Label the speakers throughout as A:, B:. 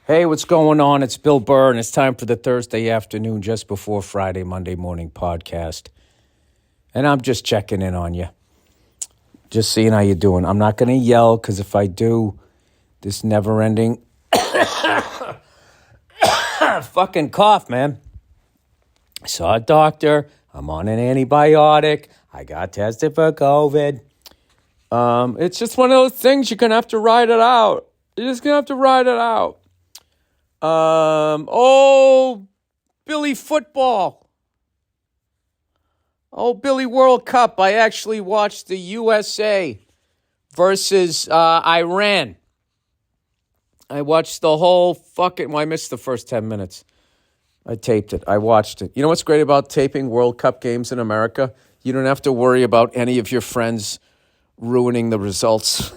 A: Hey, what's going on? It's Bill Burr, and it's time for the Thursday afternoon, just before Friday, Monday morning podcast. And I'm just checking in on you, just seeing how you're doing. I'm not going to yell, because if I do, this never-ending fucking cough, man. I saw a doctor. I'm on an antibiotic. I got tested for COVID. It's just one of those things. You're going to have to ride it out. You're just going to have to ride it out. Billy football. Billy World Cup. I actually watched the USA versus Iran. I watched the whole I missed the first 10 minutes. I taped it. I watched it. You know what's great about taping World Cup games in America? You don't have to worry about any of your friends ruining the results.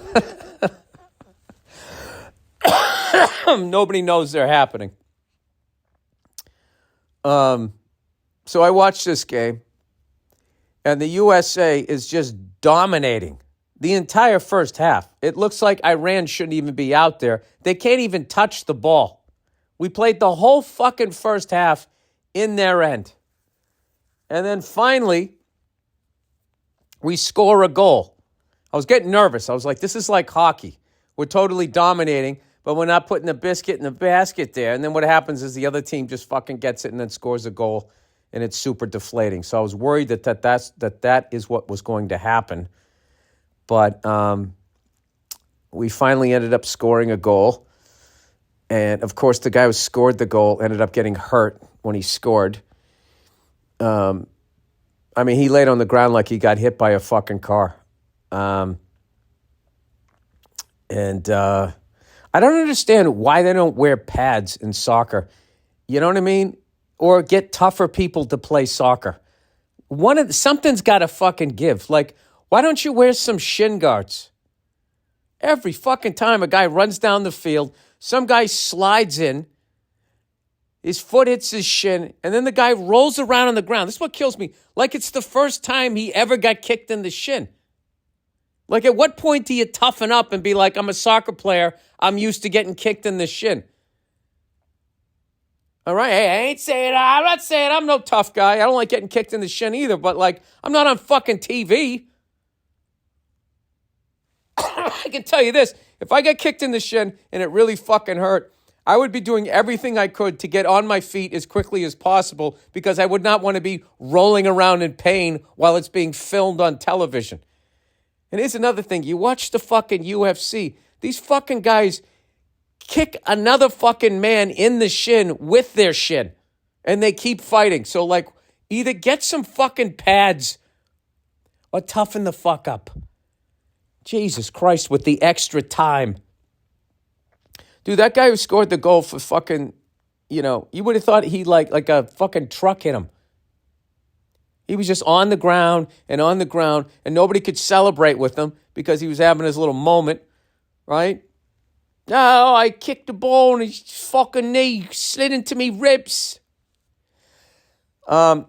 A: Nobody knows they're happening. So I watched this game, and the USA is just dominating the entire first half. It looks like Iran shouldn't even be out there. They can't even touch the ball. We played the whole fucking first half in their end. And then finally, we score a goal. I was getting nervous. I was like, this is like hockey. We're totally dominating, but we're not putting the biscuit in the basket there. And then what happens is the other team just fucking gets it and then scores a goal, and it's super deflating. So I was worried that is what was going to happen. But we finally ended up scoring a goal. And, of course, the guy who scored the goal ended up getting hurt when he scored. He laid on the ground like he got hit by a fucking car. I don't understand why they don't wear pads in soccer. You know what I mean? Or get tougher people to play soccer. Something's got to fucking give. Like, why don't you wear some shin guards? Every fucking time a guy runs down the field, some guy slides in, his foot hits his shin, and then the guy rolls around on the ground. This is what kills me. Like it's the first time he ever got kicked in the shin. Like, at what point do you toughen up and be like, I'm a soccer player, I'm used to getting kicked in the shin? All right, hey, I'm not saying I'm no tough guy. I don't like getting kicked in the shin either, but, like, I'm not on fucking TV. I can tell you this, if I got kicked in the shin and it really fucking hurt, I would be doing everything I could to get on my feet as quickly as possible because I would not want to be rolling around in pain while it's being filmed on television. And here's another thing. You watch the fucking UFC. These fucking guys kick another fucking man in the shin with their shin. And they keep fighting. So, like, either get some fucking pads or toughen the fuck up. Jesus Christ, with the extra time. Dude, that guy who scored the goal for fucking, you would have thought he like a fucking truck hit him. He was just on the ground, and nobody could celebrate with him because he was having his little moment, right? No, I kicked the ball and his fucking knee slid into me ribs. I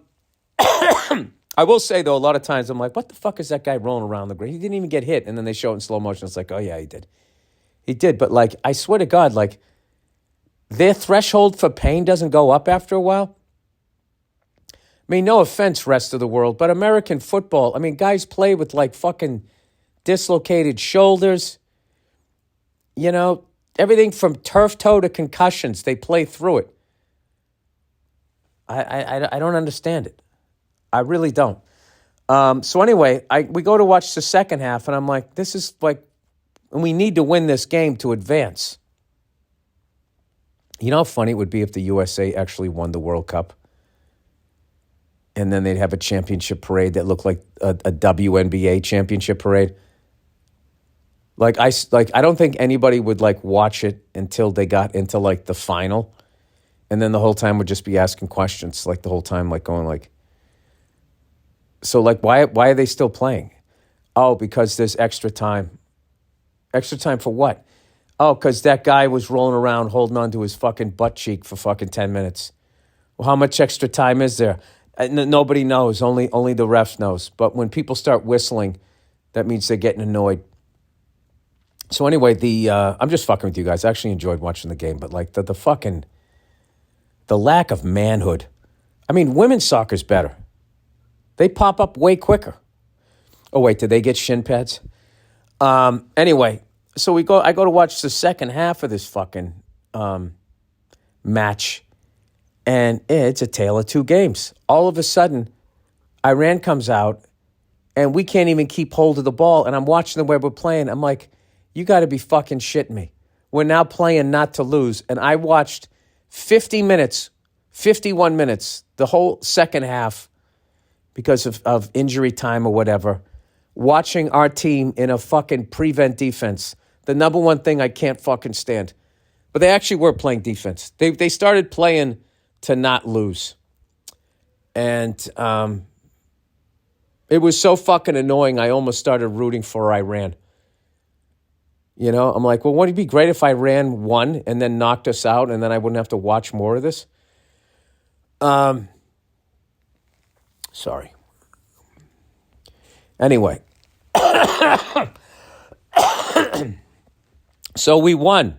A: will say, though, a lot of times I'm like, what the fuck is that guy rolling around the ground? He didn't even get hit, and then they show it in slow motion. It's like, oh, yeah, he did. He did, but, like, I swear to God, like, their threshold for pain doesn't go up after a while. I mean, no offense, rest of the world, but American football, guys play with, like, fucking dislocated shoulders. Everything from turf toe to concussions, they play through it. I don't understand it. I really don't. So anyway, we go to watch the second half, and I'm like, this is like, and we need to win this game to advance. You know how funny it would be if the USA actually won the World Cup? And then they'd have a championship parade that looked like a WNBA championship parade. I don't think anybody would like watch it until they got into like the final, and then the whole time would just be asking questions like the whole time, like going like, so like why are they still playing? Oh, because there's extra time. Extra time for what? Oh, because that guy was rolling around holding on to his fucking butt cheek for fucking 10 minutes. Well, how much extra time is there? Nobody knows. Only the refs knows. But when people start whistling, that means they're getting annoyed. So anyway, I'm just fucking with you guys. I actually enjoyed watching the game, but like the fucking the lack of manhood. I mean, women's soccer's better. They pop up way quicker. Oh wait, did they get shin pads? Anyway, so I go to watch the second half of this fucking match, and it's a tale of two games. All of a sudden, Iran comes out, and we can't even keep hold of the ball. And I'm watching the way we're playing. I'm like, you got to be fucking shitting me. We're now playing not to lose. And I watched 50 minutes, 51 minutes, the whole second half because of injury time or whatever, watching our team in a fucking prevent defense. The number one thing I can't fucking stand. But they actually were playing defense. They started playing to not lose. And it was so fucking annoying, I almost started rooting for Iran. You know, I'm like, well, wouldn't it be great if Iran won and then knocked us out and then I wouldn't have to watch more of this? Sorry. Anyway. So we won.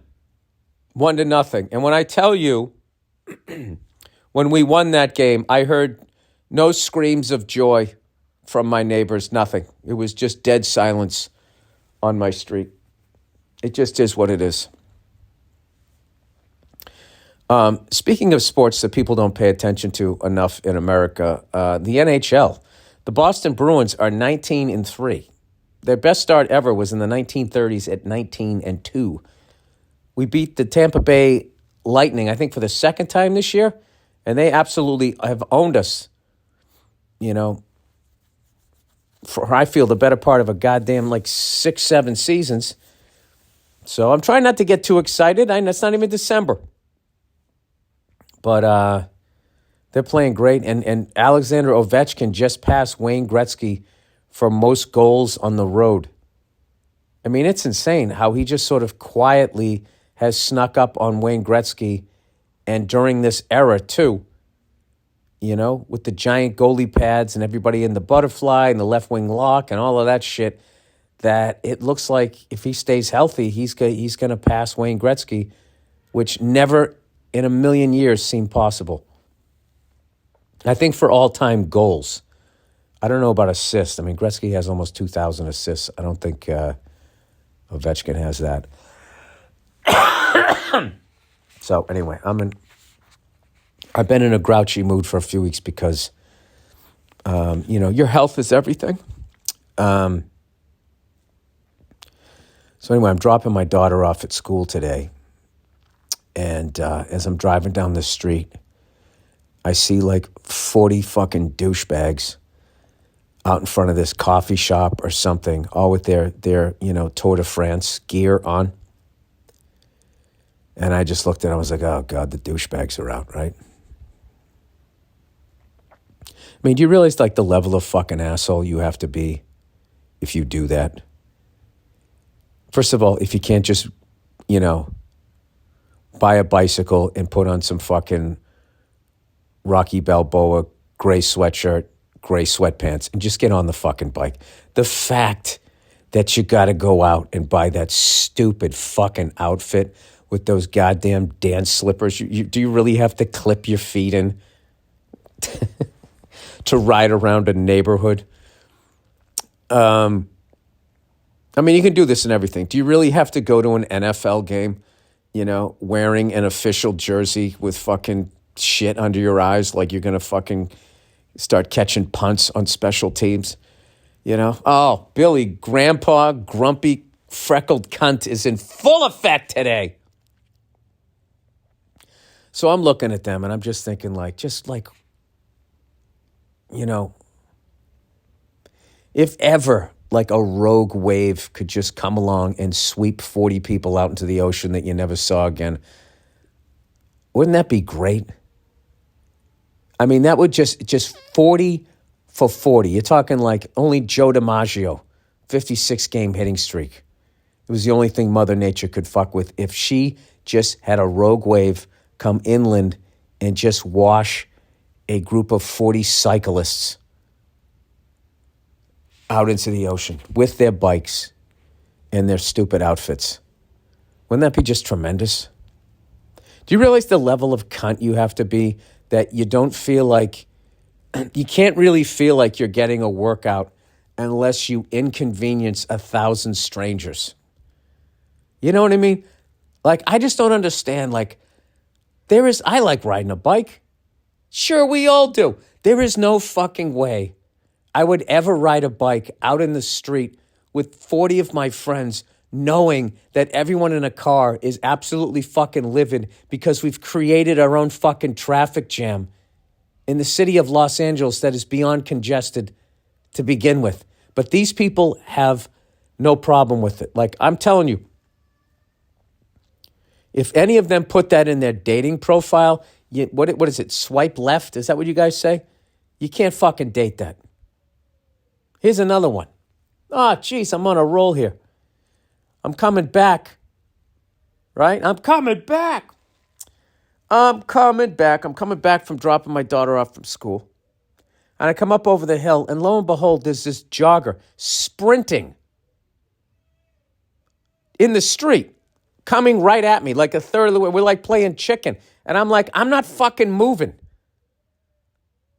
A: 1-0. And when I tell you, when we won that game, I heard no screams of joy from my neighbors, nothing. It was just dead silence on my street. It just is what it is. Speaking of sports that people don't pay attention to enough in America, the NHL, the Boston Bruins are 19-3. Their best start ever was in the 1930s at 19-2. We beat the Tampa Bay Lightning, I think, for the second time this year, and they absolutely have owned us, you know, for, I feel, the better part of a goddamn, 6-7 seasons. So I'm trying not to get too excited. It's not even December. But they're playing great. And Alexander Ovechkin just passed Wayne Gretzky for most goals on the road. I mean, it's insane how he just sort of quietly has snuck up on Wayne Gretzky. And during this era, too, you know, with the giant goalie pads and everybody in the butterfly and the left wing lock and all of that shit, that it looks like if he stays healthy, he's going to pass Wayne Gretzky, which never in a million years seemed possible. I think for all-time goals. I don't know about assists. I mean, Gretzky has almost 2,000 assists. I don't think Ovechkin has that. So anyway, I've been in a grouchy mood for a few weeks because, your health is everything. So anyway, I'm dropping my daughter off at school today. And as I'm driving down the street, I see 40 fucking douchebags out in front of this coffee shop or something, all with their Tour de France gear on. And I just looked at it, I was like, oh, God, the douchebags are out, right? I mean, do you realize, the level of fucking asshole you have to be if you do that? First of all, if you can't just, buy a bicycle and put on some fucking Rocky Balboa gray sweatshirt, gray sweatpants, and just get on the fucking bike. The fact that you got to go out and buy that stupid fucking outfit with those goddamn dance slippers. Do you really have to clip your feet in to ride around a neighborhood? I mean, you can do this in everything. Do you really have to go to an NFL game, wearing an official jersey with fucking shit under your eyes like you're going to fucking start catching punts on special teams? Oh, Billy, grandpa, grumpy, freckled cunt is in full effect today. So I'm looking at them and I'm just thinking if ever a rogue wave could just come along and sweep 40 people out into the ocean that you never saw again, wouldn't that be great? I mean, that would just 40 for 40. You're talking only Joe DiMaggio, 56-game hitting streak. It was the only thing Mother Nature could fuck with. If she just had a rogue wave come inland and just wash a group of 40 cyclists out into the ocean with their bikes in their stupid outfits. Wouldn't that be just tremendous? Do you realize the level of cunt you have to be that you don't feel like, you can't really feel like you're getting a workout unless you inconvenience 1,000 strangers? You know what I mean? Like, I just don't understand. Like, I like riding a bike. Sure, we all do. There is no fucking way I would ever ride a bike out in the street with 40 of my friends knowing that everyone in a car is absolutely fucking livid because we've created our own fucking traffic jam in the city of Los Angeles that is beyond congested to begin with. But these people have no problem with it. Like, I'm telling you, if any of them put that in their dating profile, what is it, swipe left? Is that what you guys say? You can't fucking date that. Here's another one. Oh, geez, I'm on a roll here. I'm coming back, right? I'm coming back from dropping my daughter off from school. And I come up over the hill, and lo and behold, there's this jogger sprinting in the street, coming right at me like a third of the way. We're like playing chicken. And I'm like, I'm not fucking moving.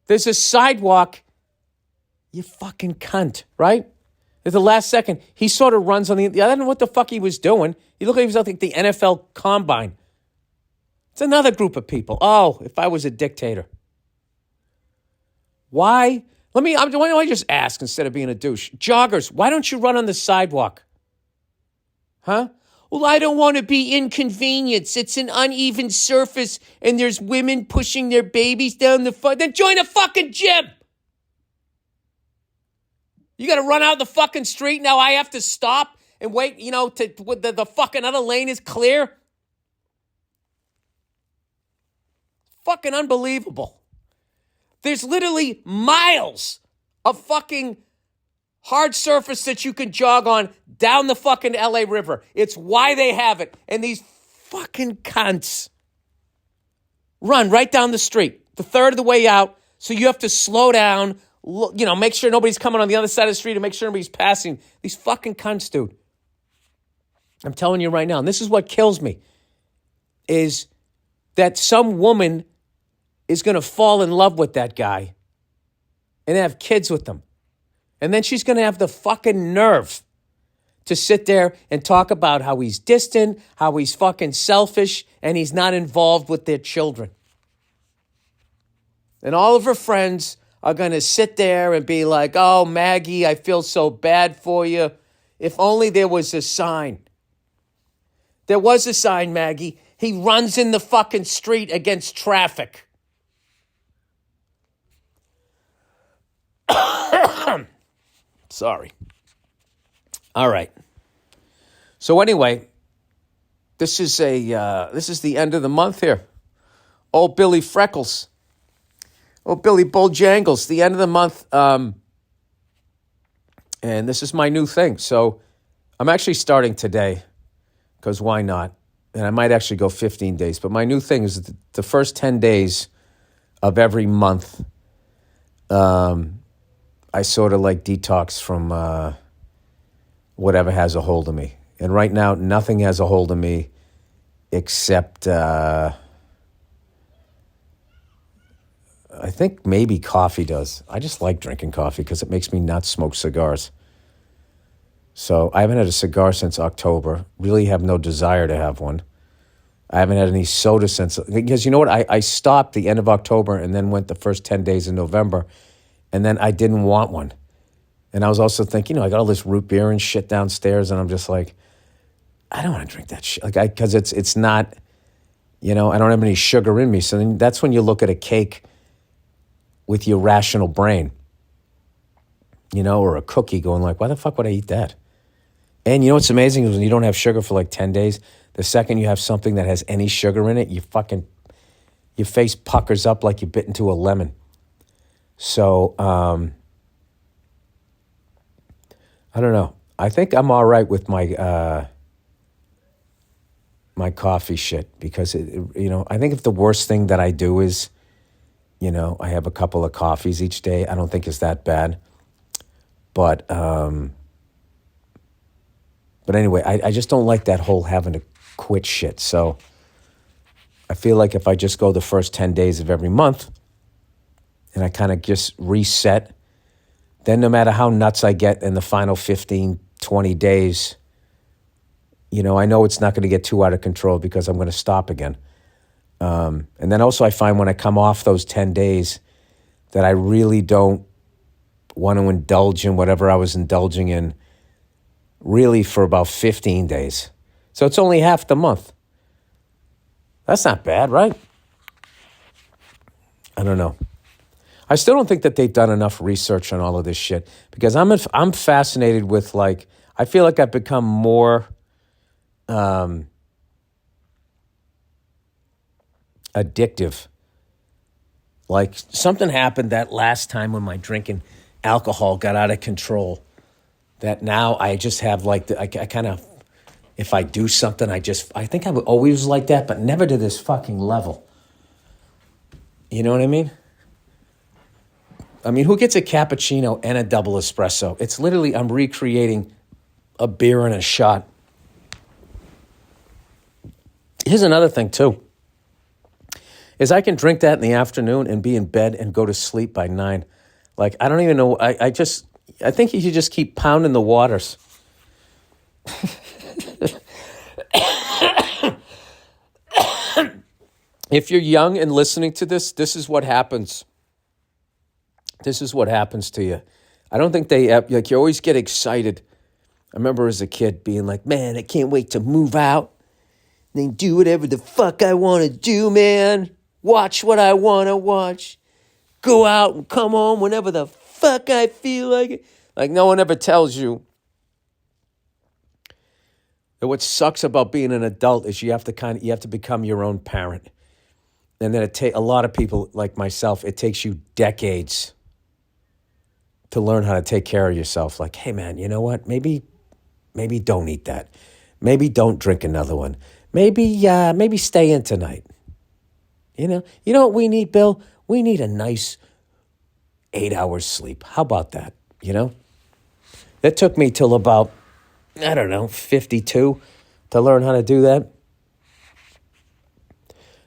A: There's a sidewalk. You fucking cunt, right? At the last second, he sort of runs on the... I don't know what the fuck he was doing. He looked like he was like the NFL Combine. It's another group of people. Oh, if I was a dictator. Why don't I just ask instead of being a douche? Joggers, why don't you run on the sidewalk? Huh? Well, I don't want to be inconvenienced. It's an uneven surface and there's women pushing their babies down the front. Then join a fucking gym. You got to run out the fucking street. Now I have to stop and wait, the fucking other lane is clear. Fucking unbelievable. There's literally miles of fucking hard surface that you can jog on down the fucking LA River. It's why they have it. And these fucking cunts run right down the street, the third of the way out. So you have to slow down, make sure nobody's coming on the other side of the street and make sure nobody's passing. These fucking cunts, dude. I'm telling you right now, and this is what kills me, is that some woman is going to fall in love with that guy and have kids with them. And then she's going to have the fucking nerve to sit there and talk about how he's distant, how he's fucking selfish, and he's not involved with their children. And all of her friends are going to sit there and be like, oh, Maggie, I feel so bad for you. If only there was a sign. There was a sign, Maggie. He runs in the fucking street against traffic. Sorry. All right. So anyway, this is the end of the month here. Old Billy Freckles. Old Billy Bojangles, the end of the month. And this is my new thing. So I'm actually starting today because why not? And I might actually go 15 days. But my new thing is the first 10 days of every month, I sort of like detox from whatever has a hold of me. And right now, nothing has a hold of me except I think maybe coffee does. I just like drinking coffee because it makes me not smoke cigars. So I haven't had a cigar since October. Really have no desire to have one. I haven't had any soda since... Because you know what? I stopped the end of October and then went the first 10 days in November. And then I didn't want one. And I was also thinking, I got all this root beer and shit downstairs. And I'm just like, I don't want to drink that shit. Because it's not, I don't have any sugar in me. So then that's when you look at a cake with your rational brain, or a cookie going like, why the fuck would I eat that? And you know what's amazing is when you don't have sugar for like 10 days, the second you have something that has any sugar in it, your face puckers up like you bit into a lemon. So, I don't know. I think I'm all right with my my coffee shit because, I think if the worst thing that I do is, I have a couple of coffees each day, I don't think it's that bad. But But anyway, I just don't like that whole having to quit shit. So I feel like if I just go the first 10 days of every month and I kind of just reset, then no matter how nuts I get in the final 15, 20 days, you know, I know it's not going to get too out of control because I'm going to stop again. And then also I find when I come off those 10 days that I really don't want to indulge in whatever I was indulging in really for about 15 days. So it's only half the month. That's not bad, right? I don't know. I still don't think that they've done enough research on all of this shit because I'm fascinated with, like, I feel like I've become more addictive. Like, something happened that last time when my drinking alcohol got out of control that now I just have, like, I kind of, if I do something, I think I would always like that, but never to this fucking level. You know what I mean? I mean, who gets a cappuccino and a double espresso? It's literally, I'm recreating a beer and a shot. Here's another thing, too, is I can drink that in the afternoon and be in bed and go to sleep by 9. Like, I don't even know. I think you should just keep pounding the waters. If you're young and listening to this, this is what happens. This is what happens to you. I don't think like, you always get excited. I remember as a kid being like, man, I can't wait to move out. Then do whatever the fuck I want to do, man. Watch what I want to watch. Go out and come home whenever the fuck I feel like it. Like, no one ever tells you that what sucks about being an adult is you have to become your own parent. And then a lot of people like myself, it takes you decades to learn how to take care of yourself. Like, hey man, you know what? Maybe don't eat that. Maybe don't drink another one. Maybe stay in tonight. You know what we need, Bill? We need a nice 8 hours sleep. How about that? You know? That took me till about, 52 to learn how to do that.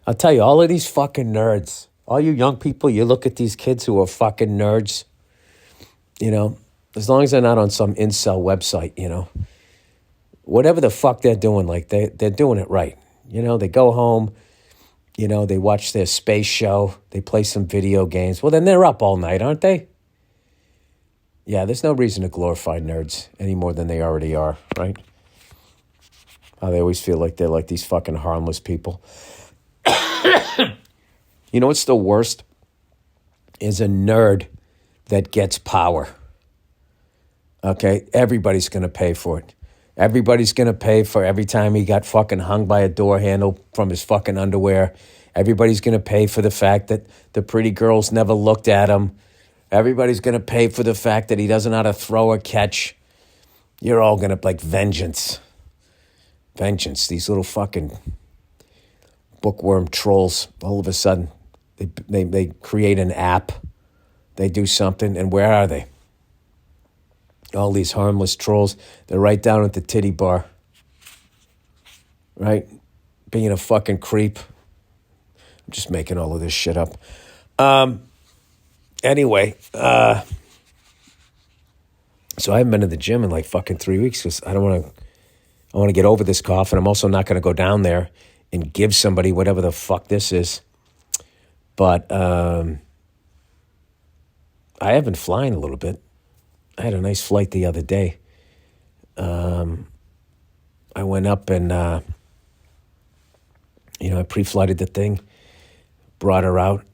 A: I'll tell you, all of these fucking nerds, all you young people, you look at these kids who are fucking nerds, you know, as long as they're not on some incel website, you know, whatever the fuck they're doing, like they're doing it right. You know, they go home, you know, they watch their space show, they play some video games. Well, then they're up all night, aren't they? Yeah, there's no reason to glorify nerds any more than they already are, right? How they always feel like they're like these fucking harmless people. You know what's the worst? Is a nerd that gets power. Okay? Everybody's going to pay for it. Everybody's going to pay for every time he got fucking hung by a door handle from his fucking underwear. Everybody's going to pay for the fact that the pretty girls never looked at him. Everybody's going to pay for the fact that he doesn't know how to throw or catch. You're all going to, like, vengeance. Vengeance. These little fucking bookworm trolls, all of a sudden, they create an app. They do something, and where are they? All these harmless trolls, they're right down at the titty bar. Right? Being a fucking creep. I'm just making all of this shit up. Anyway, so I haven't been to the gym in like fucking 3 weeks because I want to get over this cough, and I'm also not going to go down there and give somebody whatever the fuck this is. But I have been flying a little bit. I had a nice flight the other day. I went up and, I pre-flighted the thing, brought her out,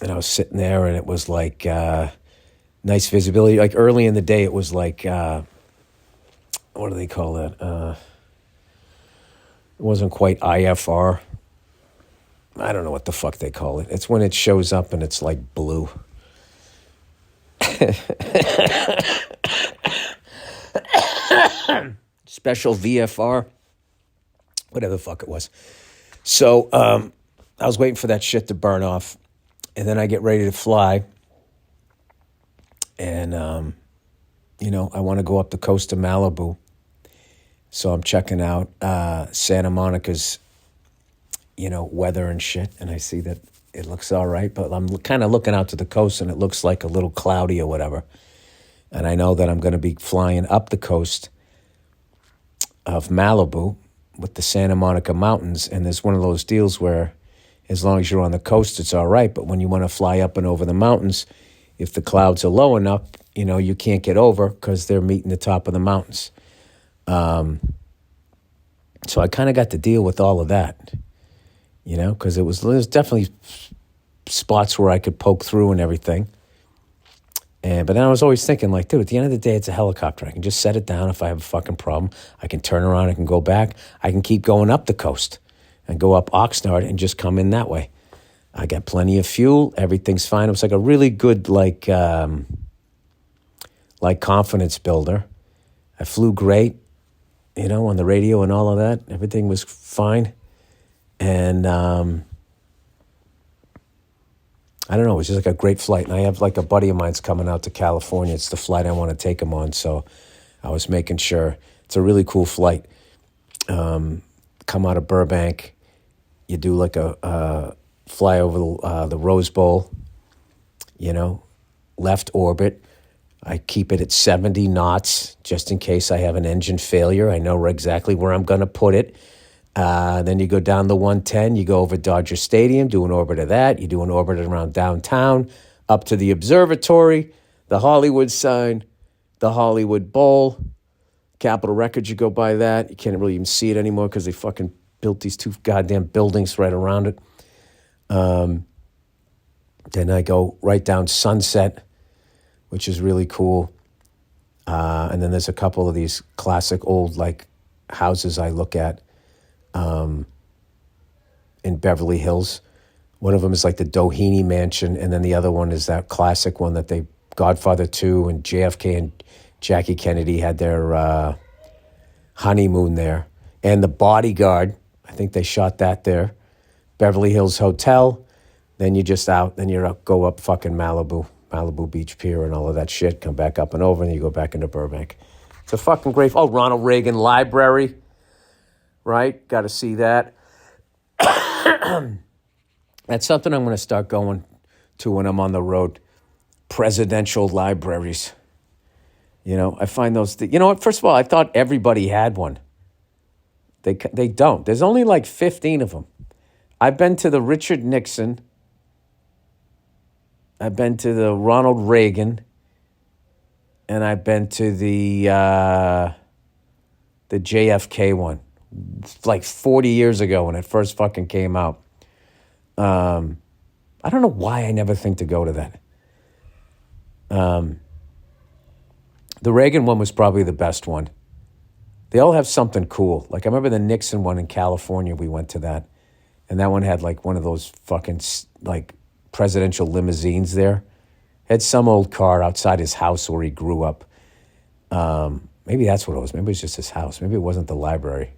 A: and I was sitting there, and it was like nice visibility. Like early in the day, it was like, what do they call that? It wasn't quite IFR. I don't know what the fuck they call it. It's when it shows up and it's like blue. Special VFR. Whatever the fuck it was. So I was waiting for that shit to burn off. And then I get ready to fly. And, I want to go up the coast of Malibu. So I'm checking out Santa Monica's, weather and shit, and I see that it looks all right, but I'm kind of looking out to the coast, and it looks like a little cloudy or whatever. And I know that I'm going to be flying up the coast of Malibu with the Santa Monica Mountains, and there's one of those deals where as long as you're on the coast, it's all right, but when you want to fly up and over the mountains, if the clouds are low enough, you can't get over because they're meeting the top of the mountains. So I kind of got to deal with all of that, because there's definitely spots where I could poke through and everything. But then I was always thinking, like, dude, at the end of the day, it's a helicopter. I can just set it down if I have a fucking problem. I can turn around, I can go back. I can keep going up the coast and go up Oxnard and just come in that way. I got plenty of fuel. Everything's fine. It was like a really good, like confidence builder. I flew great, on the radio and all of that. Everything was fine. And I don't know, it was just like a great flight. And I have like a buddy of mine's coming out to California. It's the flight I want to take him on. So I was making sure. It's a really cool flight. Come out of Burbank. You do like a fly over the Rose Bowl, left orbit. I keep it at 70 knots just in case I have an engine failure. I know exactly where I'm going to put it. Then you go down the 110, you go over Dodger Stadium, do an orbit of that. You do an orbit around downtown, up to the observatory, the Hollywood sign, the Hollywood Bowl, Capitol Records, you go by that. You can't really even see it anymore because they fucking built these two goddamn buildings right around it. Then I go right down Sunset, which is really cool. And then there's a couple of these classic old like houses I look at in Beverly Hills. One of them is like the Doheny Mansion, and then the other one is that classic one that Godfather 2 and JFK and Jackie Kennedy had their honeymoon there. And The Bodyguard, I think they shot that there. Beverly Hills Hotel, then you're just out, then you're up, go up fucking Malibu Beach Pier and all of that shit, come back up and over, and then you go back into Burbank. It's a fucking great, Ronald Reagan Library, right? Got to see that. That's something I'm going to start going to when I'm on the road. Presidential libraries. I find those, first of all, I thought everybody had one. They don't. There's only like 15 of them. I've been to the Richard Nixon. I've been to the Ronald Reagan. And I've been to the JFK one. Like 40 years ago when it first fucking came out. I don't know why I never think to go to that. The Reagan one was probably the best one. They all have something cool. Like I remember the Nixon one in California, we went to that. And that one had like one of those fucking like presidential limousines there. Had some old car outside his house where he grew up. Maybe that's what it was. Maybe it was just his house. Maybe it wasn't the library.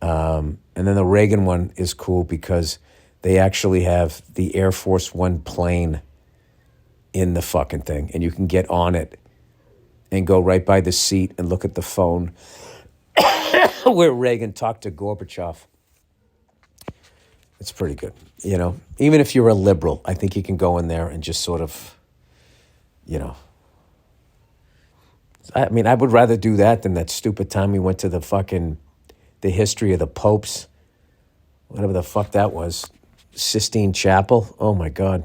A: And then the Reagan one is cool because they actually have the Air Force One plane in the fucking thing. And you can get on it and go right by the seat and look at the phone where Reagan talked to Gorbachev. It's pretty good, Even if you're a liberal, I think you can go in there and just sort of, I mean, I would rather do that than that stupid time we went to the history of the popes, whatever the fuck that was, Sistine Chapel. Oh my God.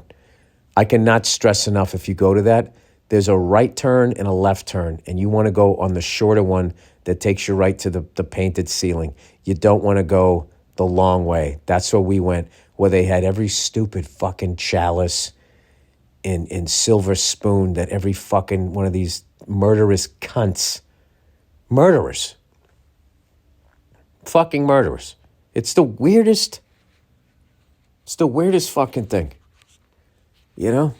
A: I cannot stress enough, if you go to that, there's a right turn and a left turn, and you want to go on the shorter one that takes you right to the painted ceiling. You don't want to go the long way. That's where we went, where they had every stupid fucking chalice in silver spoon that every fucking one of these murderous cunts, fucking murderers. It's the weirdest fucking thing, At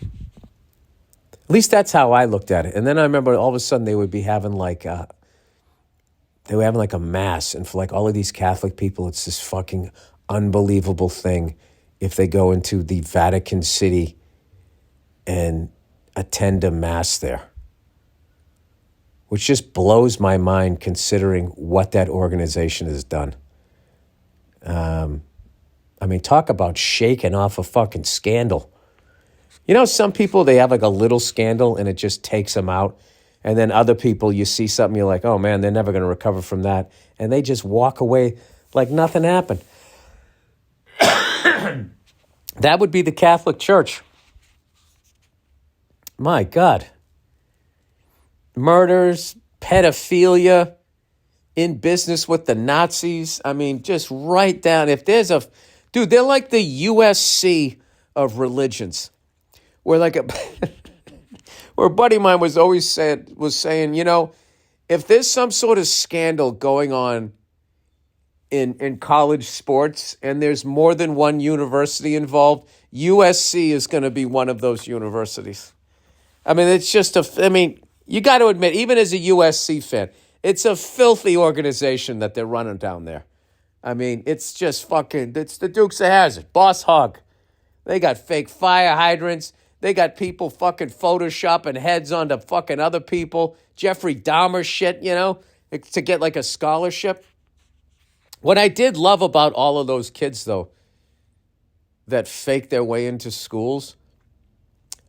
A: least that's how I looked at it. And then I remember all of a sudden they would be having like a mass, and for like all of these Catholic people, it's this fucking unbelievable thing if they go into the Vatican City and attend a mass there. which just blows my mind considering what that organization has done. I mean, talk about shaking off a fucking scandal. You know, some people, they have like a little scandal and it just takes them out. And then other people, you see something, you're like, oh man, they're never going to recover from that. And they just walk away like nothing happened. That would be the Catholic Church. My God. Murders, pedophilia, in business with the Nazis. I mean, just right down. If there's a... Dude, they're like the USC of religions. Where like a... where a buddy of mine was saying, you know, if there's some sort of scandal going on in college sports and there's more than one university involved, USC is going to be one of those universities. I mean, it's just you got to admit, even as a USC fan, it's a filthy organization that they're running down there. I mean, it's just it's the Dukes of Hazzard, Boss Hogg. They got fake fire hydrants. They got people fucking photoshopping heads onto fucking other people. Jeffrey Dahmer shit, you know, to get like a scholarship. What I did love about all of those kids, though, that faked their way into schools,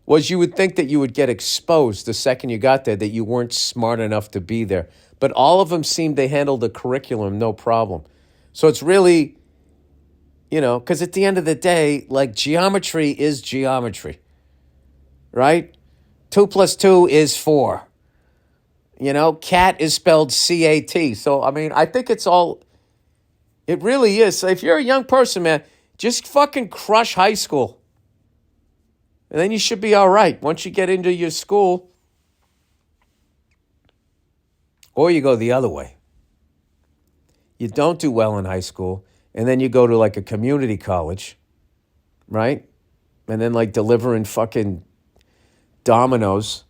A: was you would think that you would get exposed the second you got there, that you weren't smart enough to be there. But all of them seemed they handled the curriculum no problem. So it's really, you know, because at the end of the day, like, geometry is geometry, right? 2 + 2 is 4. You know, cat is spelled C-A-T. So, I mean, I think it really is. So if you're a young person, man, just fucking crush high school. And then you should be all right. Once you get into your school, or you go the other way. You don't do well in high school, and then you go to like a community college, right? And then like delivering fucking Domino's.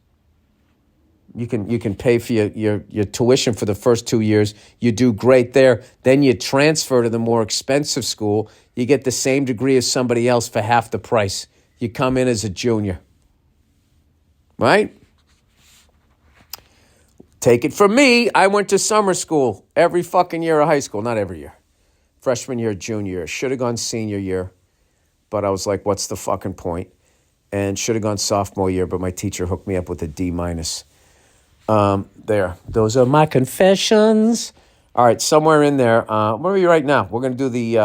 A: You can pay for your tuition for the first 2 years. You do great there. Then you transfer to the more expensive school. You get the same degree as somebody else for half the price. You come in as a junior. Right? Take it from me. I went to summer school every fucking year of high school. Not every year. Freshman year, junior year. Should have gone senior year. But I was like, what's the fucking point? And should have gone sophomore year, but my teacher hooked me up with a D-. There. Those are my confessions. All right, somewhere in there. Where are we right now? We're gonna do the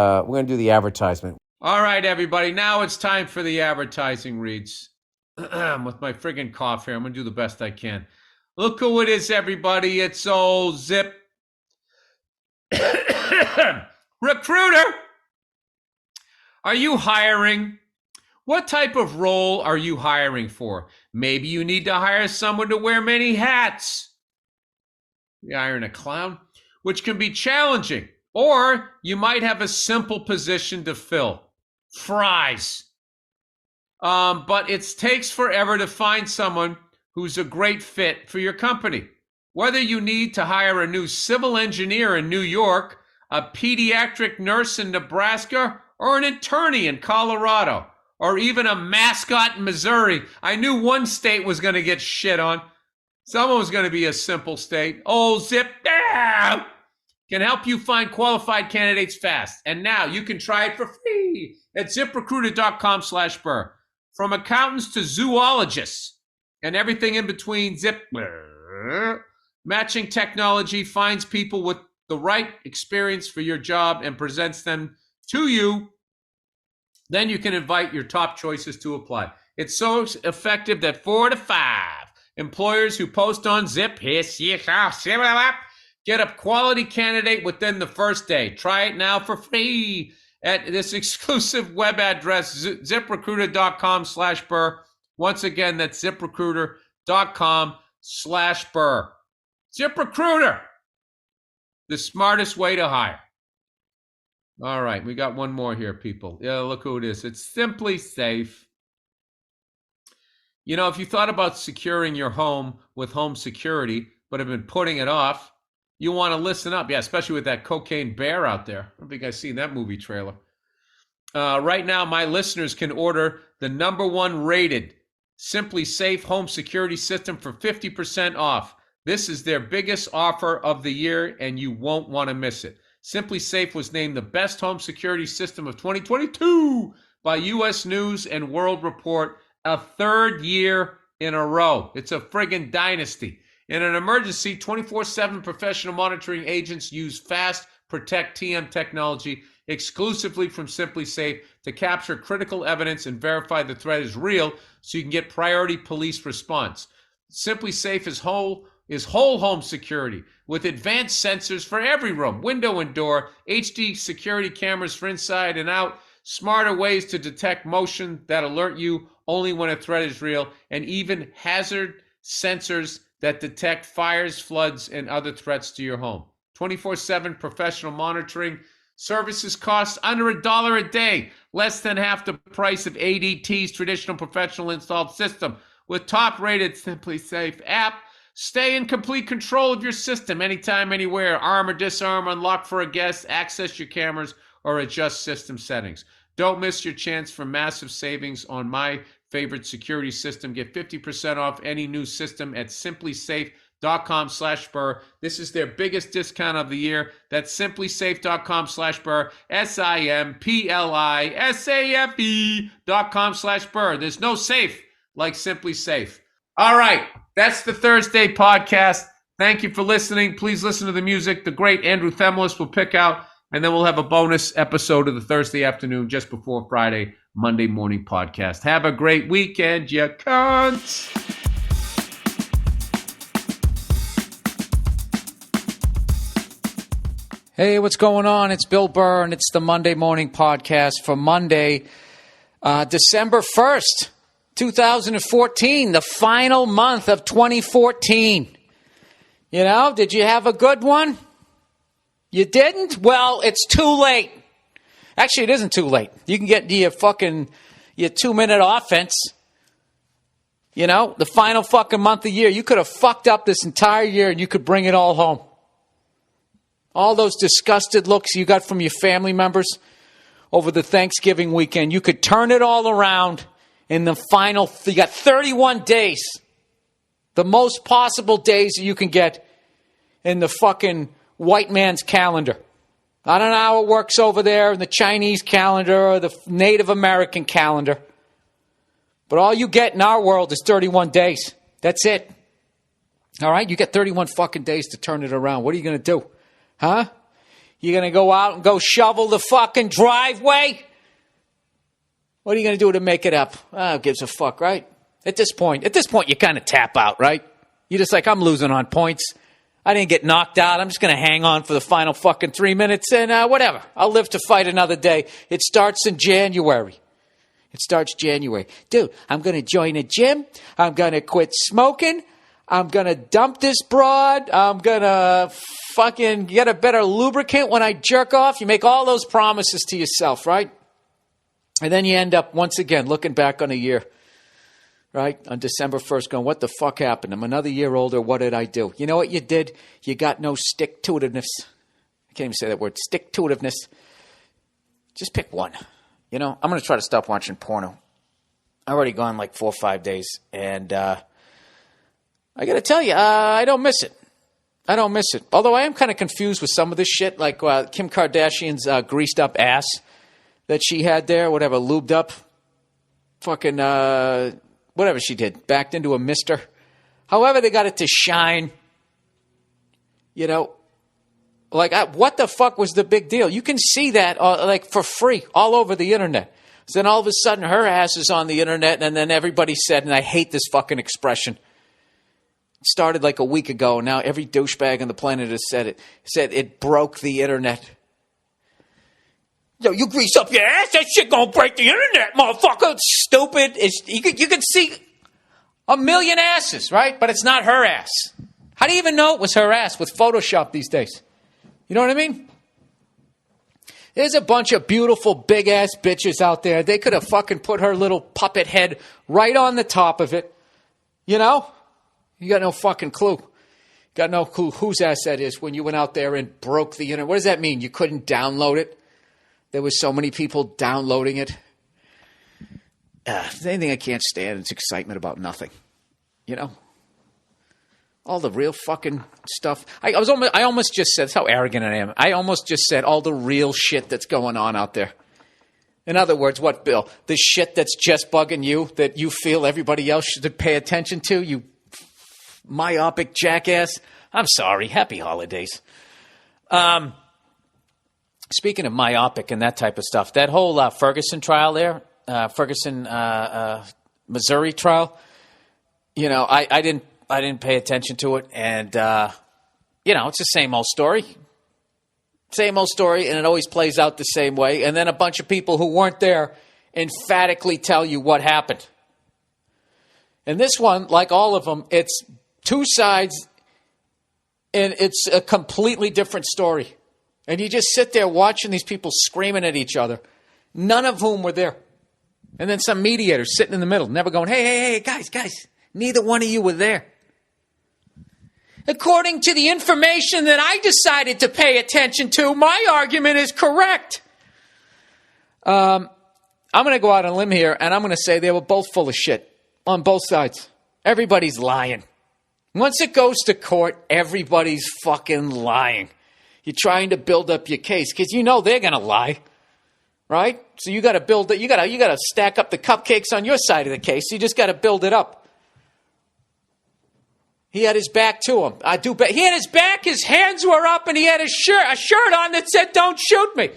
A: advertisement. All right, everybody. Now it's time for the advertising reads. With my friggin' cough here, I'm gonna do the best I can. Look who it is, everybody. It's old Zip Recruiter. Are you hiring? What type of role are you hiring for? Maybe you need to hire someone to wear many hats. You're hiring a clown, which can be challenging. Or you might have a simple position to fill. Fries. But it takes forever to find someone who's a great fit for your company. Whether you need to hire a new civil engineer in New York, a pediatric nurse in Nebraska, or an attorney in Colorado, or even a mascot in Missouri. I knew one state was going to get shit on. Someone was going to be a simple state. Old Zip can help you find qualified candidates fast. And now you can try it for free at ziprecruiter.com/Burr. From accountants to zoologists and everything in between, Zip matching technology finds people with the right experience for your job and presents them to you. Then you can invite your top choices to apply. It's so effective that 4 to 5 employers who post on Zip get a quality candidate within the first day. Try it now for free at this exclusive web address, ziprecruiter.com/Burr. Once again, that's ziprecruiter.com/Burr. ZipRecruiter, the smartest way to hire. All right, we got one more here, people. Yeah, look who it is. It's Simply Safe. You know, if you thought about securing your home with home security, but have been putting it off, you want to listen up. Yeah, especially with that cocaine bear out there. I don't think I've seen that movie trailer. Right now, my listeners can order the #1 rated Simply Safe home security system for 50% off. This is their biggest offer of the year, and you won't want to miss it. Simply Safe was named the best home security system of 2022 by U.S. News and World Report, a third year in a row. It's a friggin' dynasty. In an emergency, 24/7 professional monitoring agents use Fast Protect TM technology exclusively from Simply Safe to capture critical evidence and verify the threat is real so you can get priority police response. Simply Safe is whole home security with advanced sensors for every room, window and door, HD security cameras for inside and out, smarter ways to detect motion that alert you only when a threat is real, and even hazard sensors that detect fires, floods, and other threats to your home. 24/7 professional monitoring services cost under $1 a day, less than half the price of ADT's traditional professional installed system. With top-rated Simply Safe app, stay in complete control of your system anytime, anywhere. Arm or disarm, unlock for a guest, access your cameras, or adjust system settings. Don't miss your chance for massive savings on my favorite security system. Get 50% off any new system at simplysafe.com/Burr. This is their biggest discount of the year. That's simplysafe.com/Burr. simplysafe.com/Burr. There's no safe like Simply Safe. All right, that's the Thursday podcast. Thank you for listening. Please listen to the music the great Andrew Themelis will pick out, and then we'll have a bonus episode of the Thursday afternoon just before Friday, Monday morning podcast. Have a great weekend, you cunts.
B: Hey, what's going on? It's Bill Burr, and it's the Monday morning podcast for Monday, December 1st. 2014, the final month of 2014. You know, did you have a good one? You didn't? Well, it's too late. Actually, it isn't too late. You can get your 2-minute offense. You know, the final fucking month of the year. You could have fucked up this entire year and you could bring it all home. All those disgusted looks you got from your family members over the Thanksgiving weekend. You could turn it all around. In the final, you got 31 days. The most possible days that you can get in the fucking white man's calendar. I don't know how it works over there in the Chinese calendar or the Native American calendar. But all you get in our world is 31 days. That's it. All right? You get 31 fucking days to turn it around. What are you going to do? Huh? You going to go out and go shovel the fucking driveway? What are you going to do to make it up? Who gives a fuck, right? At this point, you kind of tap out, right? You're just like, I'm losing on points. I didn't get knocked out. I'm just going to hang on for the final fucking 3 minutes and whatever. I'll live to fight another day. It starts in January. Dude, I'm going to join a gym. I'm going to quit smoking. I'm going to dump this broad. I'm going to fucking get a better lubricant when I jerk off. You make all those promises to yourself, right? And then you end up, once again, looking back on a year, right? On December 1st going, what the fuck happened? I'm another year older. What did I do? You know what you did? You got no stick-to-itiveness. I can't even say that word. Stick-to-itiveness. Just pick one. You know, I'm going to try to stop watching porno. I've already gone like 4 or 5 days. And I got to tell you, I don't miss it. Although I am kind of confused with some of this shit, like Kim Kardashian's greased-up ass that she had there, whatever, lubed up, fucking, whatever she did, backed into a mister. However they got it to shine, you know, like, what the fuck was the big deal? You can see that, like, for free all over the internet. So then all of a sudden her ass is on the internet, and then everybody said, and I hate this fucking expression, it started like a week ago, and now every douchebag on the planet has said it broke the internet. Yo, you grease up your ass, that shit gonna break the internet, motherfucker. It's stupid. You can see a million asses, right? But it's not her ass. How do you even know it was her ass with Photoshop these days? You know what I mean? There's a bunch of beautiful big-ass bitches out there. They could have fucking put her little puppet head right on the top of it. You know? You got no fucking clue. Got no clue whose ass that is when you went out there and broke the internet. What does that mean? You couldn't download it? There was so many people downloading it. The only thing I can't stand is excitement about nothing. You know? All the real fucking stuff. I almost just said, that's how arrogant I am. I almost just said all the real shit that's going on out there. In other words, what, Bill? The shit that's just bugging you, that you feel everybody else should pay attention to, you myopic jackass? I'm sorry. Happy holidays. Speaking of myopic and that type of stuff, that whole Ferguson trial there, Missouri trial, I didn't pay attention to it. And, it's the same old story. Same old story, and it always plays out the same way. And then a bunch of people who weren't there emphatically tell you what happened. And this one, like all of them, it's two sides, and it's a completely different story. And you just sit there watching these people screaming at each other, none of whom were there. And then some mediators sitting in the middle, never going, hey, guys, neither one of you were there. According to the information that I decided to pay attention to, my argument is correct. I'm going to go out on a limb here, and I'm going to say they were both full of shit on both sides. Everybody's lying. Once it goes to court, everybody's fucking lying. You're trying to build up your case because they're going to lie, right? So you got to build it. You got to stack up the cupcakes on your side of the case. You just got to build it up. He had his back to him. I do bet. He had his back, his hands were up, and he had a shirt on that said, "Don't shoot me."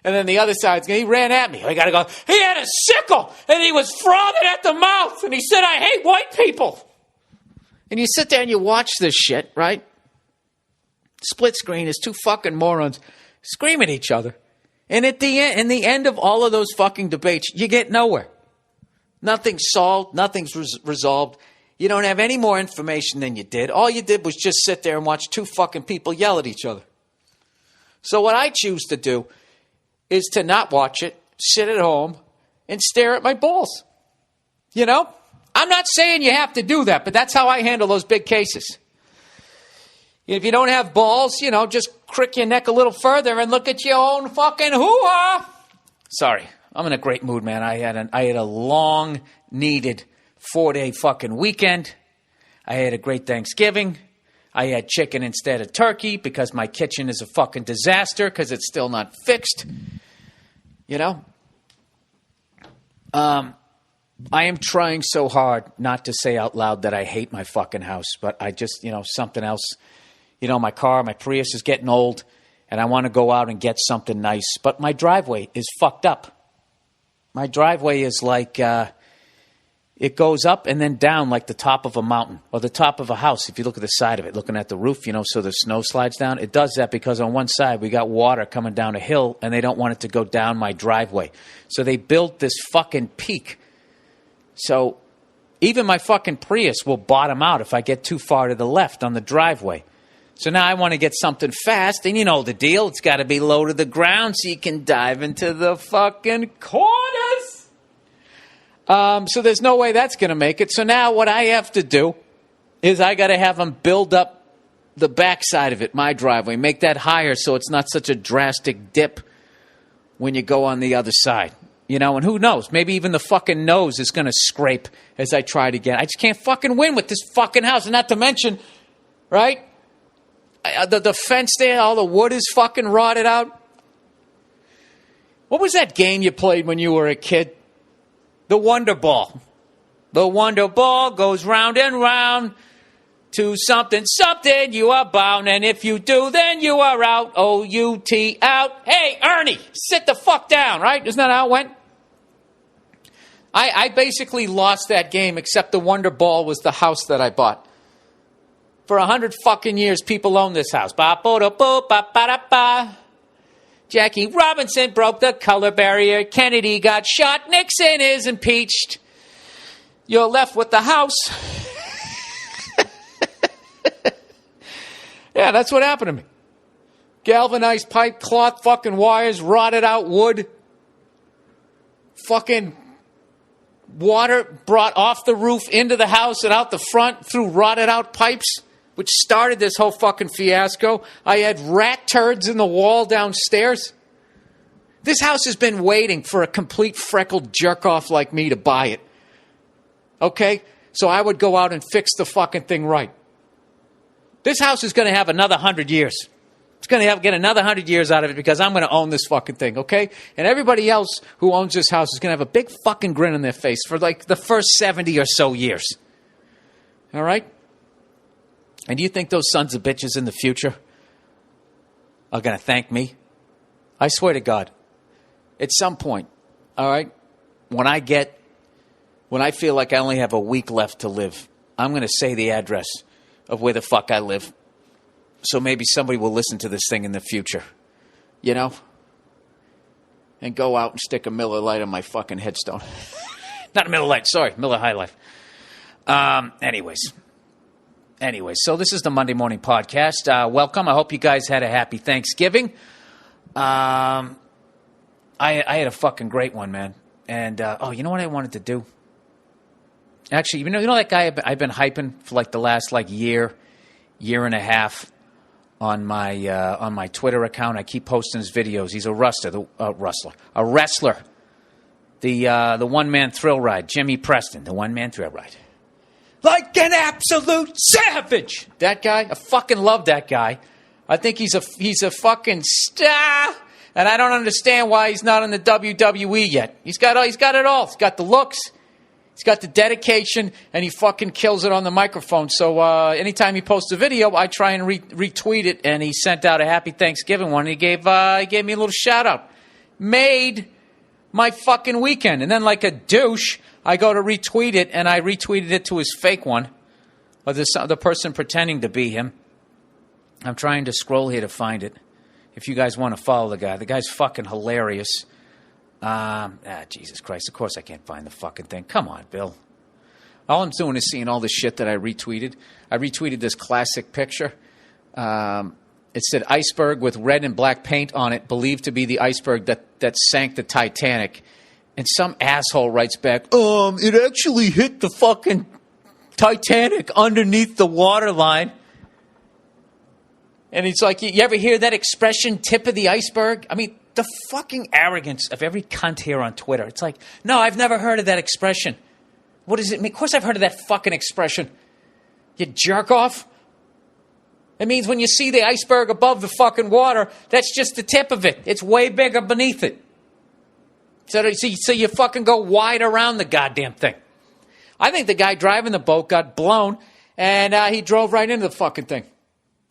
B: And then the other side, he ran at me. I got to go, he had a sickle, and he was frothing at the mouth, and he said, "I hate white people." And you sit there and you watch this shit, right? Split screen is two fucking morons screaming at each other. And in the end of all of those fucking debates, you get nowhere. Nothing's solved. Nothing's resolved. You don't have any more information than you did. All you did was just sit there and watch two fucking people yell at each other. So what I choose to do is to not watch it, sit at home, and stare at my balls. I'm not saying you have to do that, but that's how I handle those big cases. If you don't have balls, just crick your neck a little further and look at your own fucking hoo-ha. Sorry, I'm in a great mood, man. I had a long-needed 4-day fucking weekend. I had a great Thanksgiving. I had chicken instead of turkey because my kitchen is a fucking disaster because it's still not fixed. I am trying so hard not to say out loud that I hate my fucking house, but I just, something else. My car, my Prius is getting old, and I want to go out and get something nice. But my driveway is fucked up. My driveway is like, it goes up and then down like the top of a mountain or the top of a house. If you look at the side of it, looking at the roof, so the snow slides down. It does that because on one side we got water coming down a hill, and they don't want it to go down my driveway. So they built this fucking peak. So even my fucking Prius will bottom out if I get too far to the left on the driveway. So now I want to get something fast, and you know the deal. It's got to be low to the ground so you can dive into the fucking corners. So there's no way that's going to make it. So now what I have to do is I got to have them build up the backside of it, my driveway, make that higher so it's not such a drastic dip when you go on the other side. And who knows? Maybe even the fucking nose is going to scrape as I try to get. I just can't fucking win with this fucking house. And not to mention, right? The fence there, all the wood is fucking rotted out. What was that game you played when you were a kid? The Wonder Ball. The Wonder Ball goes round and round to something, something you are bound. And if you do, then you are out. O-U-T, out. Hey, Ernie, sit the fuck down, right? Isn't that how it went? I basically lost that game, except the Wonder Ball was the house that I bought. For 100 fucking years, people own this house. Ba-bo-da-bo-ba-ba-da-ba. Jackie Robinson broke the color barrier. Kennedy got shot. Nixon is impeached. You're left with the house. Yeah, that's what happened to me. Galvanized pipe, cloth, fucking wires, rotted out wood. Fucking water brought off the roof into the house and out the front through rotted out pipes, which started this whole fucking fiasco. I had rat turds in the wall downstairs. This house has been waiting for a complete freckled jerk-off like me to buy it. Okay? So I would go out and fix the fucking thing right. This house is going to have another 100 years. It's going to get another 100 years out of it because I'm going to own this fucking thing, okay? And everybody else who owns this house is going to have a big fucking grin on their face for like the first 70 or so years. All right? And do you think those sons of bitches in the future are going to thank me? I swear to God, at some point, all right, when I feel like I only have a week left to live, I'm going to say the address of where the fuck I live. So maybe somebody will listen to this thing in the future, you know? And go out and stick a Miller Lite on my fucking headstone. Not a Miller Lite, sorry, Miller High Life. Anyways, so this is the Monday Morning Podcast. Welcome. I hope you guys had a happy Thanksgiving. I had a fucking great one, man. And, you know what I wanted to do? Actually, you know that guy I've been hyping for like the last year and a half on my Twitter account. I keep posting his videos. He's a wrestler. The one-man thrill ride. Jimmy Preston, the one-man thrill ride. Like an absolute savage. That guy, I fucking love that guy. I think he's a fucking star, and I don't understand why he's not in the WWE yet. He's got it all. He's got the looks, he's got the dedication, and he fucking kills it on the microphone. So anytime he posts a video, I try and retweet it, and he sent out a happy Thanksgiving one. And he gave me a little shout out. Made my fucking weekend, and then like a douche, I go to retweet it, and I retweeted it to his fake one, or the person pretending to be him. I'm trying to scroll here to find it. If you guys want to follow the guy's fucking hilarious. Jesus Christ, of course I can't find the fucking thing. Come on, Bill. All I'm doing is seeing all the shit that I retweeted. I retweeted this classic picture. It said iceberg with red and black paint on it, believed to be the iceberg that sank the Titanic. And some asshole writes back, it actually hit the fucking Titanic underneath the waterline. And it's like, you ever hear that expression, tip of the iceberg? I mean, the fucking arrogance of every cunt here on Twitter. It's like, no, I've never heard of that expression. What does it mean? Of course I've heard of that fucking expression. You jerk off. It means when you see the iceberg above the fucking water, that's just the tip of it. It's way bigger beneath it. So you fucking go wide around the goddamn thing. I think the guy driving the boat got blown, and he drove right into the fucking thing.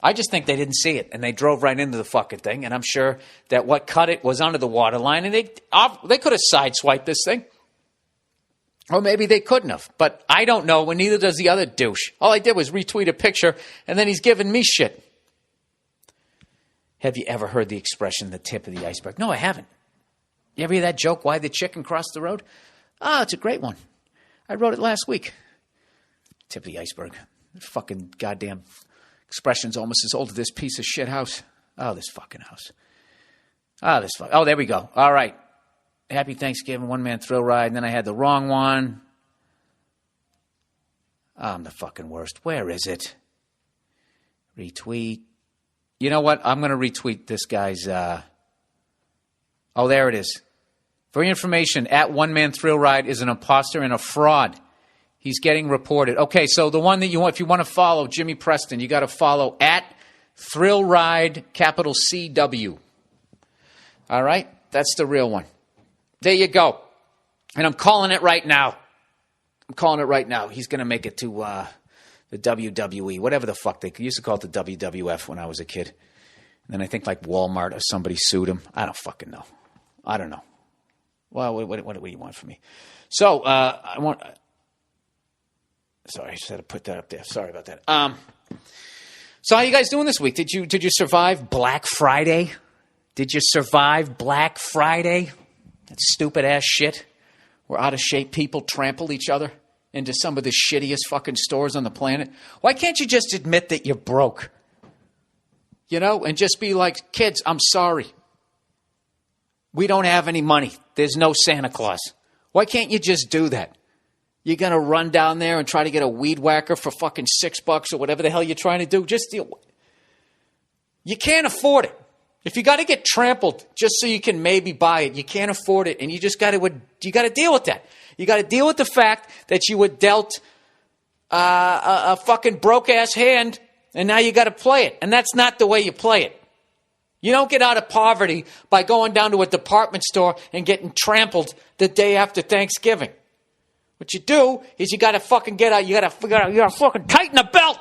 B: I just think they didn't see it, and they drove right into the fucking thing, and I'm sure that what cut it was under the waterline, and they could have sideswiped this thing. Or maybe they couldn't have, but I don't know, and neither does the other douche. All I did was retweet a picture, and then he's giving me shit. Have you ever heard the expression, the tip of the iceberg? No, I haven't. You ever hear that joke, why the chicken crossed the road? Oh, it's a great one. I wrote it last week. Tip of the iceberg. Fucking goddamn expression's almost as old as this piece of shit house. Oh, this fucking house. Oh, there we go. All right. Happy Thanksgiving, one-man thrill ride. And then I had the wrong one. Oh, I'm the fucking worst. Where is it? Retweet. You know what? I'm going to retweet this guy's... Oh, there it is. For your information, at One Man Thrill Ride is an imposter and a fraud. He's getting reported. Okay, so the one that you want, if you want to follow Jimmy Preston, you got to follow at Thrill Ride, capital CW. All right? That's the real one. There you go. And I'm calling it right now. He's going to make it to the WWE, whatever the fuck they used to call it, the WWF when I was a kid. And then I think like Walmart or somebody sued him. I don't fucking know. I don't know. Well, what do you want from me? So, sorry, I just had to put that up there. Sorry about that. So how you guys doing this week? Did you survive Black Friday? Did you survive Black Friday? That stupid ass shit where out of shape people trample each other into some of the shittiest fucking stores on the planet. Why can't you just admit that you're broke? You know, and just be like, kids, I'm sorry. We don't have any money. There's no Santa Claus. Why can't you just do that? You're going to run down there and try to get a weed whacker for fucking $6 or whatever the hell you're trying to do. You can't afford it. If you got to get trampled just so you can maybe buy it, you can't afford it, and you got to deal with that. You got to deal with the fact that you were dealt a fucking broke ass hand And now you got to play it. And that's not the way you play it. You don't get out of poverty by going down to a department store and getting trampled the day after Thanksgiving. What you do is you got to fucking get out. You got to fucking tighten the belt.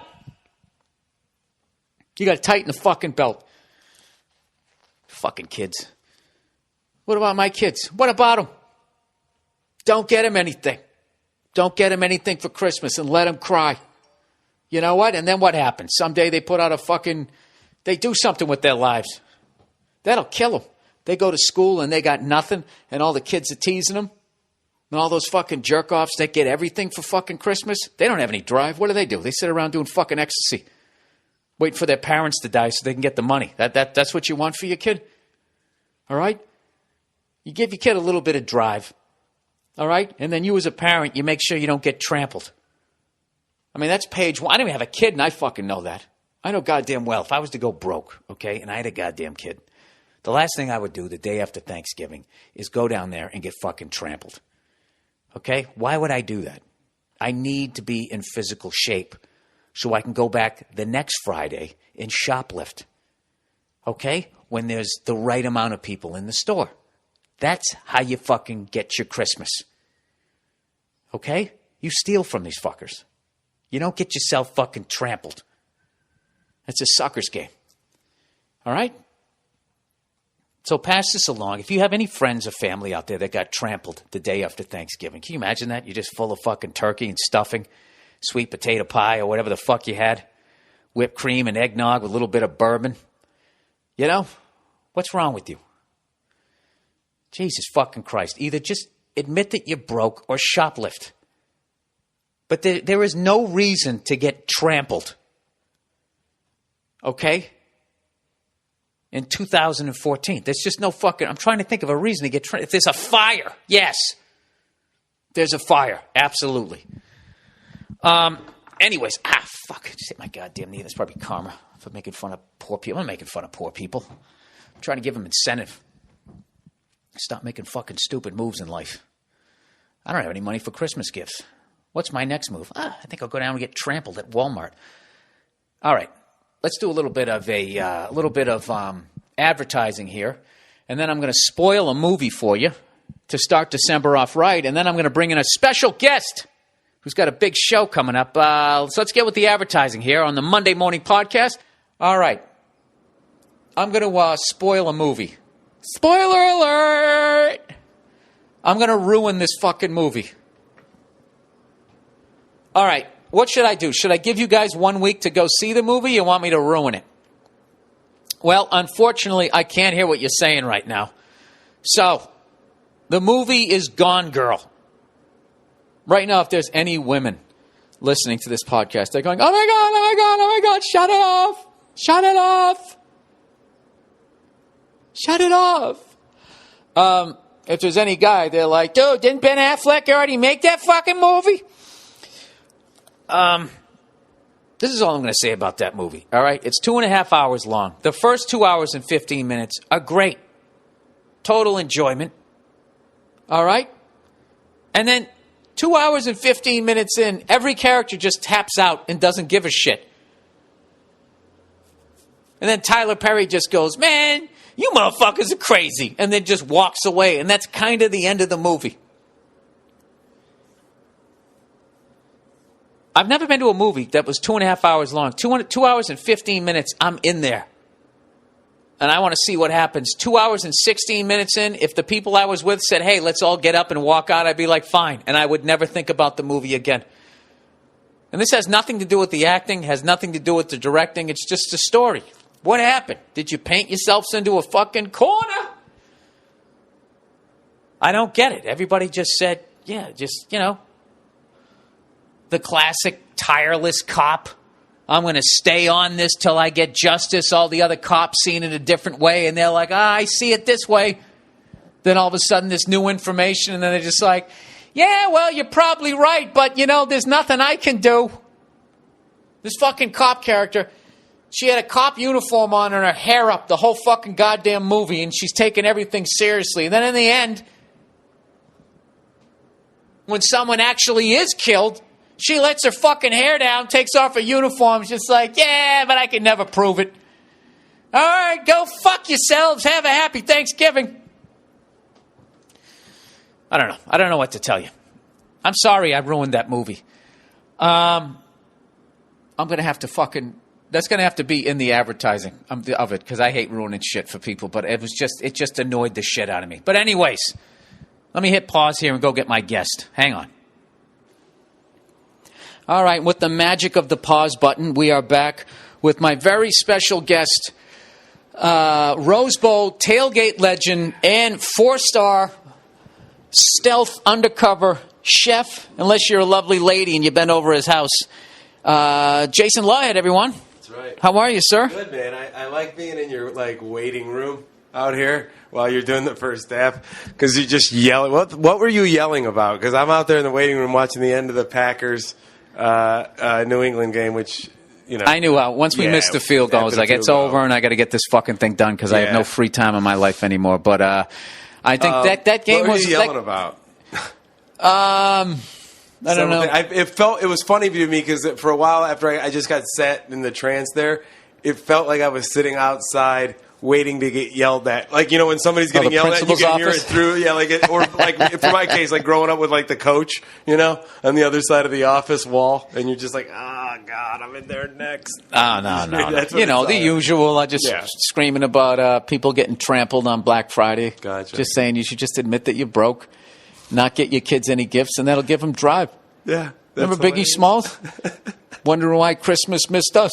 B: You got to tighten the fucking belt. Fucking kids. What about my kids? What about them? Don't get them anything. Don't get them anything for Christmas and let them cry. You know what? And then what happens? Someday they put out they do something with their lives. That'll kill them. They go to school and they got nothing, and all the kids are teasing them. And all those fucking jerk-offs that get everything for fucking Christmas, they don't have any drive. What do? They sit around doing fucking ecstasy, waiting for their parents to die so they can get the money. That's what you want for your kid? All right? You give your kid a little bit of drive. All right? And then you as a parent, you make sure you don't get trampled. I mean, that's page one. I don't even have a kid, and I fucking know that. I know goddamn well if I was to go broke, okay, and I had a goddamn kid, the last thing I would do the day after Thanksgiving is go down there and get fucking trampled. Okay? Why would I do that? I need to be in physical shape so I can go back the next Friday and shoplift. Okay? When there's the right amount of people in the store. That's how you fucking get your Christmas. Okay? You steal from these fuckers. You don't get yourself fucking trampled. It's a sucker's game. All right? So pass this along. If you have any friends or family out there that got trampled the day after Thanksgiving, can you imagine that? You're just full of fucking turkey and stuffing, sweet potato pie or whatever the fuck you had, whipped cream and eggnog with a little bit of bourbon. You know? What's wrong with you? Jesus fucking Christ. Either just admit that you're broke or shoplift. But there is no reason to get trampled. Okay? In 2014. There's just no fucking... I'm trying to think of a reason to get trampled. If there's a fire, yes. There's a fire. Absolutely. Anyways. Fuck. I just hit my goddamn knee. That's probably karma for making fun of poor people. I'm not making fun of poor people. I'm trying to give them incentive. Stop making fucking stupid moves in life. I don't have any money for Christmas gifts. What's my next move? I think I'll go down and get trampled at Walmart. All right. Let's do a little bit of advertising here, and then I'm going to spoil a movie for you to start December off right, and then I'm going to bring in a special guest who's got a big show coming up. So let's get with the advertising here on the Monday Morning Podcast. All right. I'm going to spoil a movie. Spoiler alert! I'm going to ruin this fucking movie. All right. What should I do? Should I give you guys 1 week to go see the movie, or you want me to ruin it? Well, unfortunately, I can't hear what you're saying right now. So, the movie is Gone Girl. Right now, if there's any women listening to this podcast, they're going, oh my God, oh my God, oh my God, shut it off. Shut it off. Shut it off. If there's any guy, they're like, dude, didn't Ben Affleck already make that fucking movie? This is all I'm going to say about that movie, all right? It's 2.5 hours long. The first 2 hours and 15 minutes are great. Total enjoyment, all right? And then 2 hours and 15 minutes in, every character just taps out and doesn't give a shit. And then Tyler Perry just goes, man, you motherfuckers are crazy, and then just walks away, and that's kind of the end of the movie. I've never been to a movie that was 2.5 hours long. 2 hours and 15 minutes, I'm in there. And I want to see what happens. 2 hours and 16 minutes in, if the people I was with said, hey, let's all get up and walk out, I'd be like, fine. And I would never think about the movie again. And this has nothing to do with the acting, has nothing to do with the directing. It's just a story. What happened? Did you paint yourselves into a fucking corner? I don't get it. Everybody just said, yeah, just, you know, the classic tireless cop. I'm going to stay on this till I get justice. All the other cops seen it a different way, and they're like, I see it this way. Then all of a sudden, this new information, and then they're just like, yeah, well, you're probably right, but, you know, there's nothing I can do. This fucking cop character, she had a cop uniform on and her hair up the whole fucking goddamn movie, and she's taking everything seriously. And then in the end, when someone actually is killed, She lets her fucking hair down, takes off her uniform, just like, yeah, but I can never prove it. All right, go fuck yourselves. Have a happy Thanksgiving. I don't know. I don't know what to tell you. I'm sorry I ruined that movie. I'm going to have to fucking... That's going to have to be in the advertising of it, because I hate ruining shit for people, but it just annoyed the shit out of me. But anyways, let me hit pause here and go get my guest. Hang on. All right, with the magic of the pause button, we are back with my very special guest, Rose Bowl tailgate legend and 4-star stealth undercover chef, unless you're a lovely lady and you've been over his house. Jason Lawhead, everyone.
C: That's right.
B: How are you, sir?
C: Good, man. I like being in your waiting room out here while you're doing the first half, because you just yell. What were you yelling about? Because I'm out there in the waiting room watching the end of the Packers New England game, which, you know.
B: I knew once we missed the field goal, I was like, it's over and I got to get this fucking thing done because I have no free time in my life anymore. But I think that game
C: what were
B: was...
C: you yelling about?
B: I don't know.
C: It was funny to me because for a while after I just got set in the trance there, it felt like I was sitting outside waiting to get yelled at. Like, you know, when somebody's getting yelled at, you can hear it through. Yeah, or like for my case, like growing up with like the coach, you know, on the other side of the office wall, and you're just like, oh God, I'm in there next.
B: Oh, no. You know, the usual. Screaming about people getting trampled on Black Friday.
C: Gotcha.
B: Just saying you should just admit that you're broke, not get your kids any gifts, and that'll give them drive.
C: Yeah.
B: Remember Biggie Smalls? Wondering why Christmas missed us.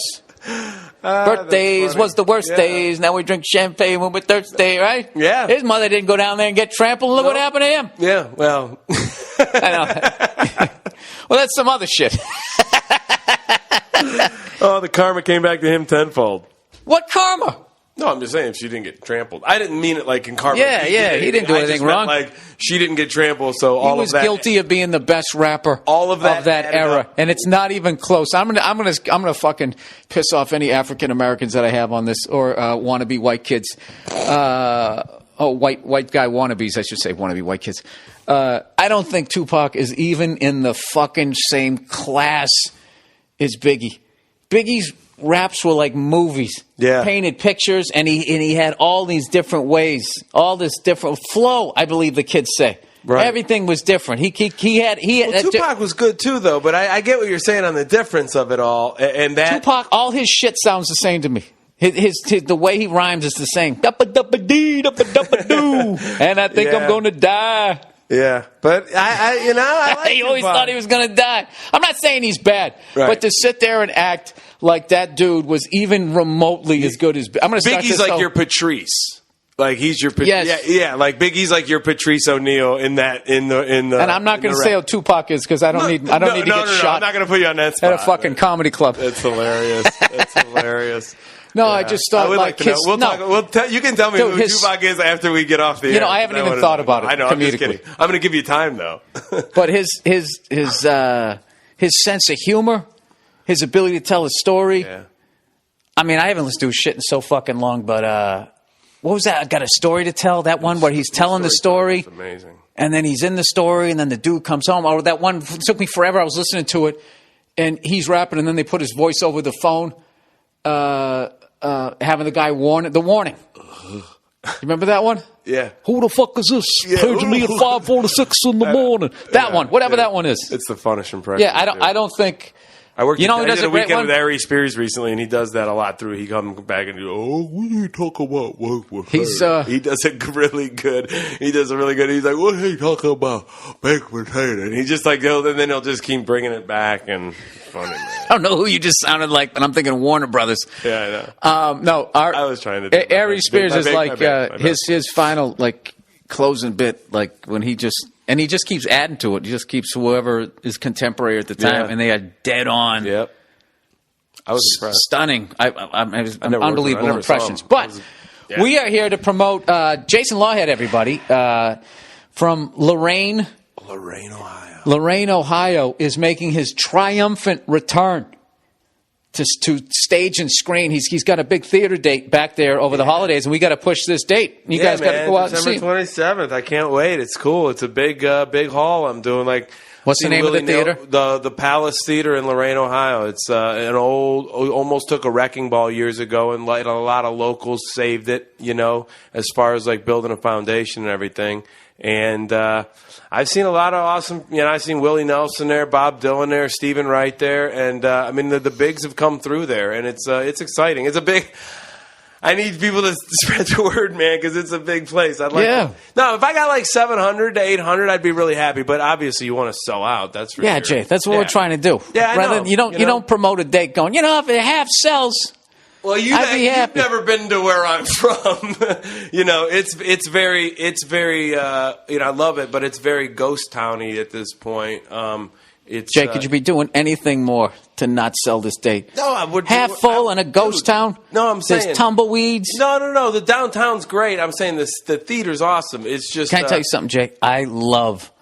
B: Birthdays was the worst days. Now we drink champagne when we're thirsty, right?
C: Yeah.
B: His mother didn't go down there and get trampled. Look what happened to him.
C: Yeah, well.
B: I know. Well, that's some other shit.
C: Oh, the karma came back to him tenfold.
B: What karma?
C: No, I'm just saying if she didn't get trampled. I didn't mean it like in karma.
B: Yeah, he didn't do anything wrong.
C: Like she didn't get trampled, so
B: he was guilty of being the best rapper of that era, and it's not even close. I'm gonna fucking piss off any African Americans that I have on this, or wannabe white kids. White guy wannabes, I should say, wannabe white kids. I don't think Tupac is even in the fucking same class as Biggie. Biggie's raps were like movies.
C: Yeah.
B: Painted pictures, and he had all these different ways, all this different flow, I believe the kids say. Right. Everything was different. He had
C: Tupac was good too, though, but I get what you're saying on the difference of it all. And that
B: Tupac, all his shit sounds the same to me. His the way he rhymes is the same. Duppa-duppa-dee, duppa-duppa-doo. And I think I'm going to die.
C: Yeah, but I like
B: he always thought he was going to die. I'm not saying he's bad, but to sit there and act like that dude was even remotely as good as I'm going to start
C: Biggie's like your Patrice. Like he's your yeah, like Biggie's like your Patrice O'Neal in the And
B: I'm not going to say how Tupac is because I don't need to get shot.
C: I'm not going to put you on that spot.
B: At a fucking comedy club.
C: That's hilarious. That's hilarious.
B: No, I just thought
C: like to know. You can tell me who Tupac is after we get off the air.
B: I haven't even thought about it.
C: I know. I'm just kidding. I'm going to give you time though.
B: But his sense of humor, his ability to tell a story.
C: Yeah.
B: I mean, I haven't listened to his shit in so fucking long. But what was that? I got a story to tell. That one where he's telling the story.
C: It's amazing.
B: And then he's in the story, and then the dude comes home. Oh, that one took me forever. I was listening to it, and he's rapping, and then they put his voice over the phone. Having the guy warn the warning. You remember that one?
C: Yeah.
B: Who the fuck is this? Paging me at 5:46 in the morning. That one, whatever that one is.
C: It's the funnest impression.
B: Yeah, I don't think.
C: I worked.
B: He does
C: did
B: a
C: a
B: great
C: weekend
B: one
C: with Ari Spears recently, and he does that a lot. He comes back and what do you talk about work with her? He does it really good. He does it really good. He's like, what are you talking about? Baked potato. And he just like, and then he'll just keep bringing it back, and it's funny, man.
B: I don't know who you just sounded like, but I'm thinking Warner Brothers.
C: Yeah, I know.
B: No,
C: I was trying to.
B: Ari Spears is like his final like closing bit, like when he just keeps adding to it. He just keeps whoever is contemporary at the time, and they are dead on.
C: Yep. I was impressed.
B: Stunning. Unbelievable impressions. But we are here to promote Jason Lawhead, everybody, from Lorain,
C: Ohio.
B: Lorain, Ohio, is making his triumphant return to stage and screen. He's got a big theater date back there over the holidays, and we got to push this date. You guys got to go out and see.
C: December 27th. I can't wait. It's cool. It's a big hall. I'm doing
B: What's the name of the theater?
C: The Palace Theater in Lorain, Ohio. It's an old, almost took a wrecking ball years ago, and like a lot of locals saved it, as far as like building a foundation and everything. And I've seen a lot of awesome, I've seen Willie Nelson there, Bob Dylan there, Stephen Wright there, and the bigs have come through there, and it's exciting. It's a big. I need people to spread the word, man, because it's a big place. I'd like No, if I got like 700 to 800, I'd be really happy. But obviously, you want to sell out. That's for sure.
B: Yeah, Jay, that's what we're trying to do.
C: Yeah, I know.
B: You don't promote a date going, if it half sells,
C: well, you've never been to where I'm from. It's very. I love it, but it's very ghost towny at this point.
B: Jay, could you be doing anything more to not sell this date?
C: No, I would.
B: Half full in a ghost town?
C: No, I'm saying.
B: There's tumbleweeds?
C: No. The downtown's great. I'm saying the theater's awesome. It's just.
B: Can I tell you something, Jay? I love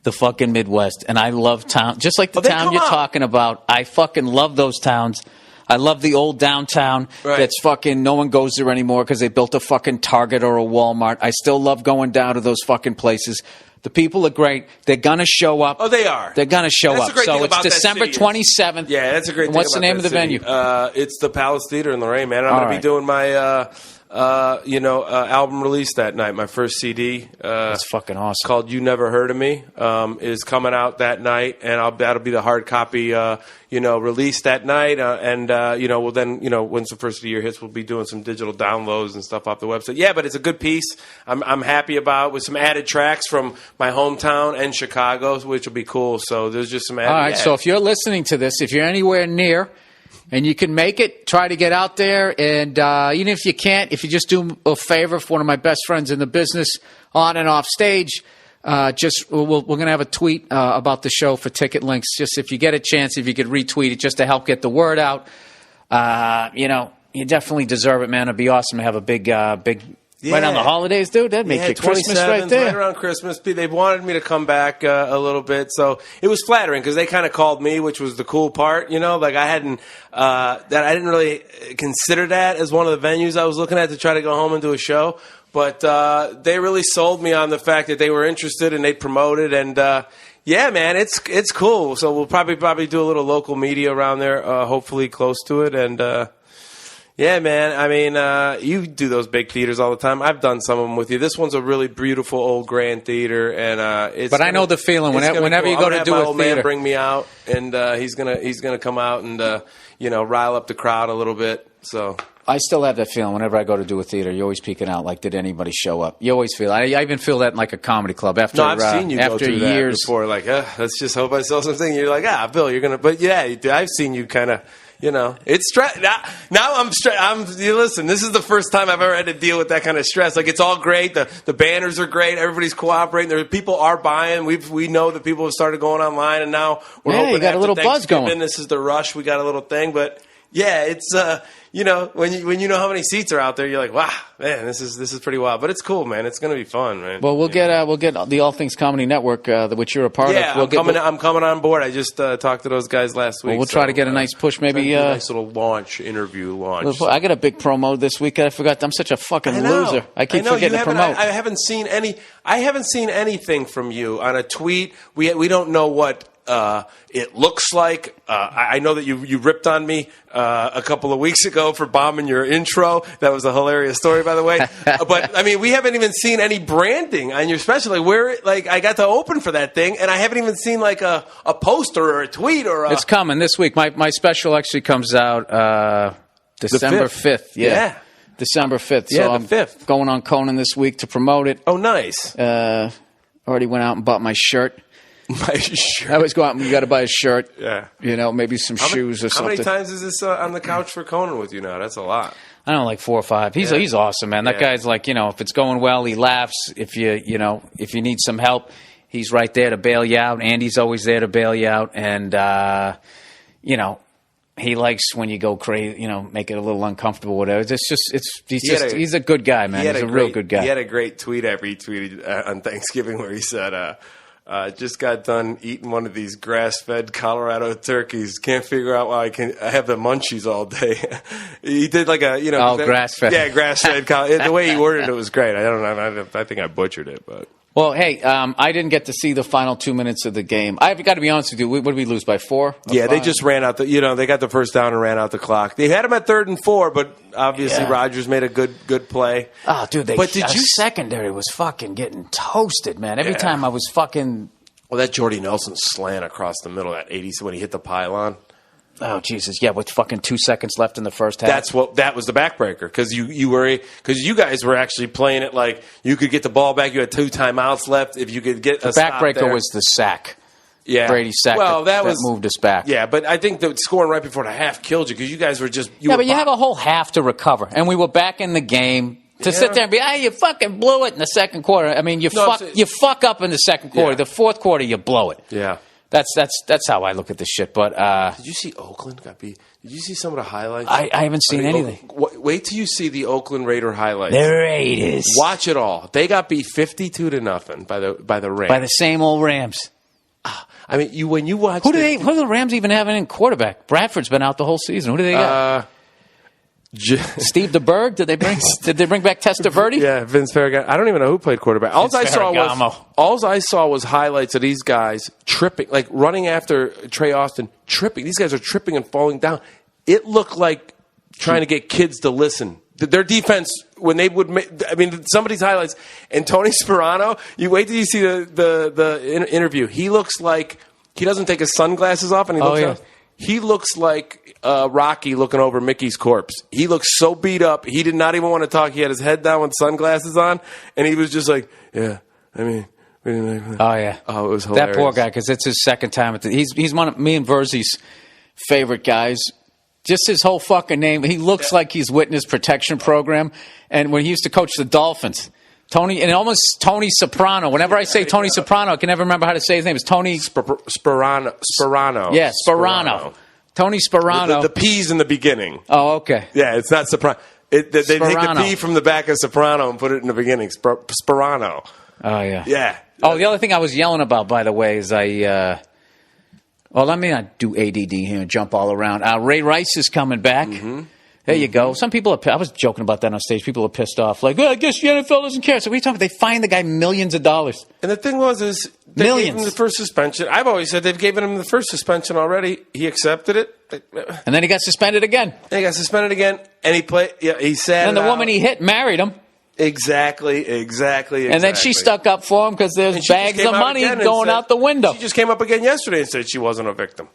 B: the fucking Midwest, and I love town. Just like the town you're talking about. I fucking love those towns. I love the old downtown that's fucking, no one goes there anymore because they built a fucking Target or a Walmart. I still love going down to those fucking places. The people are great. They're going to show up.
C: Oh, they are.
B: They're going to show up. So it's December 27th.
C: Yeah, that's a great thing.
B: What's the name of the venue?
C: It's the Palace Theater in Lorain, man. I'm going to be doing my album release that night. My first CD.
B: That's fucking awesome.
C: Called "You Never Heard of Me" is coming out that night, and that'll be the hard copy. Released that night, once the first of the year hits, we'll be doing some digital downloads and stuff off the website. Yeah, but it's a good piece. I'm happy about with some added tracks from my hometown and Chicago, which will be cool. So there's just some added.
B: All right. So if you're listening to this, if you're anywhere near. And you can make it, try to get out there. And even if you can't, if you just do a favor for one of my best friends in the business on and off stage, we're going to have a tweet about the show for ticket links. Just if you get a chance, if you could retweet it just to help get the word out. You definitely deserve it, man. It'd be awesome to have a big right on the holidays, dude. That'd make it Christmas right there.
C: Right around Christmas. They wanted me to come back a little bit, so it was flattering because they kind of called me, which was the cool part. Like I didn't really consider that as one of the venues I was looking at to try to go home and do a show. But they really sold me on the fact that they were interested and they promoted. And yeah, man, it's cool. So we'll probably do a little local media around there, hopefully close to it. And yeah, man. I mean, you do those big theaters all the time. I've done some of them with you. This one's a really beautiful old grand theater, and it's.
B: But I know the feeling whenever you go to do a theater.
C: Old man bring me out, and he's gonna come out and rile up the crowd a little bit. So
B: I still have that feeling whenever I go to do a theater. You're always peeking out, like, did anybody show up? You always feel. I even feel that in like a comedy club after.
C: No, I've seen you go through
B: years
C: that before. Like, let's just hope I sell something. You're like, Bill, you're gonna. But yeah, I've seen you kind of. It's stress. Now I'm stressed. Listen, this is the first time I've ever had to deal with that kind of stress. Like, it's all great. The banners are great. Everybody's cooperating. People are buying. We know that people have started going online, and now we're hoping
B: you got a little buzz going.
C: This is the rush. We got a little thing, but yeah, it's when you know how many seats are out there, you're like, wow, man, this is pretty wild. But it's cool, man. It's gonna be fun, man.
B: Well, we'll get the All Things Comedy Network, which you're a part of.
C: Yeah, I'm coming on board. I just talked to those guys last week.
B: Well, we'll try to get a nice push, maybe
C: a nice little interview launch.
B: I got a big promo this week. I forgot. I'm such a fucking loser. I keep forgetting to promote.
C: I haven't seen anything from you on a tweet. We don't know what it looks like. I know that you ripped on me a couple of weeks ago for bombing your intro. That was a hilarious story, by the way. But I mean, we haven't even seen any branding on your special. I got to open for that thing, and I haven't even seen like a poster or a tweet or. It's
B: coming this week. My special actually comes out December 5th. Yeah. December 5th.
C: Yeah,
B: so
C: the 5th.
B: I'm going on Conan this week to promote it.
C: Oh, nice.
B: Already went out and bought my shirt.
C: My shirt.
B: I always go out and you got to buy a shirt.
C: Yeah.
B: Maybe some shoes or something.
C: How many times is this on the couch for Conan with you now? That's a lot.
B: I don't know, like 4 or 5. He's awesome, man. That guy's like, if it's going well, he laughs. If you need some help, he's right there to bail you out. Andy's always there to bail you out. And, he likes when you go crazy, make it a little uncomfortable, whatever. He's a good guy, man. He's a real good guy.
C: He had a great tweet I retweeted on Thanksgiving where he said, just got done eating one of these grass-fed Colorado turkeys. Can't figure out why I have the munchies all day. He did like
B: grass-fed.
C: Yeah, grass-fed. The way he worded it was great. I don't know. I think I butchered it, but
B: Well, hey, I didn't get to see the final 2 minutes of the game. I've got to be honest with you. What did we lose by 4?
C: Yeah, they just ran out they got the first down and ran out the clock. They had them at 3rd and 4, but obviously Rodgers made a good play.
B: Oh, dude, secondary was fucking getting toasted, man. Every time I was fucking.
C: Well, that Jordy Nelson slant across the middle, that 80 when he hit the pylon.
B: Oh Jesus! Yeah, with fucking 2 seconds left in the first half.
C: That was the backbreaker because you guys were actually playing it like you could get the ball back. You had 2 timeouts left. If you could get
B: the backbreaker was the sack.
C: Yeah,
B: Brady's sack.
C: Well, that
B: moved us back.
C: Yeah, but I think the scoring right before the half killed you because you guys were just.
B: You have a whole half to recover, and we were back in the game. To sit there and be, you fucking blew it in the second quarter. I mean, you fuck up in the second quarter. Yeah. The fourth quarter, you blow it.
C: Yeah.
B: That's how I look at this shit. But
C: did you see Oakland got beat? Did you see some of the highlights?
B: I haven't seen anything.
C: Wait till you see the Oakland Raider highlights.
B: The Raiders.
C: Watch it all. They got beat 52-0 by the Rams.
B: By the same old Rams.
C: I mean, when you watch,
B: who do the Rams even have in quarterback? Bradford's been out the whole season. Who do they got? Steve DeBerg? Did they bring back Testaverde?
C: Yeah, Vince Ferragamo. I don't even know who played quarterback. All I saw was highlights of these guys tripping, like running after Trey Austin, tripping. These guys are tripping and falling down. It looked like trying to get kids to listen. Their defense, when they would some of these highlights, and Tony Sperano, you wait till you see the interview. He looks like he doesn't take his sunglasses off, and he looks like Rocky looking over Mickey's corpse. He looks so beat up. He did not even want to talk. He had his head down with sunglasses on, and he was just like, "Yeah, I mean."
B: Oh yeah.
C: Oh, it was hilarious.
B: That poor guy, because it's his second time. He's one of me and Verzi's favorite guys. Just his whole fucking name. He looks like he's witness protection program. And when he used to coach the Dolphins, Tony Soprano. Whenever I say Tony Soprano, I can never remember how to say his name. It's Tony
C: Sperano.
B: Yeah, Sperano. Tony Sperano.
C: The P's in the beginning.
B: Oh, okay.
C: Yeah, it's not Soprano. They take the P from the back of Soprano and put it in the beginning. Sperano.
B: Oh, yeah.
C: Yeah.
B: Oh, the other thing I was yelling about, by the way, is let me not do ADD here and jump all around. Ray Rice is coming back. Mm-hmm. There you go. Some people I was joking about that on stage. People are pissed off. Like, I guess the NFL doesn't care. So what are you talking about? They fined the guy millions of dollars.
C: And the thing is they gave him the first suspension. I've always said they've given him the first suspension already. He accepted it.
B: And then he got suspended again.
C: And he played. Yeah, he sat.
B: And the woman he hit married him.
C: Exactly.
B: And then she stuck up for him because there's bags of money going out the window.
C: She just came up again yesterday and said she wasn't a victim.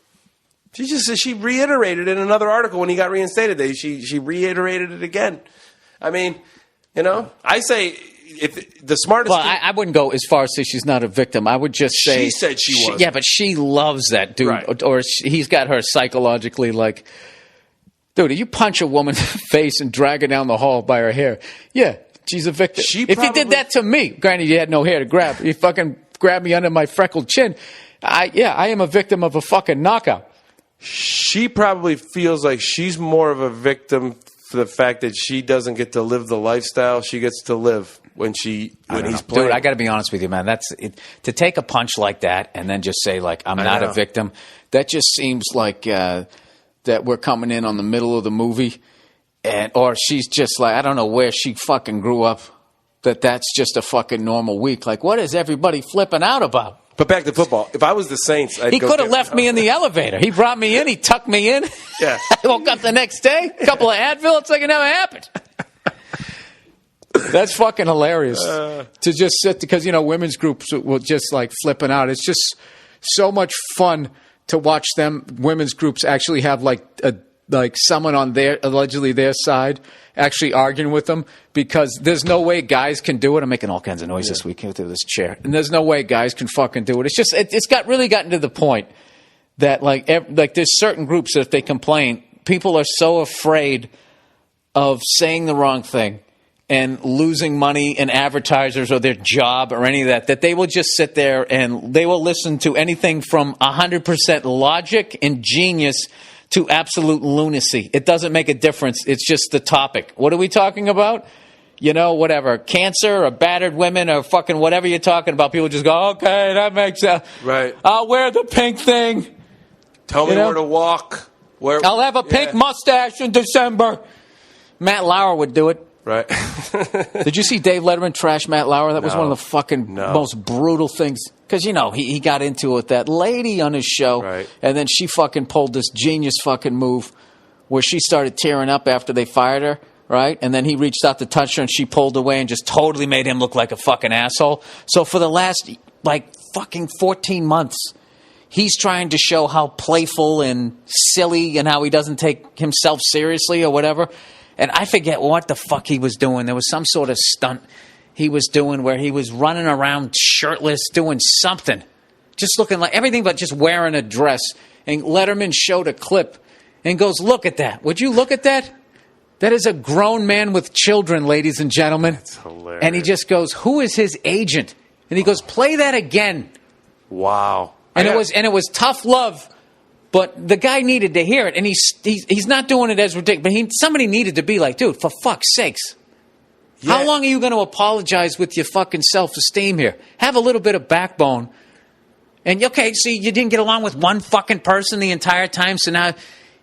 C: She reiterated in another article when he got reinstated. She reiterated it again. I mean, I say if the smartest.
B: Well, I wouldn't go as far as say she's not a victim. I would just say
C: she said she was.
B: Yeah, but she loves that dude, right. Or he's got her psychologically like. Dude, if you punch a woman in the face and drag her down the hall by her hair, yeah, she's a victim. If you did that to me, granted you had no hair to grab, you fucking grabbed me under my freckled chin, I am a victim of a fucking knockout.
C: She probably feels like she's more of a victim for the fact that she doesn't get to live the lifestyle she gets to live when he's playing.
B: Dude, I got to be honest with you, man. That's it, to take a punch like that and then just say like I'm not a victim. That just seems like that we're coming in on the middle of the movie, or she's just like I don't know where she fucking grew up. That's just a fucking normal week. Like what is everybody flipping out about?
C: But back to football. If I was the Saints,
B: he could have left me in the elevator. He brought me in. He tucked me in.
C: Yeah.
B: I woke up the next day. A couple of Advil. It's like it never happened. That's fucking hilarious. To just sit because women's groups will just like flipping out. It's just so much fun to watch them. Women's groups actually have like someone on allegedly their side actually arguing with them because there's no way guys can do it. I'm making all kinds of noise this week with this chair. And there's no way guys can fucking do it. It's just, it's really gotten to the point that like there's certain groups that if they complain, people are so afraid of saying the wrong thing and losing money and advertisers or their job or any of that they will just sit there and they will listen to anything from 100% logic and genius to absolute lunacy. It doesn't make a difference. It's just the topic. What are we talking about? Whatever. Cancer or battered women or fucking whatever you're talking about. People just go, okay, that makes sense.
C: Right.
B: I'll wear the pink thing.
C: Tell me where to walk.
B: I'll have a pink mustache in December. Matt Lauer would do it.
C: Right.
B: Did you see Dave Letterman trash Matt Lauer? That was one of the fucking most brutal things. Because, he got into it with that lady on his show.
C: Right.
B: And then she fucking pulled this genius fucking move where she started tearing up after they fired her. Right? And then he reached out to touch her and she pulled away and just totally made him look like a fucking asshole. So for the last, fucking 14 months, he's trying to show how playful and silly and how he doesn't take himself seriously or whatever. And I forget what the fuck he was doing. There was some sort of stunt he was doing where he was running around shirtless doing something. Just looking like everything but just wearing a dress. And Letterman showed a clip and goes, look at that. Would you look at that? That is a grown man with children, ladies and gentlemen.
C: That's hilarious.
B: And he just goes, who is his agent? And he goes, play that again.
C: Wow.
B: And it was tough love, but the guy needed to hear it, and he's not doing it as ridiculous. But somebody needed to be like, dude, for fuck's sakes, how long are you going to apologize with your fucking self-esteem here? Have a little bit of backbone. And okay, see, you didn't get along with one fucking person the entire time, so now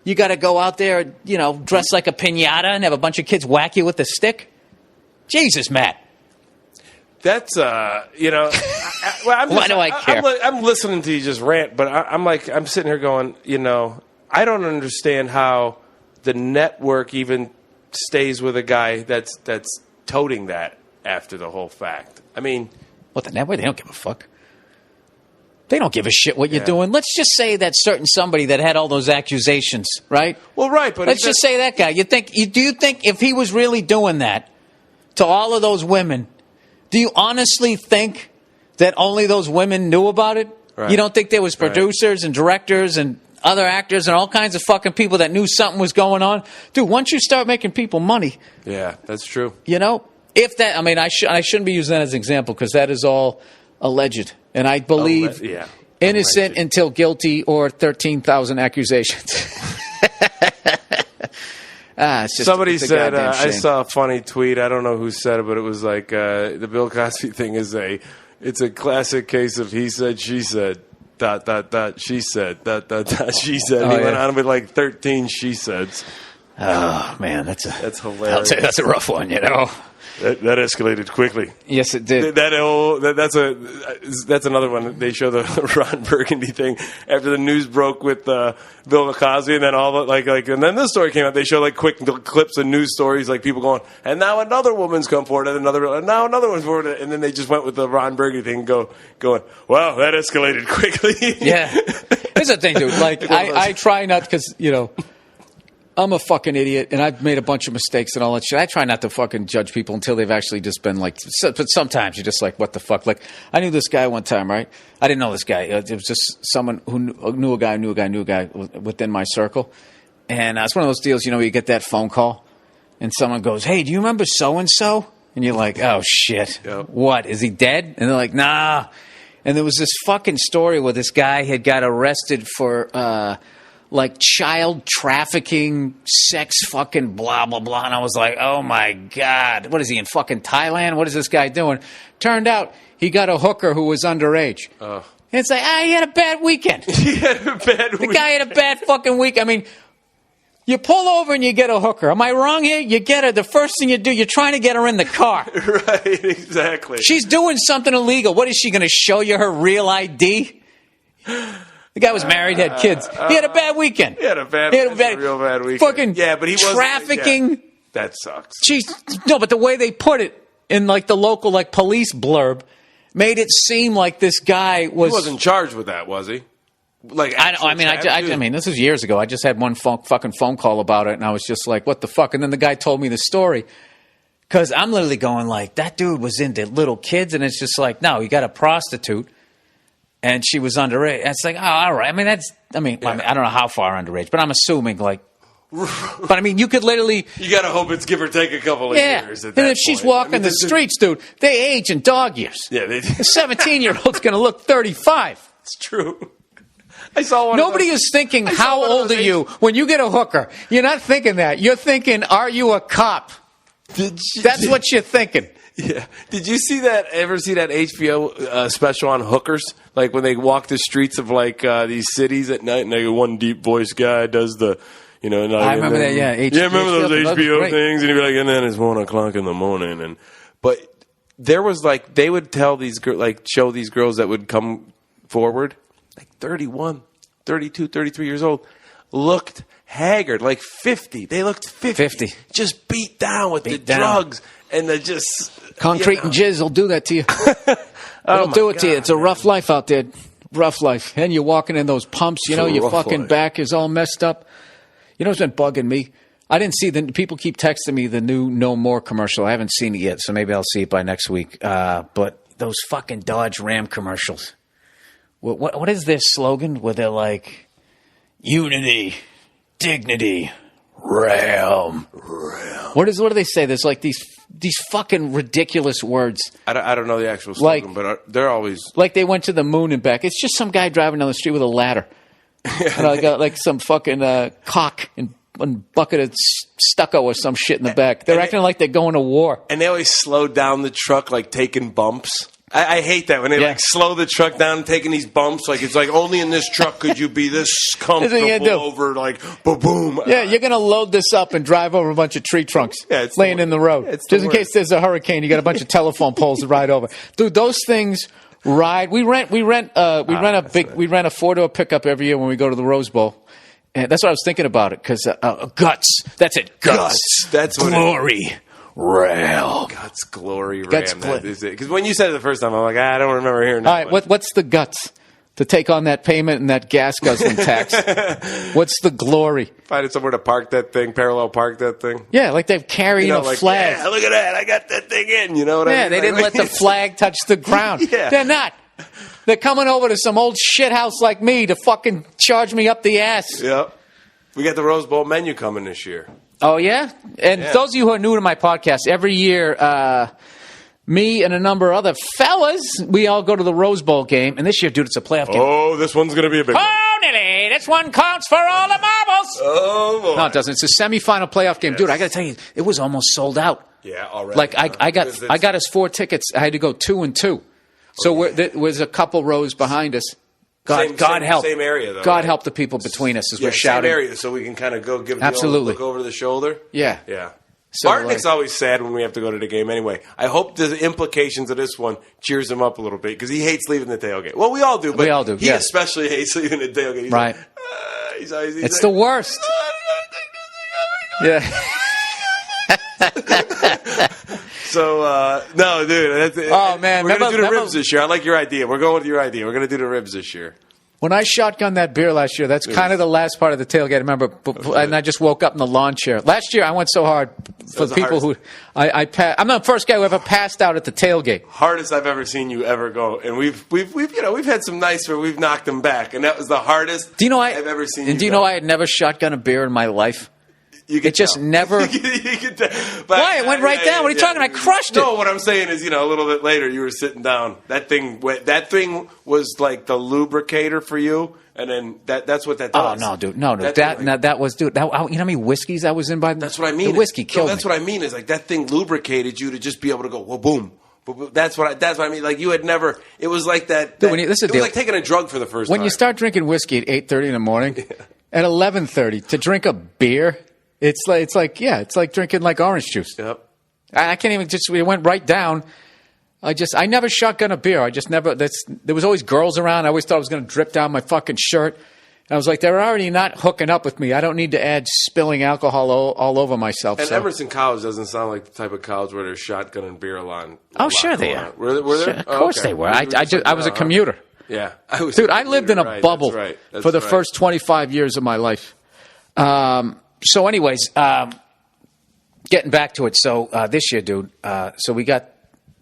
B: you got to go out there, dress like a piñata and have a bunch of kids whack you with a stick. Jesus, Matt.
C: That's, why
B: do I care?
C: I'm listening to you just rant, but I'm sitting here going, I don't understand how the network even stays with a guy that's toting that after the whole fact. I mean,
B: what, the network? They don't give a fuck. They don't give a shit what you're doing. Let's just say that certain somebody that had all those accusations, right?
C: Well, right, but
B: let's just say that guy. Do you think if he was really doing that to all of those women? Do you honestly think that only those women knew about it? Right. You don't think there was producers and directors and other actors and all kinds of fucking people that knew something was going on? Dude, once you start making people money...
C: Yeah, that's true.
B: If that... I mean, I shouldn't be using that as an example because that is all alleged. And I believe innocent until guilty or 13,000 accusations.
C: Somebody said, I saw a funny tweet. I don't know who said it, but it was like the Bill Cosby thing it's a classic case of he said, she said, ... she said, ... she said. He went on with like 13 she saids.
B: Oh, man, that's hilarious.
C: I'll say
B: that's a rough one,
C: That escalated quickly.
B: Yes, it did.
C: That's another one. They show the Ron Burgundy thing after the news broke with Bill Cosby, and then and then this story came out. They show like quick clips of news stories, like people going, and now another woman's come forward, and now another one's forward, and then they just went with the Ron Burgundy thing, going, wow, that escalated quickly.
B: Yeah, here's the thing, dude. Like I try not because I'm a fucking idiot, and I've made a bunch of mistakes and all that shit. I try not to fucking judge people until they've actually just been like... But sometimes you're just like, what the fuck? Like, I knew this guy one time, right? I didn't know this guy. It was just someone who knew a guy within my circle. And it's one of those deals, you get that phone call, and someone goes, hey, do you remember so-and-so? And you're like, oh, shit. Yep. What? Is he dead? And they're like, nah. And there was this fucking story where this guy had got arrested for... child trafficking, sex fucking blah, blah, blah. And I was like, oh, my God. What is he, in fucking Thailand? What is this guy doing? Turned out he got a hooker who was underage. And it's like, he had a bad weekend. The guy had a bad fucking week. I mean, you pull over and you get a hooker. Am I wrong here? You get her. The first thing you do, you're trying to get her in the car.
C: Right, exactly.
B: She's doing something illegal. What is she going to show you her real ID? The guy was married, had kids. He had a bad weekend.
C: He had a real bad weekend.
B: Fucking
C: but he was
B: trafficking.
C: Yeah, that sucks.
B: No, but the way they put it in like the local police blurb made it seem like this guy was...
C: He wasn't charged with that, was he?
B: I mean, this was years ago. I just had one fucking phone call about it, and I was just like, what the fuck? And then the guy told me the story. Because I'm literally going like, that dude was into little kids, and it's just like, no, he got a prostitute. And she was underage. It's like, oh, all right. I mean, I don't know how far underage, but I'm assuming but I mean, you could literally...
C: You got to hope it's give or take a couple of years at that
B: And if she's walking the streets, dude, they age in dog years.
C: Yeah, they do.
B: A 17-year-old's going to look 35.
C: It's true. I saw one.
B: Nobody is thinking, how old are you when you get a hooker? You're not thinking that. You're thinking, are you a cop? That's what you're thinking.
C: Yeah. Did you ever see that HBO special on hookers? Like when they walk the streets of these cities at night, and one deep voice guy does the You know,
B: I remember that. Yeah,
C: yeah, remember those HBO things, and you'd be like, and then it's 1 o'clock in the morning, but there was like they would tell these show these girls that would come forward, like 31, 32, 33 years old, looked haggard, like 50. They looked 50. Just beat down with the drugs and the just
B: concrete and jizz will do that to you. It'll do it to you. It's a rough life out there. Rough life. And you're walking in those pumps, your fucking back is all messed up. You know what's been bugging me? I didn't see people keep texting me the new No More commercial. I haven't seen it yet, so maybe I'll see it by next week. But those fucking Dodge Ram commercials. What is their slogan where they're like, unity, dignity, Ram. What do they say? There's like these fucking ridiculous words.
C: I don't know the actual slogan, but they're always
B: like they went to the moon and back. It's just some guy driving down the street with a ladder. And I got like some fucking cock and bucket of stucco or some shit in the back. They're acting like they're going to war.
C: And they always slow down the truck, like taking bumps. I hate that when they like slow the truck down and taking these bumps. Like it's like only in this truck could you be this comfortable over like boom.
B: Yeah, you're gonna load this up and drive over a bunch of tree trunks laying in the road. Just in case there's a hurricane, you got a bunch of telephone poles to ride over. Dude, those things ride. We rent a 4-door pickup every year when we go to the Rose Bowl. And that's what I was thinking about it because guts. That's it. Guts.
C: That's what
B: glory. Ram.
C: Guts, glory, Ram. That is it. Because when you said it the first time, I'm like, I don't remember hearing that.
B: All right, what's the guts to take on that payment and that gas guzzling tax? What's the glory?
C: Finding somewhere to park that thing, parallel park that thing.
B: Yeah, like they've carried a flag.
C: Yeah, look at that. I got that thing in. You know what I mean?
B: Yeah, they didn't let the flag touch the ground.
C: Yeah.
B: They're not. They're coming over to some old shithouse like me to fucking charge me up the ass.
C: Yep. We got the Rose Bowl menu coming this year.
B: Oh, yeah? And those of you who are new to my podcast, every year, me and a number of other fellas, we all go to the Rose Bowl game. And this year, dude, it's a playoff game.
C: Oh, this one's going to be a big one.
B: Oh, Nelly, this one counts for all the marbles.
C: Oh, boy.
B: No, it doesn't. It's a semifinal playoff game. Yes. Dude, I got to tell you, it was almost sold out.
C: Yeah, already.
B: Like, I got us 4 tickets. I had to go 2 and 2. So there was a couple rows behind us. God help.
C: Same area, though.
B: God help the people between us as we're shouting.
C: Same area, so we can kind of go give
B: Absolutely.
C: The look over the shoulder.
B: Yeah.
C: Yeah.
B: So
C: Bartnick's always sad when we have to go to the game anyway. I hope the implications of this one cheers him up a little bit because he hates leaving the tailgate. Well, we all do, but he especially hates leaving the tailgate. He's
B: right.
C: Like, it's
B: the worst. Yeah.
C: So, no, dude.
B: Oh, man.
C: We're going to do the ribs this year. I like your idea. We're going with your idea. We're going to do the ribs this year.
B: When I shotgunned that beer last year, that's kind of the last part of the tailgate. I remember, and I just woke up in the lawn chair. Last year, I went so hard for the people who I'm the first guy who ever passed out at the tailgate.
C: Hardest I've ever seen you ever go, and we've had some nights where we've knocked them back, and that was the hardest. I've ever seen.
B: And do you know I had never shotgunned a beer in my life? It just never. Why? It went right down. What are you talking? I crushed it.
C: No, what I'm saying is, a little bit later, you were sitting down. That thing was like the lubricator for you, and then that's what that does.
B: Oh no, dude, no. That was, dude. You know how many whiskeys I was in by?
C: That's what I mean.
B: The whiskey killed me.
C: That's what I mean. Is like that thing lubricated you to just be able to go, well, boom. That's what I mean. Like you had never. It was like that. Dude, it was like taking a drug for the first time.
B: When you start drinking whiskey at 8:30 in the morning, at 11:30 to drink a beer. It's like drinking like orange juice.
C: Yep.
B: I can't even it went right down. I never shotgun a beer. I just never, there was always girls around. I always thought it was going to drip down my fucking shirt. And I was like, they're already not hooking up with me. I don't need to add spilling alcohol all over myself.
C: And Emerson College doesn't sound like the type of college where there's shotgunning beer a lot.
B: Oh, sure they are.
C: Were there?
B: Sure. Of course they were. I was a commuter.
C: Yeah.
B: Dude, I lived in a bubble for the first 25 years of my life. So anyways, getting back to it. So this year, dude, so we got,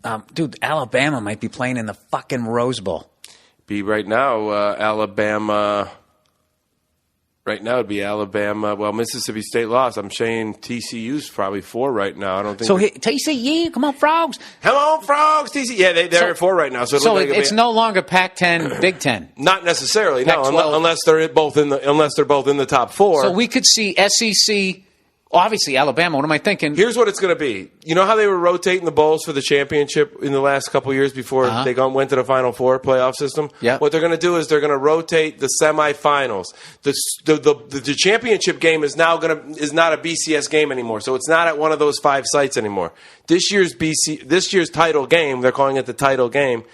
B: Alabama might be playing in the fucking Rose Bowl.
C: Be right now, Alabama. Right now, it'd be Alabama. Well, Mississippi State lost. I'm saying TCU's probably 4 right now. I don't think.
B: So TCU, come on, Frogs!
C: Come on, Frogs! TCU, yeah, they're at 4 right now. So
B: it's no longer Pac-10, Big Ten.
C: Not necessarily, no, unless they're both in the top 4.
B: So we could see SEC Obviously, Alabama. What am I thinking?
C: Here's what it's going to be. You know how they were rotating the bowls for the championship in the last couple of years before they went to the Final Four playoff system?
B: Yeah.
C: What they're going to do is they're going to rotate the semifinals. The championship game is not a BCS game anymore, so it's not at one of those 5 sites anymore. This year's title game, they're calling it the title game,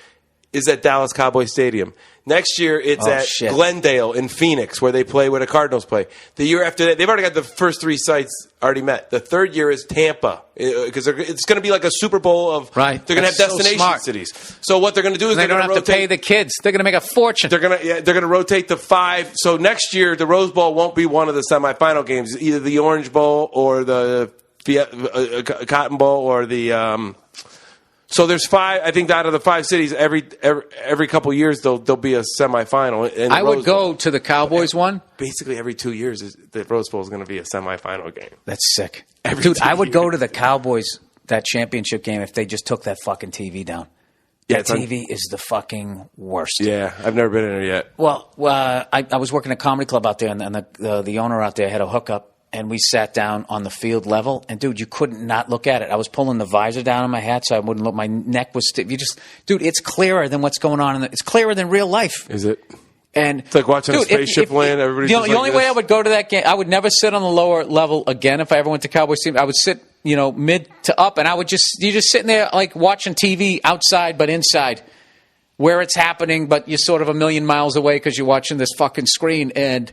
C: is at Dallas Cowboy Stadium. Next year, it's at Glendale in Phoenix, where they play where the Cardinals play. The year after that, they've already got the first 3 sites already met. The third year is Tampa, because it's going to be like a Super Bowl of.
B: Right.
C: They're going to have destination cities. So what they're going to do is
B: they don't have to pay the kids. They're going to make a fortune.
C: They're going to rotate the 5. So next year, the Rose Bowl won't be one of the semifinal games. Either the Orange Bowl or the Cotton Bowl or the. So there's 5. I think out of the 5 cities, every couple of years there'll be a semifinal.
B: I would go to the Cowboys one.
C: Basically, every 2 years, the Rose Bowl is going to be a semifinal game.
B: That's sick, dude. I would go to the Cowboys that championship game if they just took that fucking TV down. Yeah, that TV is the fucking worst.
C: Yeah, I've never been in there yet.
B: Well, I was working at a comedy club out there, and the owner out there had a hookup. And we sat down on the field level, and dude, you couldn't not look at it. I was pulling the visor down on my hat so I wouldn't look. My neck was stiff. Dude, it's clearer than what's going on. It's clearer than real life.
C: Is it?
B: And
C: it's like watching a spaceship land. Everybody's
B: the only way I would go to that game, I would never sit on the lower level again. If I ever went to Cowboys team, I would sit, mid to up, and you're just sitting there like watching TV outside, but inside, where it's happening, but you're sort of a million miles away because you're watching this fucking screen. And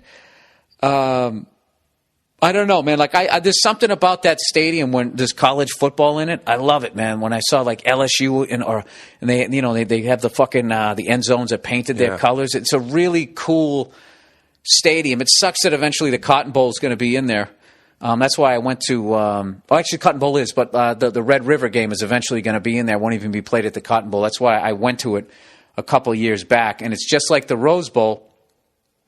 B: I don't know, man. Like, there's something about that stadium when there's college football in it. I love it, man. When I saw like LSU and they have the fucking the end zones that painted their colors. It's a really cool stadium. It sucks that eventually the Cotton Bowl is going to be in there. That's why I went to. Actually, Cotton Bowl is, but the Red River game is eventually going to be in there. Won't even be played at the Cotton Bowl. That's why I went to it a couple years back, and it's just like the Rose Bowl,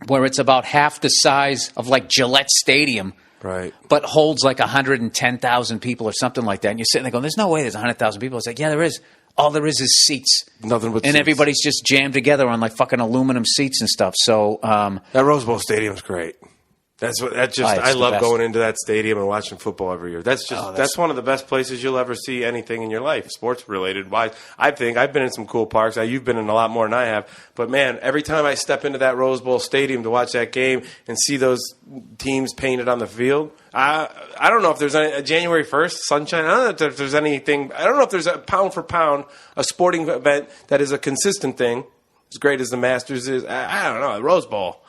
B: where it's about half the size of like Gillette Stadium.
C: Right.
B: But holds like 110,000 people or something like that. And you're sitting there going, there's no way there's 100,000 people. It's like, yeah, there is. All there is seats.
C: Nothing but
B: and
C: seats.
B: Everybody's just jammed together on like fucking aluminum seats and stuff. So
C: that Rose Bowl stadium's great. I love going into that stadium and watching football every year. That's one of the best places you'll ever see anything in your life, sports related wise. I think I've been in some cool parks. You've been in a lot more than I have. But man, every time I step into that Rose Bowl stadium to watch that game and see those teams painted on the field, I don't know if there's a January 1st sunshine. I don't know if there's anything. I don't know if there's a pound for pound a sporting event that is a consistent thing, as great as the Masters is. I don't know. The Rose Bowl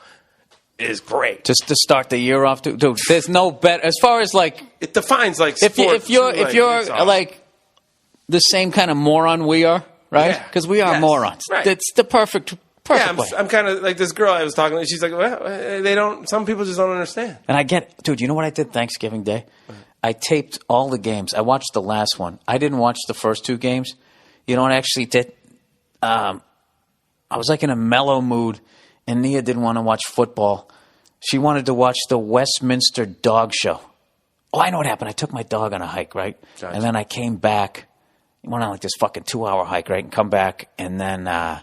C: is great.
B: Just to start the year off, dude. There's no better as far as like
C: it defines like
B: if
C: sports,
B: you're awesome. Like the same kind of moron we are, right? Because we are morons. Right. It's the perfect way.
C: I'm kind of like this girl I was talking to. She's like, well, they don't. Some people just don't understand.
B: And I get, dude. You know what I did Thanksgiving Day? I taped all the games. I watched the last one. I didn't watch the first 2 games. You know what I actually did? I was like in a mellow mood. And Nia didn't want to watch football. She wanted to watch the Westminster Dog Show. Oh, I know what happened. I took my dog on a hike, right? Gotcha. And then I came back. Went on like this fucking 2-hour hike, right? And come back. And then I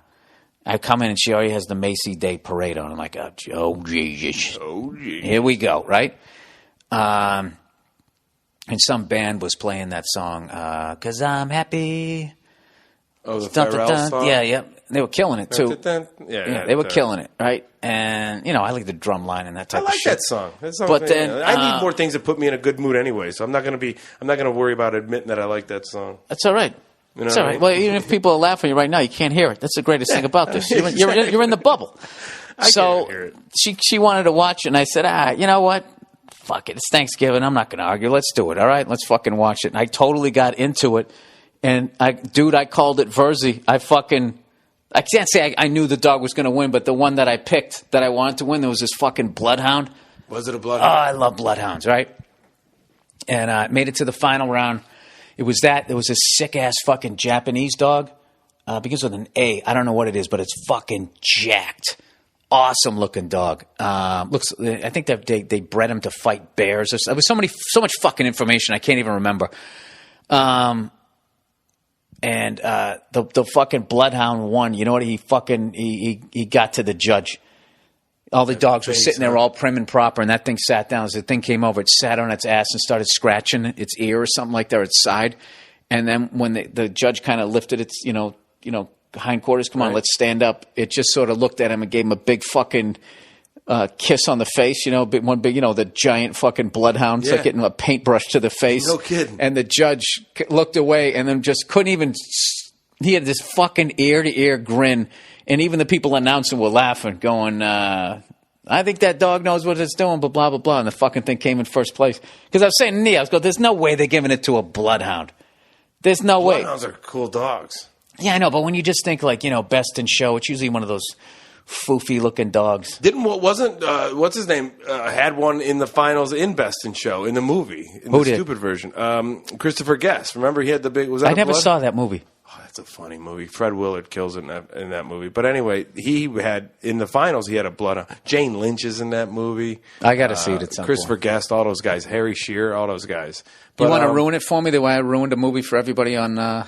B: come in and she already has the Macy Day Parade on. I'm like, oh, Jesus. Oh, Jesus. Here we go, right? And some band was playing that song, 'Cause I'm Happy.
C: Oh, the Pharrell song?
B: Yeah. They were killing it, too.
C: Yeah,
B: they were killing it, right? And, I like the drum line and that type of shit.
C: I like that song. But then I need more things that put me in a good mood anyway, so I'm not going to worry about admitting that I like that song.
B: That's all right. It's all right. Well, even if people are laughing at you right now, you can't hear it. That's the greatest thing about this. You're in the bubble. So hear it. She wanted to watch it, and I said, you know what? Fuck it. It's Thanksgiving. I'm not going to argue. Let's do it, all right? Let's fucking watch it. And I totally got into it. And, I called it Verzi. I can't say I knew the dog was going to win, but the one that I picked that I wanted to win, there was this fucking bloodhound.
C: Was it a bloodhound?
B: Oh, I love bloodhounds, right? And I made it to the final round. It was that. There was a sick-ass fucking Japanese dog. Begins with an A. I don't know what it is, but it's fucking jacked. Awesome-looking dog. I think that they bred him to fight bears. There was so much fucking information, I can't even remember. And the fucking bloodhound won. You know what? He got to the judge. All the dogs were sitting there all prim and proper, and that thing sat down. As the thing came over, it sat on its ass and started scratching its ear or something like that, or its side. And then when the judge kind of lifted its, hindquarters, come on, let's stand up. It just sort of looked at him and gave him a big fucking kiss on the face, the giant fucking bloodhound. It's like getting a paintbrush to the face.
C: No kidding.
B: And the judge looked away and then just couldn't even. He had this fucking ear-to-ear grin, and even the people announcing were laughing, going, I think that dog knows what it's doing, blah, blah, blah, blah. And the fucking thing came in first place. Because I was saying to Nia, I was going, there's no way they're giving it to a bloodhound. There's no way.
C: Bloodhounds are cool dogs.
B: Yeah, I know, but when you just think best in show, it's usually one of those foofy-looking dogs.
C: What's his name, had one in the finals in Best in Show, in the movie,
B: Who
C: the
B: did?
C: stupid version. Christopher Guest. Remember he had the big,
B: I never saw that movie.
C: Oh, that's a funny movie. Fred Willard kills it in that movie. But anyway, he had, in the finals, he had a bloodhound. Jane Lynch is in that movie.
B: I got to see it at some point.
C: Christopher Guest, all those guys. Harry Shearer, all those guys.
B: But, you want to ruin it for me the way I ruined a movie for everybody on the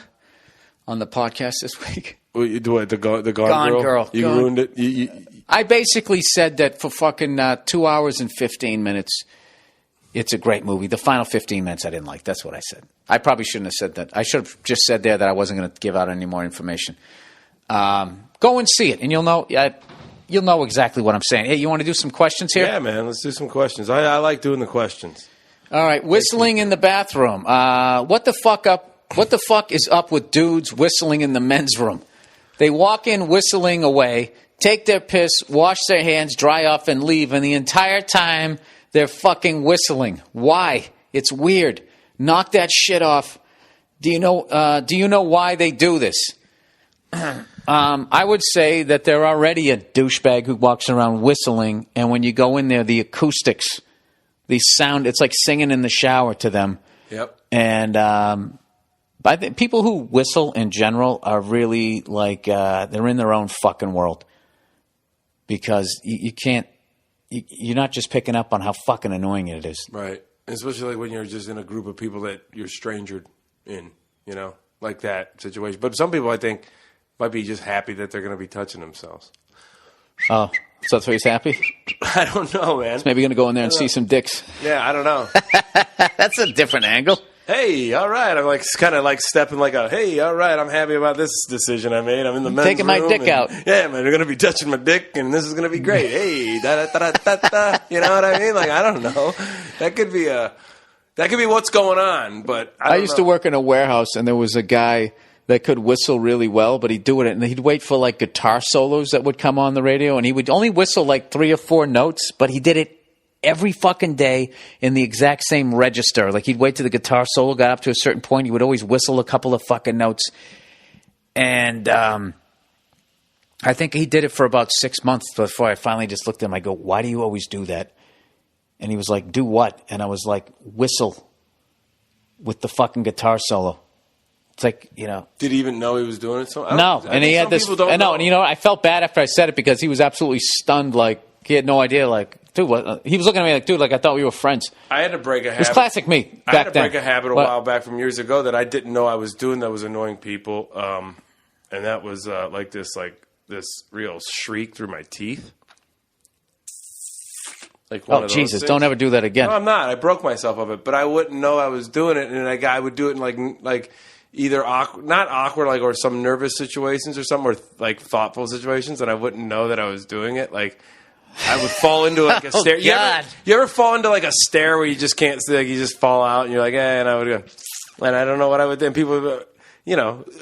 B: podcast this week?
C: The Gone Girl? You ruined it?
B: I basically said that for fucking 2 hours and 15 minutes, it's a great movie. The final 15 minutes I didn't like. That's what I said. I probably shouldn't have said that. I should have just said there that I wasn't going to give out any more information. Go and see it, and you'll know exactly what I'm saying. Hey, you want to do some questions here?
C: Yeah, man. Let's do some questions. I like doing the questions.
B: All right. Whistling in the bathroom. What the fuck is up with dudes whistling in the men's room? They walk in whistling away, take their piss, wash their hands, dry off, and leave. And the entire time, they're fucking whistling. Why? It's weird. Knock that shit off. Do you know why they do this? I would say that they're already a douchebag who walks around whistling, and when you go in there, the acoustics, the sound, it's like singing in the shower to them.
C: Yep.
B: And I think people who whistle in general are really like they're in their own fucking world, because you can't. You're not just picking up on how fucking annoying it is.
C: Right. Especially like when you're just in a group of people that you're strangered in, like that situation. But some people, I think, might be just happy that they're going to be touching themselves.
B: Oh, so that's why he's happy?
C: I don't know, man.
B: He's maybe going to go in there and see some dicks.
C: Yeah, I don't know.
B: That's a different angle.
C: Hey, all right. I'm like kind of like stepping like hey, all right. I'm happy about this decision I made. I'm in the men's
B: taking
C: room.
B: my dick out.
C: Yeah, man. They're going to be touching my dick, and this is going to be great. Hey, da-da-da-da-da-da. You know what I mean? Like, I don't know. That could be what's going on, but I
B: used to work in a warehouse, and there was a guy that could whistle really well, but he'd do it, and he'd wait for like guitar solos that would come on the radio, and he would only whistle like 3 or 4 notes, but he did it every fucking day in the exact same register. Like, he'd wait till the guitar solo got up to a certain point. He would always whistle a couple of fucking notes. And I think he did it for about 6 months before I finally just looked at him. I go, why do you always do that? And he was like, do what? And I was like, whistle with the fucking guitar solo. It's like,
C: Did he even know he was doing it?
B: No. And he had this. And I felt bad after I said it, because he was absolutely stunned. Like, he had no idea. Like, dude, what? He was looking at me like, dude, like I thought we were friends.
C: I had to break a habit.
B: It was classic me back then.
C: I had to break a habit a while back from years ago that I didn't know I was doing that was annoying people. And that was this real shriek through my teeth. Like one of those
B: Jesus,
C: things.
B: don't ever do that again.
C: No, I'm not. I broke myself of it, but I wouldn't know I was doing it, and I would do it in like either not awkward, like, or some nervous situations or something, or like thoughtful situations, and I wouldn't know that I was doing it. Like, I would fall into like a stair. You ever fall into like a stair where you just can't see, like you just fall out, and you're like, and I would go, and I don't know what I would do. And people would,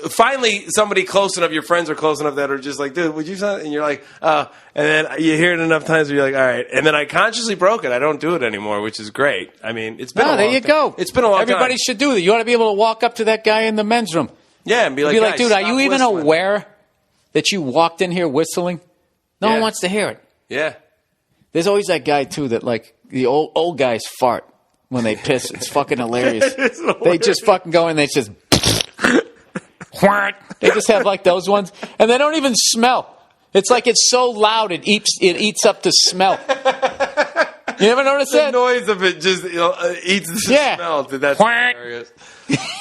C: finally somebody close enough, your friends are close enough that are just like, dude, would you? And you're like, and then you hear it enough times where you're like, all right. And then I consciously broke it. I don't do it anymore, which is great. I mean, it's been a long
B: there you
C: time.
B: go.
C: It's been a long time.
B: Everybody should do that. You ought to be able to walk up to that guy in the men's room.
C: Yeah, and be like,
B: dude, are you even aware that you walked in here whistling? No one wants to hear it.
C: Yeah.
B: There's always that guy, too, that like the old guys fart when they piss. It's fucking hilarious. They just fucking go in, they just... They just have like those ones, and they don't even smell. It's like it's so loud it eats up the smell. You ever notice
C: the
B: that?
C: noise of it just eats the smell. Dude, that's hilarious.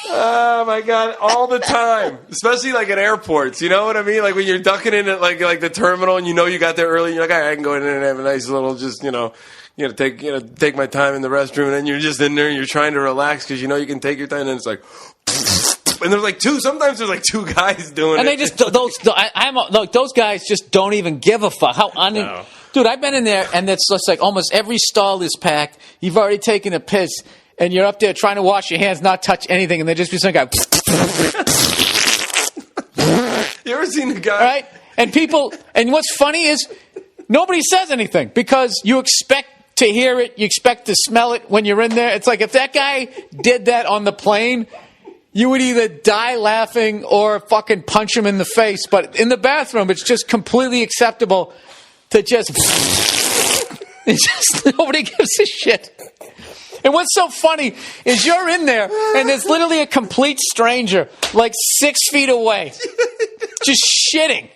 C: Oh my god, all the time, especially like at airports. You know what I mean? Like when you're ducking in at like the terminal, and you got there early. And you're like, all right, I can go in and have a nice little, just take my time in the restroom, and then you're just in there and you're trying to relax because you can take your time, and then it's like. And there's like sometimes there's like two guys doing it.
B: And they just, those guys just don't even give a fuck.
C: No.
B: Dude, I've been in there, and it's just like almost every stall is packed. You've already taken a piss, and you're up there trying to wash your hands, not touch anything, and they just be some guy.
C: You ever seen the guy?
B: Right? And what's funny is nobody says anything because you expect to hear it, you expect to smell it when you're in there. It's like if that guy did that on the plane, you would either die laughing or fucking punch him in the face. But in the bathroom, it's just completely acceptable to just... It's just nobody gives a shit. And what's so funny is you're in there and there's literally a complete stranger like 6 feet away just shitting.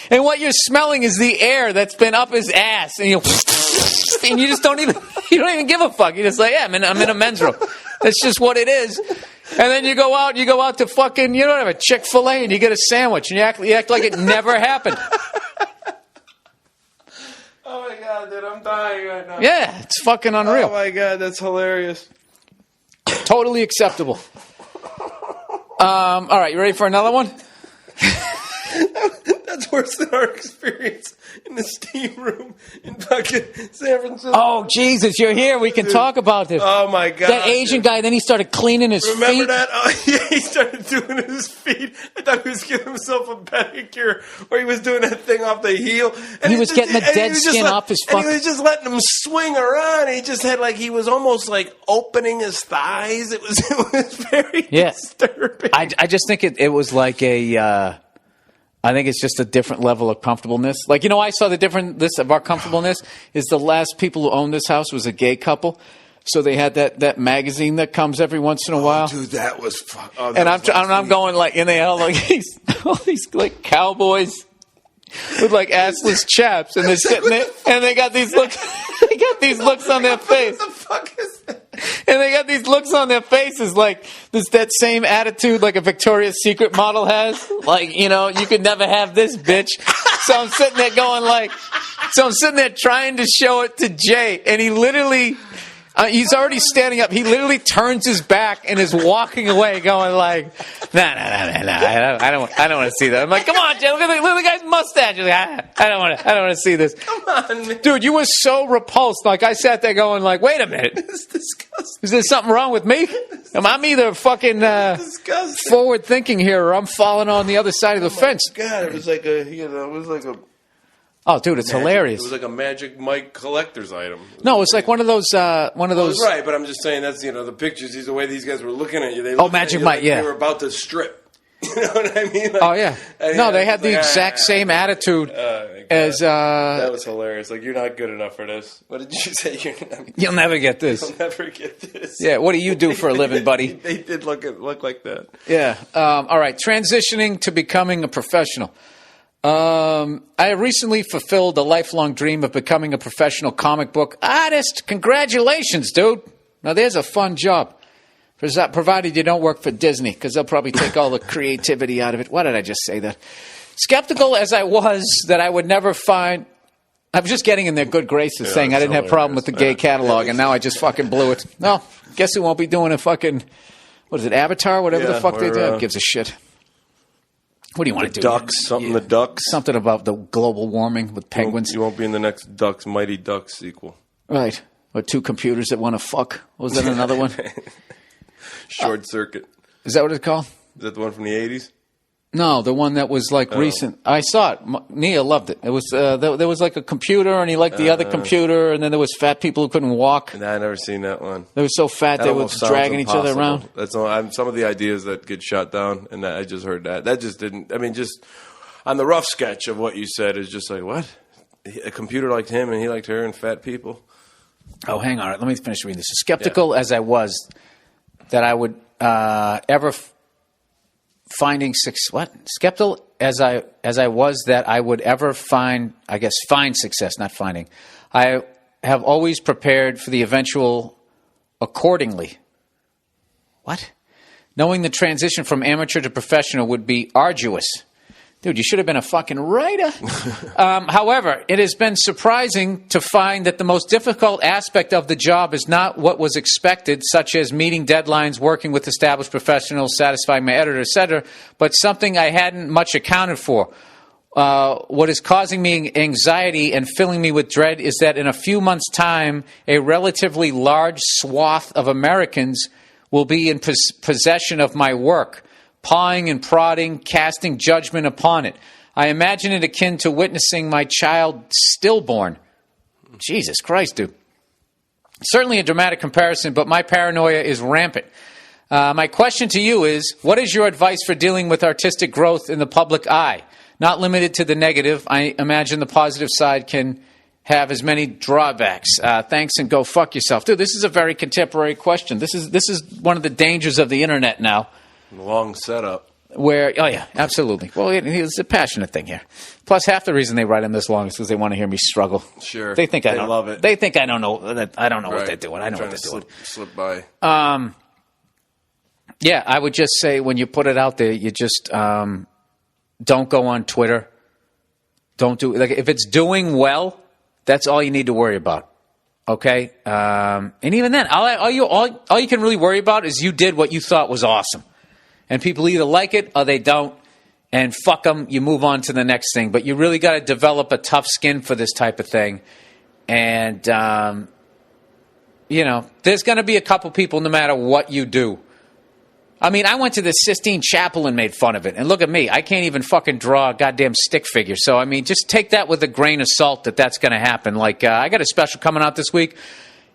B: And what you're smelling is the air that's been up his ass. And you just don't even give a fuck. You're just like, yeah, I'm in a men's room. That's just what it is. And then you go out to fucking, a Chick-fil-A and you get a sandwich and you act like it never happened.
C: Oh my god, dude, I'm dying right now.
B: Yeah, it's fucking unreal.
C: Oh my god, that's hilarious.
B: Totally acceptable. All right, you ready for another one?
C: That's worse than our experience in the steam room in fucking San Francisco.
B: Oh, Jesus, you're here. We can talk about this.
C: Oh, my God.
B: That Asian guy, then he started cleaning his feet.
C: Remember that? Oh, yeah, he started doing his feet. I thought he was giving himself a pedicure where he was doing that thing off the heel. And
B: he was getting the dead skin off his fucking...
C: And he was just letting him swing around. He just had he was almost like opening his thighs. It was very disturbing.
B: I just think it was like a... I think it's just a different level of comfortableness. I saw the difference of our comfortableness is the last people who owned this house was a gay couple. So they had that magazine that comes every once in a while.
C: Dude, that was fun.
B: And I'm going and they all all these cowboys with assless chaps, and they're sitting there and they got these looks on their face.
C: What the fuck is that?
B: And they got these looks on their faces that same attitude like a Victoria's Secret model has. You could never have this, bitch. So I'm sitting there trying to show it to Jay, and he literally, he's already standing up. He literally turns his back and is walking away going nah, I don't want to see that. I'm like, come on, Jay, look at the guy's mustache. He's like, I don't want to see this.
C: Come on, man.
B: Dude, you were so repulsed. I sat there going wait a minute.
C: It's disgusting.
B: Is there something wrong with me? I'm either fucking forward thinking here or I'm falling on the other side of the fence.
C: God, it was like a
B: Oh, dude, it's hilarious.
C: It was like a Magic Mike collector's item.
B: No, it's like one of those.
C: Right, but I'm just saying that's the pictures. The way these guys were looking at you. They
B: Magic Mike,
C: they were about to strip. You know what I mean?
B: Oh yeah. They had the exact same attitude as.
C: That was hilarious. You're not good enough for this. What did you say?
B: You'll never get this.
C: You'll never get this.
B: Yeah. What do you do for a living, buddy?
C: They did look like that.
B: Yeah. All right. Transitioning to becoming a professional. I recently fulfilled a lifelong dream of becoming a professional comic book artist. Congratulations, dude. Now, there's a fun job. Provided you don't work for Disney, because they'll probably take all the creativity out of it. Why did I just say that? Skeptical as I was that I would never find... I was just getting in their good graces saying I didn't have a problem with the gay catalog, and now I just fucking blew it. No, guess who won't be doing a fucking... What is it, Avatar? Whatever the fuck they do. Gives a shit. What do you want to do?
C: Ducks, the Ducks.
B: Something about the global warming with penguins.
C: You won't be in the next Ducks, Mighty Ducks sequel.
B: Right. Or two computers that want to fuck. Was that another one?
C: Short Circuit.
B: Is that what it's called?
C: Is that the one from the 80s?
B: No, the one that was recent. I saw it. Nia loved it. It was there was a computer, and he liked the other computer, and then there was fat people who couldn't walk.
C: Nah, I never seen that one.
B: They were so fat they were dragging each other around.
C: That's all. Some of the ideas that get shot down, and I just heard that. That just didn't. I mean, just on the rough sketch of what you said is just what? A computer liked him, and he liked her, and fat people.
B: Oh, hang on. Let me finish reading this. Skeptical as I was that I would ever finding success. What? Skeptical as I was that I would ever find success, not finding. I have always prepared for the eventual accordingly. What? Knowing the transition from amateur to professional would be arduous. Dude, you should have been a fucking writer. However, it has been surprising to find that the most difficult aspect of the job is not what was expected, such as meeting deadlines, working with established professionals, satisfying my editor, etc., but something I hadn't much accounted for. What is causing me anxiety and filling me with dread is that in a few months' time, a relatively large swath of Americans will be in possession of my work, pawing and prodding, casting judgment upon it. I imagine it akin to witnessing my child stillborn. Jesus Christ, dude. Certainly a dramatic comparison, but my paranoia is rampant. My question to you is, what is your advice for dealing with artistic growth in the public eye? Not limited to the negative. I imagine the positive side can have as many drawbacks. Thanks and go fuck yourself. Dude, this is a very contemporary question. This is one of the dangers of the internet now.
C: Long setup.
B: Where, oh yeah, absolutely. Well, it's a passionate thing here. Plus, half the reason they write them this long is because they want to hear me struggle.
C: Sure.
B: They think I don't
C: love it.
B: They think I don't know that I don't know
C: Right.
B: what they're doing. I know what they're doing.
C: Slip by.
B: Yeah, I would just say when you put it out there, you just don't go on Twitter. Don't do like if it's doing well, that's all you need to worry about. Okay, and even then, all you can really worry about is you did what you thought was awesome, and people either like it or they don't, and fuck them. You move on to the next thing, but you really got to develop a tough skin for this type of thing, and there's going to be a couple people no matter what you do. I mean, I went to the Sistine Chapel and made fun of it. And look at me. I can't even fucking draw a goddamn stick figure. So, I mean, just take that with a grain of salt that's going to happen. Like, I got a special coming out this week.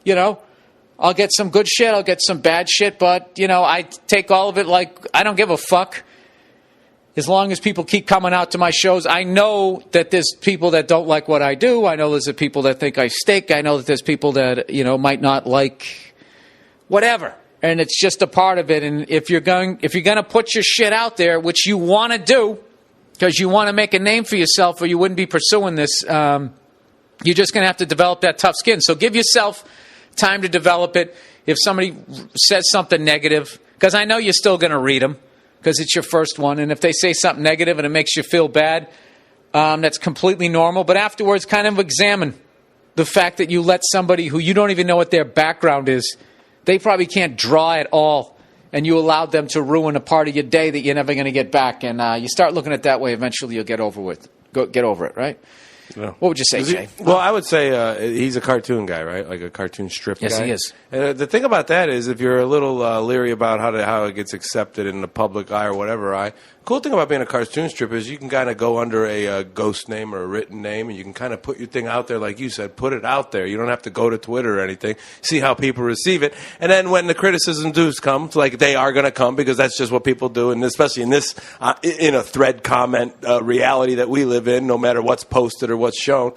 B: I'll get some good shit. I'll get some bad shit. But, I take all of it like I don't give a fuck. As long as people keep coming out to my shows. I know that there's people that don't like what I do. I know there's people that think I stink. I know that there's people that, might not like whatever. And it's just a part of it. And if you're going to put your shit out there, which you want to do, because you want to make a name for yourself, or you wouldn't be pursuing this, you're just going to have to develop that tough skin. So give yourself time to develop it. If somebody says something negative, because I know you're still going to read them, because it's your first one. And if they say something negative and it makes you feel bad, that's completely normal. But afterwards, kind of examine the fact that you let somebody who you don't even know what their background is, they probably can't draw at all, and you allowed them to ruin a part of your day that you're never going to get back. And you start looking at it that way, eventually you'll get over it, right? Yeah. What would you say, Jay?
C: Well, I would say he's a cartoon guy, right? Like a cartoon strip guy.
B: Yes, he is.
C: The thing about that is if you're a little leery about how it gets accepted in the public eye or whatever eye, cool thing about being a cartoon strip is you can kind of go under a ghost name or a written name, and you can kind of put your thing out there, like you said, put it out there. You don't have to go to Twitter or anything. See how people receive it. And then when the criticism does come, like they are going to come because that's just what people do, and especially in this in a thread comment reality that we live in, no matter what's posted or what's shown,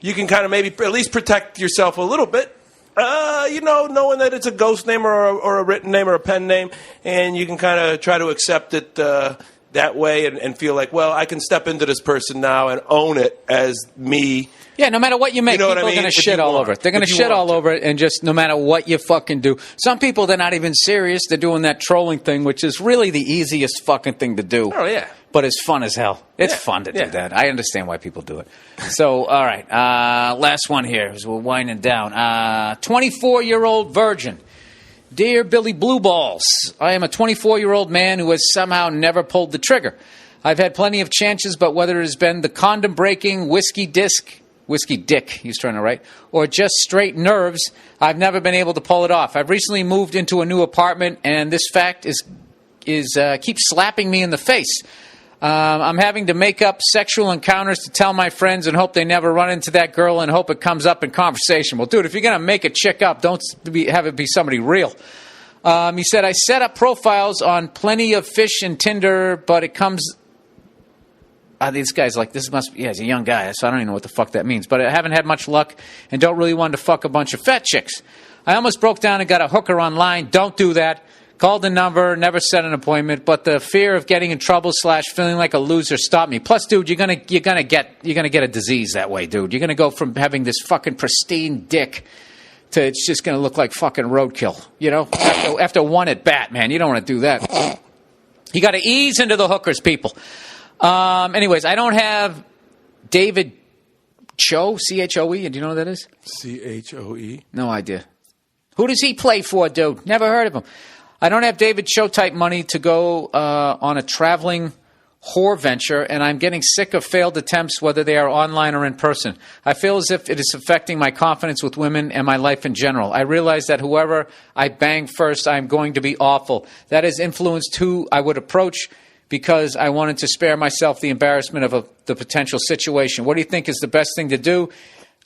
C: you can kind of maybe at least protect yourself a little bit. Knowing that it's a ghost name or a written name or a pen name, and you can kind of try to accept it that way and feel like, well, I can step into this person now and own it as me.
B: Yeah, no matter what you make, people are going to shit all over it. They're going to shit all over it, and just no matter what you fucking do. Some people, they're not even serious. They're doing that trolling thing, which is really the easiest fucking thing to do.
C: Oh, yeah.
B: But it's fun as hell. It's fun to do that. I understand why people do it. So, all right. Last one here as we're winding down. 24-year-old virgin. Dear Billy Blue Balls, I am a 24-year-old man who has somehow never pulled the trigger. I've had plenty of chances, but whether it has been the condom-breaking whiskey dick, he's trying to write, or just straight nerves, I've never been able to pull it off. I've recently moved into a new apartment, and this fact keeps slapping me in the face. I'm having to make up sexual encounters to tell my friends and hope they never run into that girl and hope it comes up in conversation. Well, dude, if you're going to make a chick up, don't have it be somebody real. He said, I set up profiles on Plenty of Fish and Tinder, but it comes... these guys he's a young guy, so I don't even know what the fuck that means. But I haven't had much luck and don't really want to fuck a bunch of fat chicks. I almost broke down and got a hooker online. Don't do that. Called the number, never set an appointment, but the fear of getting in trouble / feeling like a loser stopped me. Plus, dude, you're gonna get a disease that way, dude. You're gonna go from having this fucking pristine dick to it's just gonna look like fucking roadkill. You know, after one at bat, man, you don't want to do that. You got to ease into the hookers, people. Anyways, I don't have David Cho, Choe. Do you know what that is?
C: Choe.
B: No idea. Who does he play for, dude? Never heard of him. I don't have David Cho type money to go on a traveling whore venture, and I'm getting sick of failed attempts, whether they are online or in person. I feel as if it is affecting my confidence with women and my life in general. I realize that whoever I bang first, I'm going to be awful. That has influenced who I would approach because I wanted to spare myself the embarrassment of the potential situation. What do you think is the best thing to do?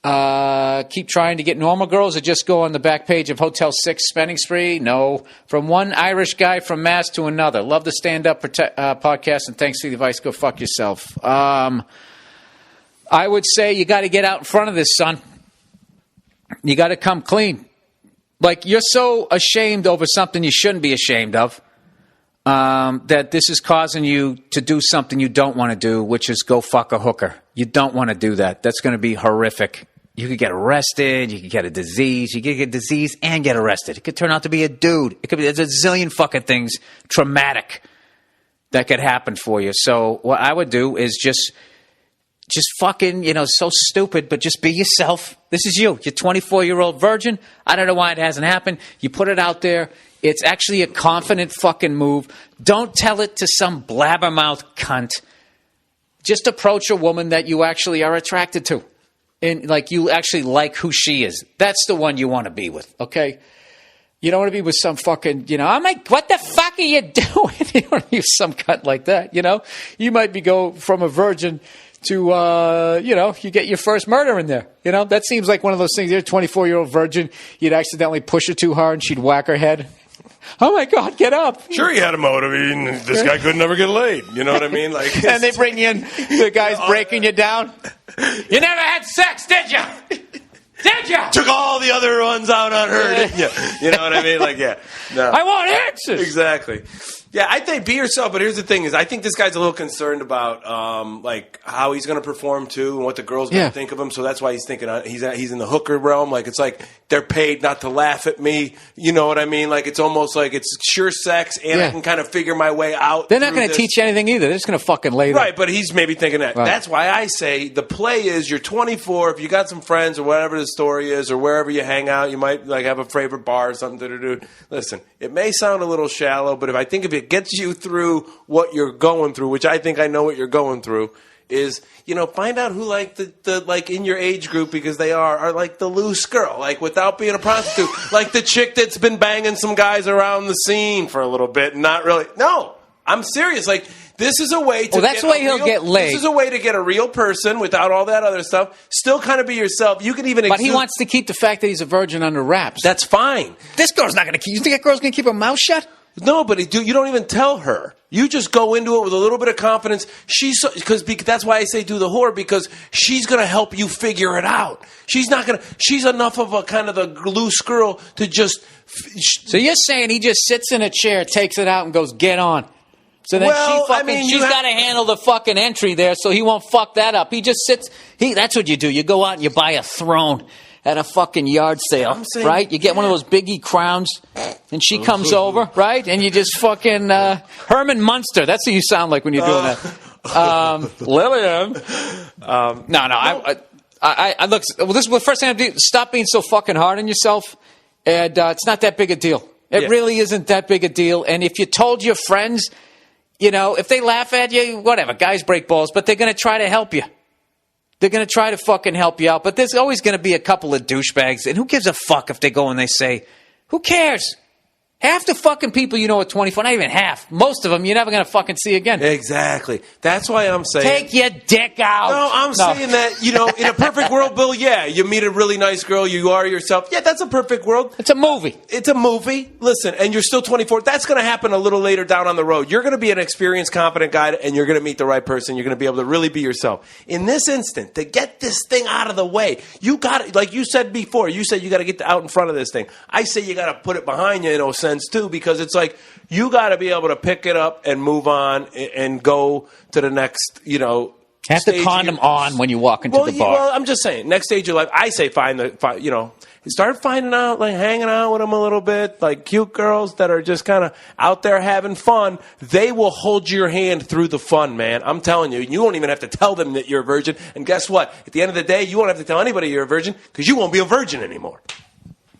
B: Keep trying to get normal girls or just go on the back page of Hotel 6 spending spree? No. From one Irish guy from Mass to another. Love the stand-up podcast, and thanks for the advice. Go fuck yourself. I would say you got to get out in front of this, son. You got to come clean. Like, you're so ashamed over something you shouldn't be ashamed of that this is causing you to do something you don't want to do, which is go fuck a hooker. You don't want to do that. That's going to be horrific. You could get arrested. You could get a disease. You could get a disease and get arrested. It could turn out to be a dude. It could be, there's a zillion fucking things traumatic that could happen for you. So what I would do is just fucking, so stupid, but just be yourself. This is you. You're 24-year-old virgin. I don't know why it hasn't happened. You put it out there. It's actually a confident fucking move. Don't tell it to some blabbermouth cunt. Just approach a woman that you actually are attracted to. And like you actually like who she is. That's the one you want to be with, okay? You don't want to be with some fucking, I'm like, what the fuck are you doing? You don't want to be with some cunt like that, You might go from a virgin to, you get your first murder in there. That seems like one of those things. You're a 24-year-old virgin. You'd accidentally push her too hard and she'd whack her head. Oh, my God, get up.
C: Sure, he had a motive. This guy could never get laid. You know what I mean? Like,
B: and they bring you in. The guy's breaking you down. You never had sex, did you? Did you?
C: Took all the other ones out on her, didn't you? You know what I mean? Like, yeah. No.
B: I want answers.
C: Exactly. Yeah, I think be yourself, but here's the thing is I think this guy's a little concerned about like how he's going to perform too and what the girl's going to think of him. So that's why he's thinking he's in the hooker realm. Like it's like they're paid not to laugh at me. You know what I mean? Like it's almost like it's sure sex and I can kind of figure my way out.
B: They're not going to teach you anything either. They're just going to fucking lay there.
C: Right, but he's maybe thinking that. Right. That's why I say the play is you're 24. If you got some friends or whatever the story is or wherever you hang out, you might like have a favorite bar or something to do. Listen, it may sound a little shallow, but if it gets you through what you're going through, which I think I know what you're going through, is find out who like the like in your age group because they are like the loose girl, like without being a prostitute, like the chick that's been banging some guys around the scene for a little bit and not really. No, I'm serious. Like this is a way to.
B: That's the way he'll get laid.
C: This is a way to get a real person without all that other stuff. Still kind of be yourself. You can even.
B: But he wants to keep the fact that he's a virgin under wraps.
C: That's fine.
B: This girl's not going to keep. You think that girl's going to keep her mouth shut?
C: No, but you don't even tell her. You just go into it with a little bit of confidence. Because that's why I say do the whore, because she's going to help you figure it out. She's enough of a kind of a loose girl to just.
B: So you're saying he just sits in a chair, takes it out, and goes, get on. So then she's got to handle the fucking entry there, so he won't fuck that up. He just sits. That's what you do. You go out and you buy a throne at a fucking yard sale, right? You get one of those biggie crowns, and she comes over, right? And you just fucking Herman Munster. That's what you sound like when you're doing that. Lillian. I look. Well, this is the first thing I do. Stop being so fucking hard on yourself, and it's not that big a deal. It really isn't that big a deal. And if you told your friends, if they laugh at you, whatever. Guys break balls, but they're going to try to help you. They're going to try to fucking help you out. But there's always going to be a couple of douchebags. And who gives a fuck if they go and they say, who cares? Half the fucking people at 24, not even half, most of them you're never going to fucking see again.
C: Exactly. That's why I'm saying.
B: Take your dick out.
C: No, I'm saying that, in a perfect world, Bill, you meet a really nice girl, you are yourself. Yeah, that's a perfect world.
B: It's a movie.
C: It's a movie. Listen, and you're still 24. That's going to happen a little later down on the road. You're going to be an experienced, confident guy, and you're going to meet the right person. You're going to be able to really be yourself. In this instant, to get this thing out of the way, you got to, like you said before, you said you got to get out in front of this thing. I say you got to put it behind you in a sense. sense too, because it's like you got to be able to pick it up and move on and go to the next,
B: Have the condom on when you walk into the bar.
C: Well, I'm just saying, next stage of your life, I say start finding out, like hanging out with them a little bit, like cute girls that are just kind of out there having fun. They will hold your hand through the fun, man. I'm telling you. You won't even have to tell them that you're a virgin. And guess what? At the end of the day, you won't have to tell anybody you're a virgin because you won't be a virgin anymore.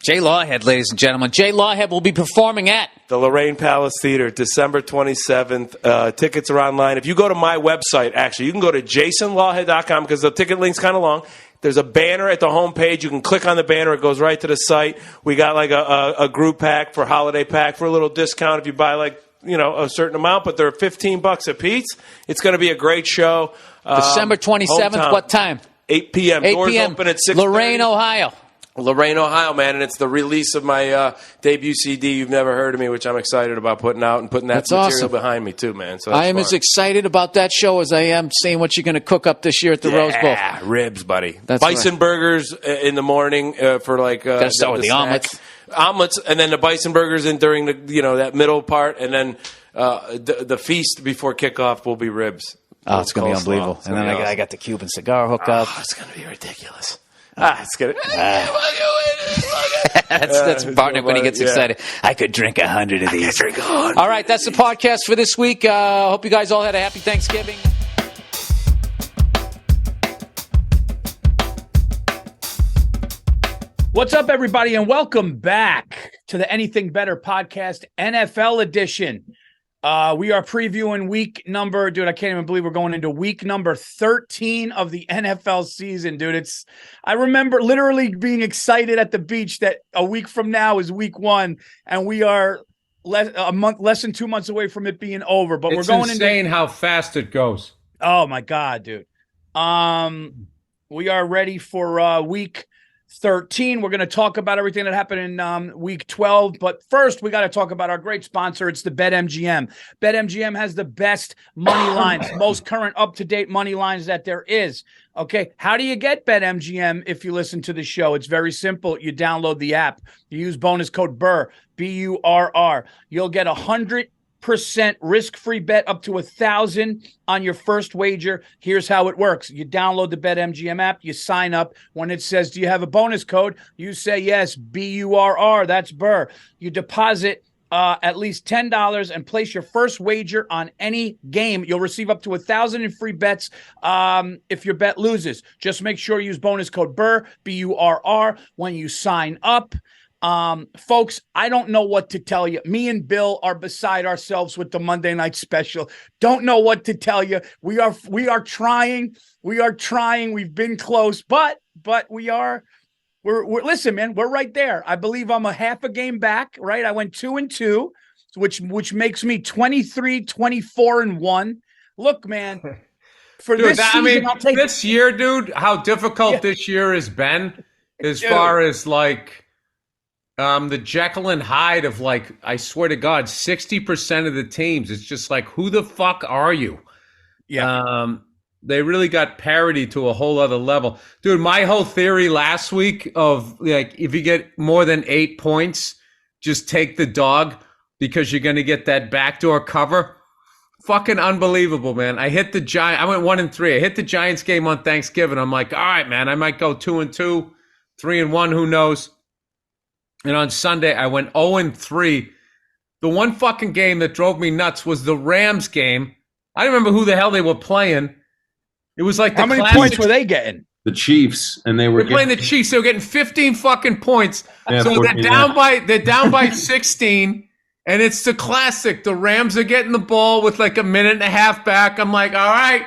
B: Jay Lawhead, ladies and gentlemen. Jay Lawhead will be performing at
C: the Lorraine Palace Theater, December 27th. Tickets are online. If you go to my website, actually, you can go to jasonlawhead.com because the ticket link's kind of long. There's a banner at the homepage. You can click on the banner. It goes right to the site. We got like a group pack for holiday pack for a little discount if you buy a certain amount, but they're $15 a piece. It's going to be a great show.
B: December 27th,
C: hometown.
B: What time?
C: 8 p.m.
B: 8
C: Doors
B: p.m.
C: open at 6:30. Lorraine, Ohio, man, and it's the release of my debut CD, You've Never Heard of Me, which I'm excited about putting out and putting that material behind me, too, man. So
B: I am as excited about that show as I am seeing what you're going to cook up this year at the Rose Bowl.
C: Yeah, ribs, buddy.
B: That's
C: bison burgers in the morning for
B: Gotta start with the omelets.
C: Omelets, and then the bison burgers in during the that middle part, and then the feast before kickoff will be ribs.
B: Oh, it's going to be unbelievable. And then I got the Cuban cigar hookup.
C: Oh, it's going to be ridiculous. It's gonna.
B: That's Bartnick when he gets excited. I could drink 100 of these. All right, that's the podcast for this week. Hope you guys all had a happy Thanksgiving.
D: What's up, everybody, and welcome back to the Anything Better podcast, NFL edition. We are previewing week number, dude, I can't even believe we're going into week number 13 of the NFL season, dude. I remember literally being excited at the beach that a week from now is week 1, and we are less than 2 months away from it being over. But we're going
A: insane how fast it goes.
D: Oh my God, dude. We are ready for week 13. We're going to talk about everything that happened in week 12. But first, we got to talk about our great sponsor. It's the BetMGM. BetMGM has the best money lines, most current up-to-date money lines that there is. Okay, how do you get BetMGM if you listen to the show? It's very simple. You download the app. You use bonus code Burr, B-U-R-R. You'll get 100% risk-free bet up to $1,000 on your first wager. Here's how it works. You download the BetMGM app. You sign up. When it says, do you have a bonus code? You say yes, B-U-R-R. That's Burr. You deposit at least $10 and place your first wager on any game. You'll receive up to $1,000 in free bets if your bet loses. Just make sure you use bonus code Burr, B-U-R-R, when you sign up. Folks, I don't know what to tell you. Me and Bill are beside ourselves with the Monday night special. Don't know what to tell you. We are trying. We are trying. We've been close, but we're listen, man, we're right there. I believe I'm a half a game back, right? I went 2-2, which makes me 23-24-1. Look, man, for
A: dude,
D: this season, I'll take
A: this year, dude, how difficult this year has been as far as like the Jekyll and Hyde of like, I swear to God, 60% of the teams, it's just like, who the fuck are you?
D: Yeah.
A: They really got parity to a whole other level. Dude, my whole theory last week of like, if you get more than 8 points, just take the dog because you're going to get that backdoor cover. Fucking unbelievable, man. I hit the Giants. I went 1-3. I hit the Giants game on Thanksgiving. I'm like, all right, man, I might go 2-2, 3-1, who knows? And on Sunday, I went 0-3. The one fucking game that drove me nuts was the Rams game. I don't remember who the hell they were playing. It was like
D: how many points were they getting?
E: The Chiefs, and they were
A: playing the Chiefs. They were getting 15 fucking points.
E: Yeah,
A: so they're down by 16, and it's the classic. The Rams are getting the ball with like a minute and a half back. I'm like, all right,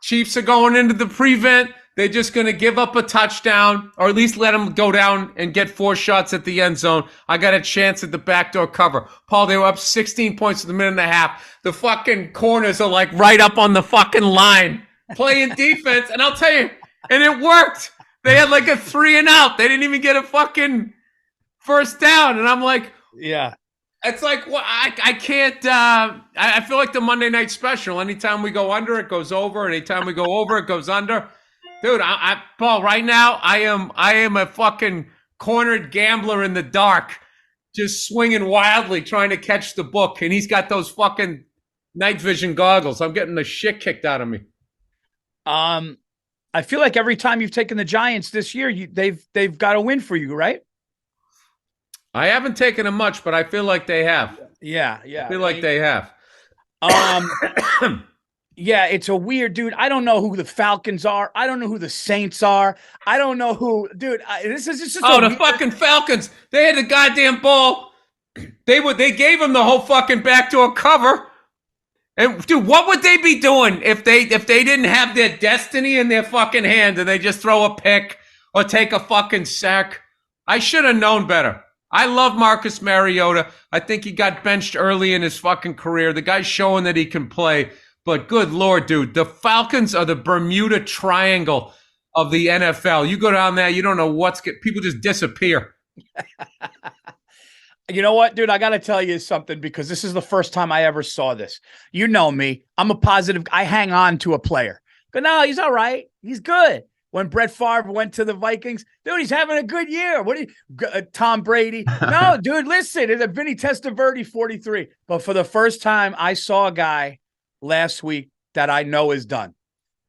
A: Chiefs are going into the prevent. They're just going to give up a touchdown, or at least let them go down and get 4 shots at the end zone. I got a chance at the backdoor cover. Paul, they were up 16 points with a minute and a half. The fucking corners are like right up on the fucking line playing defense. And I'll tell you, and it worked. They had like a 3 and out. They didn't even get a fucking first down. And I'm like,
D: yeah.
A: It's like, well, I can't, I feel like the Monday night special. Anytime we go under, it goes over. Anytime we go over, it goes under. Dude, Paul, right now, I am a fucking cornered gambler in the dark. just swinging wildly, trying to catch the book, and he's got those fucking night vision goggles. I'm getting the shit kicked out of me.
D: I feel like every time you've taken the Giants this year, they've got a win for you, right?
A: I haven't taken them much, but I feel like they have.
D: Yeah.
A: I feel like they have.
D: Yeah, it's a weird, dude. I don't know who the Falcons are. I don't know who the Saints are. I don't know who, dude. This is just
A: the fucking Falcons. They had the goddamn ball. They gave him the whole fucking backdoor cover. And dude, what would they be doing if they didn't have their destiny in their fucking hand and they just throw a pick or take a fucking sack? I should have known better. I love Marcus Mariota. I think he got benched early in his fucking career. The guy's showing that he can play. But good Lord, dude, the Falcons are the Bermuda Triangle of the NFL. You go down there, you don't know people just disappear.
D: You know what, dude? I got to tell you something because this is the first time I ever saw this. You know me. I'm a positive. I hang on to a player. But no, he's all right. He's good. When Brett Favre went to the Vikings, dude, he's having a good year. Tom Brady? No, dude, listen. It's a Vinny Testaverde 43. But for the first time, I saw a guy last week that I know is done.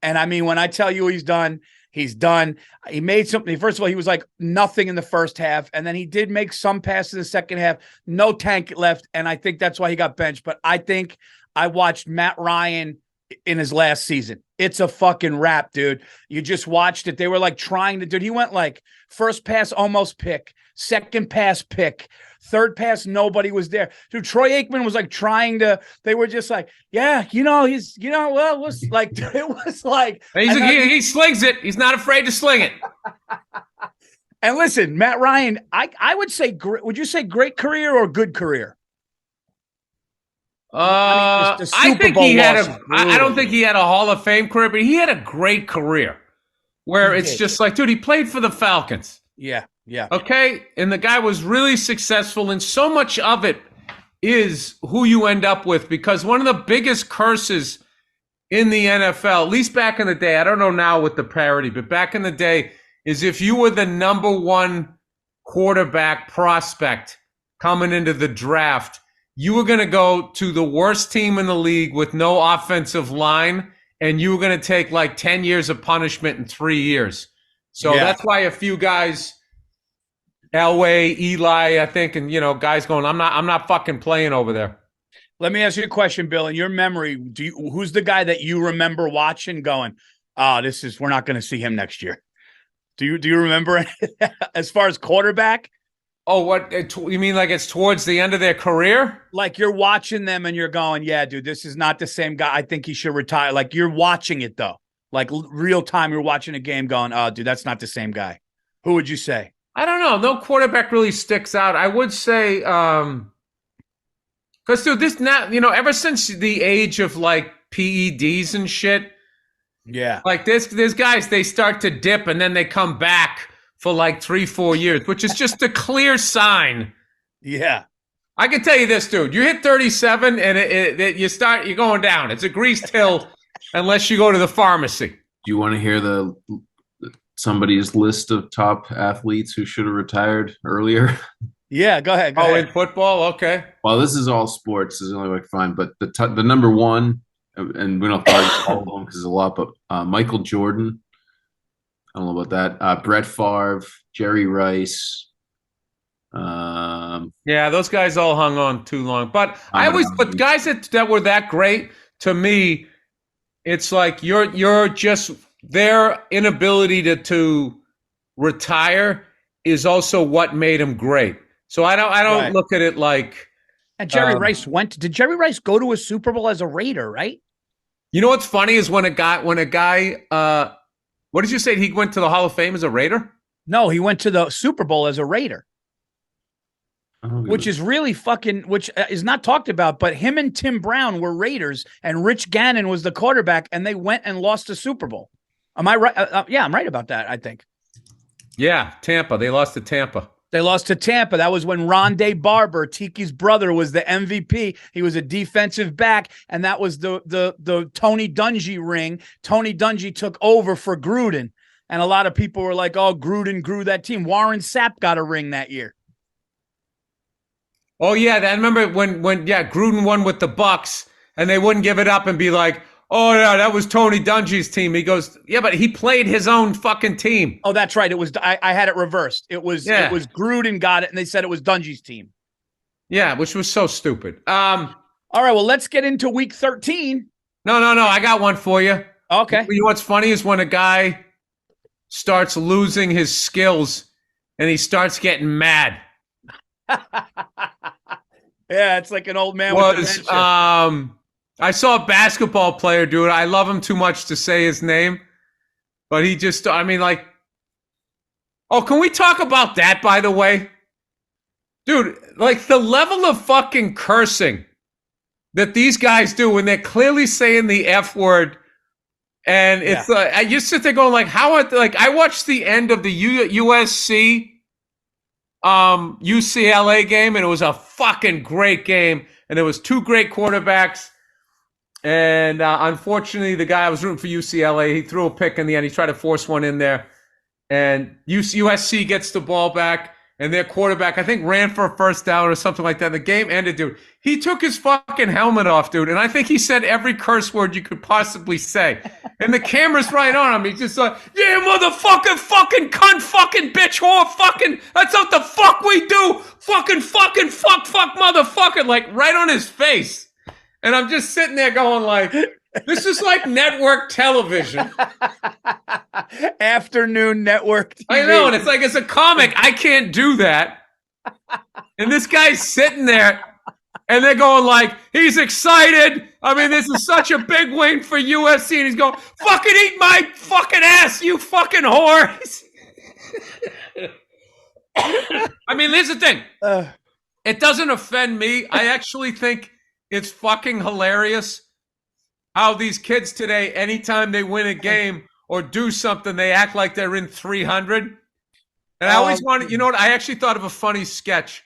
D: And I mean, when I tell you he's done, he's done. He made something. First of all, he was like nothing in the first half. And then he did make some passes in the second half. No tank left. And I think that's why he got benched. But I think I watched Matt Ryan in his last season. It's a fucking wrap, dude. You just watched it. They were like trying to, dude. He went like first pass, almost pick, second pass, pick, third pass, nobody was there. Dude, Troy Aikman was like trying to, they were just like, yeah, well, it was like,
A: he slings it. He's not afraid to sling it.
D: And listen, Matt Ryan, I would say, would you say great career or good career?
A: I think he had I don't think he had a Hall of Fame career, but he had a great career where it's just like, dude, he played for the Falcons.
D: Yeah.
A: Okay. And the guy was really successful. And so much of it is who you end up with, because one of the biggest curses in the NFL, at least back in the day, I don't know now with the parity, but back in the day, is if you were the number one quarterback prospect coming into the draft, you were going to go to the worst team in the league with no offensive line, and you were going to take like 10 years of punishment in 3 years. So that's why a few guys, Elway, Eli, I think, and guys going, I'm not fucking playing over there.
D: Let me ask you a question, Bill. In your memory, who's the guy that you remember watching going, we're not going to see him next year? Do you remember as far as quarterback?
A: Oh, what you mean? Like it's towards the end of their career?
D: Like you're watching them and you're going, yeah, dude, this is not the same guy. I think he should retire. Like you're watching it though, like real time. You're watching a game, going, oh, dude, that's not the same guy. Who would you say?
A: I don't know. No quarterback really sticks out. I would say, because dude, this now, ever since the age of like PEDs and shit,
D: yeah,
A: like there's guys, they start to dip and then they come back for like 3-4 years, which is just a clear sign.
D: Yeah.
A: I can tell you this, dude. You hit 37 and you're going down. It's a greased hill unless you go to the pharmacy.
E: Do you want to hear somebody's list of top athletes who should have retired earlier?
D: Yeah, go ahead.
A: In football? Okay.
E: Well, this is all sports. This is the only way I can find. But the number one, and we don't have to all of them because there's a lot, but Michael Jordan. I don't know about that. Brett Favre, Jerry Rice.
A: Yeah, those guys all hung on too long. But but guys that were that great, to me, it's like you're just their inability to retire is also what made them great. So I don't look at it like.
D: And Jerry Rice did Jerry Rice go to a Super Bowl as a Raider, right?
A: You know what's funny is when a guy what did you say? He went to the Hall of Fame as a Raider?
D: No, he went to the Super Bowl as a Raider. Which is really which is not talked about, but him and Tim Brown were Raiders and Rich Gannon was the quarterback and they went and lost the Super Bowl. Am I right? Yeah, I'm right about that, I think.
A: Yeah, Tampa. They lost to Tampa.
D: They lost to Tampa. That was when Rondé Barber, Tiki's brother, was the MVP. He was a defensive back, and that was the Tony Dungy ring. Tony Dungy took over for Gruden, and a lot of people were like, oh, Gruden grew that team. Warren Sapp got a ring that year.
A: Oh yeah, I remember when Gruden won with the Bucks, and they wouldn't give it up and be like, "Oh yeah, that was Tony Dungy's team." He goes, "Yeah, but he played his own fucking team."
D: Oh, that's right. It was I had it reversed. It was Gruden got it, and they said it was Dungy's team.
A: Yeah, which was so stupid.
D: All right, well, let's get into week 13.
A: No, I got one for you.
D: Okay.
A: You know what's funny is when a guy starts losing his skills and he starts getting mad.
D: Yeah, it's like an old man with dementia.
A: I saw a basketball player do it. I love him too much to say his name, but he just, I mean, like, oh, can we talk about that, by the way? Dude, like the level of fucking cursing that these guys do when they're clearly saying the F word. And it's I just sit there going like, I watched the end of the USC UCLA game, and it was a fucking great game. And there was two great quarterbacks. And unfortunately, the guy I was rooting for UCLA, he threw a pick in the end. He tried to force one in there. And USC gets the ball back. And their quarterback, I think, ran for a first down or something like that. The game ended, dude. He took his fucking helmet off, dude. And I think he said every curse word you could possibly say. And the camera's right on him. He's just like, yeah, motherfucker, fucking cunt, fucking bitch, whore, fucking, that's what the fuck we do. Fuck, motherfucker. Like, right on his face. And I'm just sitting there going like, this is like network television.
D: Afternoon network TV.
A: I know, and it's like, as a comic, I can't do that. And this guy's sitting there, and they're going like, he's excited. I mean, this is such a big win for USC. And he's going, fucking eat my fucking ass, you fucking whore. I mean, here's the thing. It doesn't offend me. I actually think it's fucking hilarious how these kids today, anytime they win a game or do something, they act like they're in 300. And I always wanted, you know what? I actually thought of a funny sketch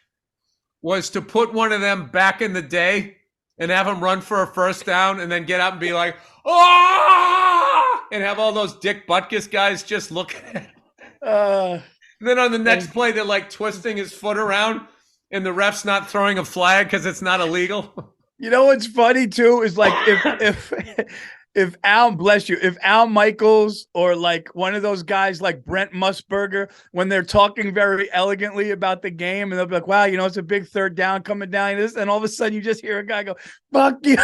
A: was to put one of them back in the day and have them run for a first down and then get up and be like, oh, and have all those Dick Butkus guys just looking at him. And then on the next play, they're like twisting his foot around and the ref's not throwing a flag because it's not illegal.
D: You know what's funny too is like if Al, bless you, if Al Michaels or like one of those guys like Brent Musburger, when they're talking very elegantly about the game and they'll be like, wow, you know, it's a big third down coming down this, and all of a sudden you just hear a guy go, fuck you,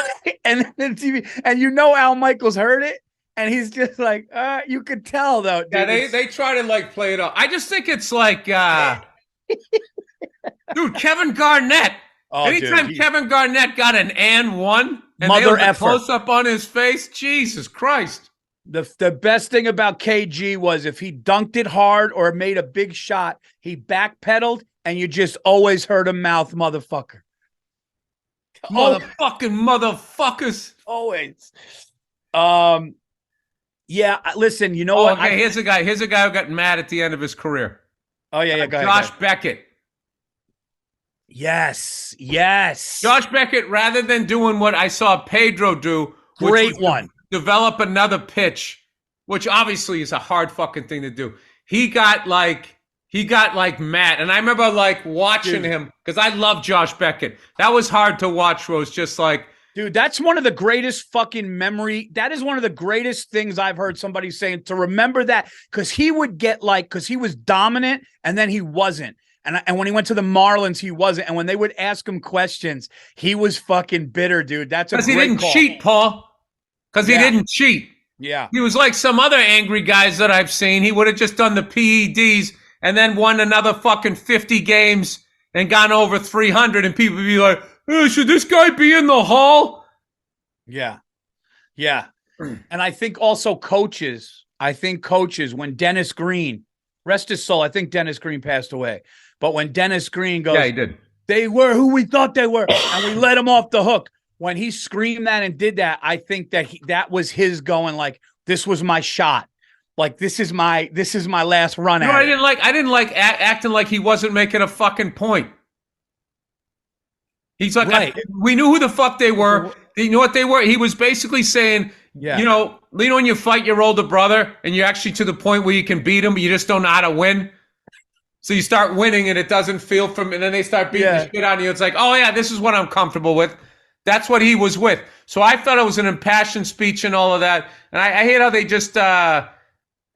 D: and then the TV, and you know Al Michaels heard it, and he's just like, you could tell though. Dude,
A: yeah, they try to like play it up. I just think it's like, dude, Kevin Garnett. Oh, anytime Kevin Garnett got an and one, and they were close up on his face, Jesus Christ.
D: The best thing about KG was if he dunked it hard or made a big shot, he backpedaled, and you just always heard him mouth motherfucker.
A: Motherfuckers.
D: Always. Yeah, listen, you know what?
A: Okay, here's a guy who got mad at the end of his career.
D: Oh, yeah, go ahead.
A: Josh Beckett.
D: Yes.
A: Josh Beckett, rather than doing what I saw Pedro do,
D: great one,
A: develop another pitch, which obviously is a hard fucking thing to do. He got like mad, and I remember like watching him because I love Josh Beckett. That was hard to watch. Was just like,
D: dude, that's one of the greatest fucking memory. That is one of the greatest things I've heard somebody saying, to remember that, because he would get like, because he was dominant and then he wasn't. And when he went to the Marlins, he wasn't. And when they would ask him questions, he was fucking bitter, dude. That's a great call.
A: Because he didn't cheat, Paul. Because he didn't cheat.
D: Yeah.
A: He was like some other angry guys that I've seen. He would have just done the PEDs and then won another fucking 50 games and gone over 300. And people would be like, should this guy be in the hall?
D: Yeah. And I think also coaches, when Dennis Green, rest his soul, I think Dennis Green passed away. But when Dennis Green goes,
A: yeah, he did.
D: They were who we thought they were, and we let him off the hook. When he screamed that and did that, I think that that was his going like, this was my shot. Like, this is my last run at it.
A: I didn't like acting like he wasn't making a fucking point. He's like, right. We knew who the fuck they were. You know what they were? He was basically saying, you know when you fight your older brother and you're actually to the point where you can beat him, but you just don't know how to win. So you start winning and it doesn't feel and then they start beating the shit out of you. It's like, oh yeah, this is what I'm comfortable with. That's what he was with. So I thought it was an impassioned speech and all of that. And I hate how they just,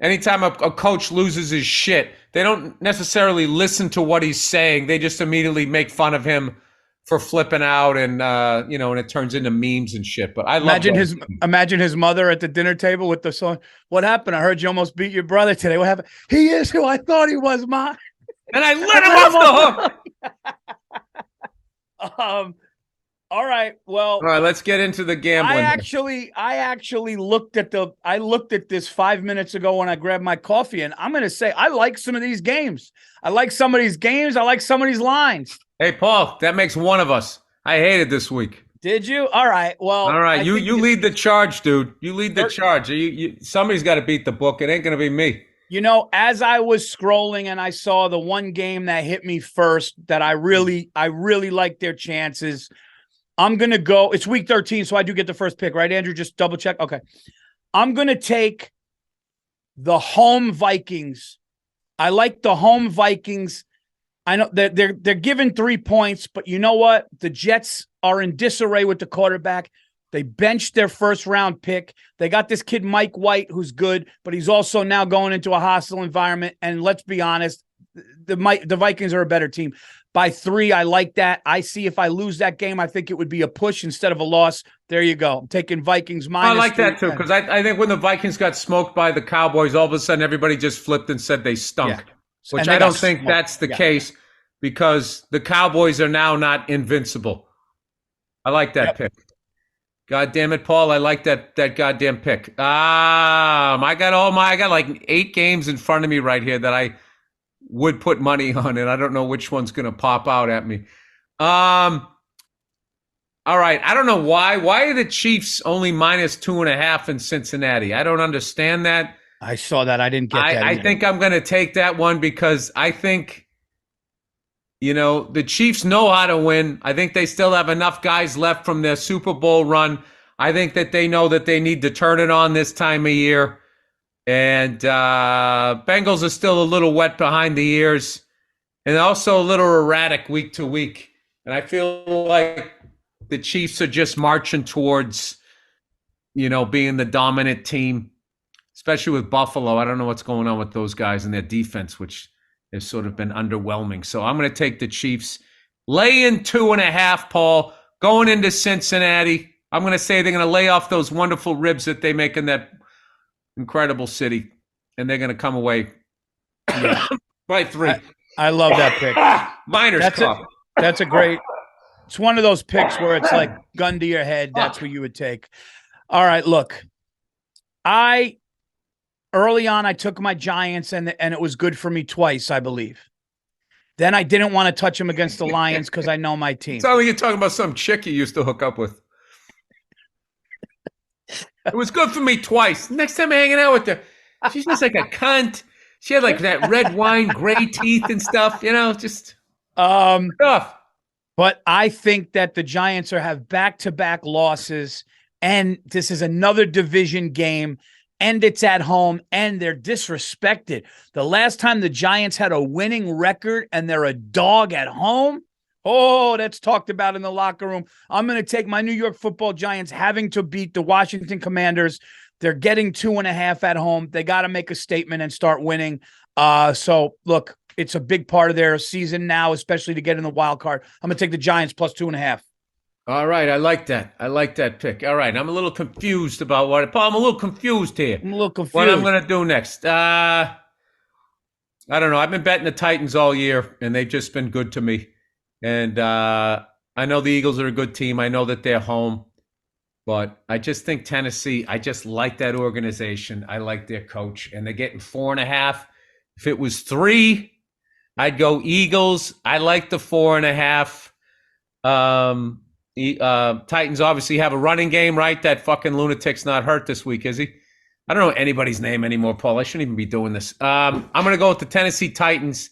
A: anytime a coach loses his shit, they don't necessarily listen to what he's saying. They just immediately make fun of him for flipping out, and and it turns into memes and shit. But I
D: imagine his mother at the dinner table with the song. What happened? I heard you almost beat your brother today. What happened? He is who I thought he was, Ma.
A: And I let him off
D: the hook. All right. Well,
A: all right. Let's get into the gambling.
D: I actually looked at this 5 minutes ago when I grabbed my coffee, and I'm going to say I like some of these games. I like some of these games. I like some of these lines.
A: Hey, Paul, that makes one of us. I hated this week.
D: Did you? All right. Well,
A: all right. You lead the charge, dude. You lead the charge. Somebody's got to beat the book. It ain't going to be me.
D: You know, as I was scrolling and I saw the one game that hit me first that I really like their chances. I'm going to go. It's week 13, so I do get the first pick, right, Andrew? Just double check. Okay. I'm going to take the home Vikings. I like the home Vikings. I know they're given 3 points, but you know what? The Jets are in disarray with the quarterback. They benched their first-round pick. They got this kid, Mike White, who's good, but he's also now going into a hostile environment. And let's be honest, the Vikings are a better team. By 3, I like that. I see if I lose that game, I think it would be a push instead of a loss. There you go. I'm taking Vikings minus.
A: I like that too, because I think when the Vikings got smoked by the Cowboys, all of a sudden everybody just flipped and said they stunk. Yeah. Which I don't think that's the case, because the Cowboys are now not invincible. I like that pick. God damn it, Paul. I like that goddamn pick. I got like 8 games in front of me right here that I would put money on, and I don't know which one's going to pop out at me. All right. I don't know why. Why are the Chiefs only minus 2.5 in Cincinnati? I don't understand that.
D: I saw that. I didn't get that.
A: I think I'm going to take that one because I think, the Chiefs know how to win. I think they still have enough guys left from their Super Bowl run. I think that they know that they need to turn it on this time of year. And Bengals are still a little wet behind the ears and also a little erratic week to week. And I feel like the Chiefs are just marching towards, being the dominant team, especially with Buffalo. I don't know what's going on with those guys and their defense, which has sort of been underwhelming. So I'm going to take the Chiefs. Lay in 2.5, Paul, going into Cincinnati. I'm going to say they're going to lay off those wonderful ribs that they make in that incredible city, and they're going to come away by 3.
D: I love that pick.
A: Miners Cup.
D: That's a great. It's one of those picks where it's like gun to your head. That's what you would take. All right, look. Early on, I took my Giants, and it was good for me twice, I believe. Then I didn't want to touch them against the Lions because I know my team.
A: It's like you're talking about some chick you used to hook up with. It was good for me twice. Next time I'm hanging out with her, she's just like a cunt. She had like that red wine, gray teeth and stuff, just stuff.
D: But I think that the Giants have back-to-back losses, and this is another division game, and it's at home, and they're disrespected. The last time the Giants had a winning record and they're a dog at home, that's talked about in the locker room. I'm going to take my New York Football Giants having to beat the Washington Commanders. They're getting 2.5 at home. They got to make a statement and start winning. So, look, it's a big part of their season now, especially to get in the wild card. I'm going to take the Giants plus 2.5.
A: All right. I like that. I like that pick. All right. I'm a little confused about Paul, I'm a little confused here.
D: I'm a little confused.
A: What I'm going to do next. I don't know. I've been betting the Titans all year, and they've just been good to me. And I know the Eagles are a good team. I know that they're home. But I just think Tennessee, I just like that organization. I like their coach. And they're getting 4.5. If it was 3, I'd go Eagles. I like the 4.5. Titans obviously have a running game, right? That fucking lunatic's not hurt this week, is he? I don't know anybody's name anymore, Paul. I shouldn't even be doing this. I'm going to go with the Tennessee Titans.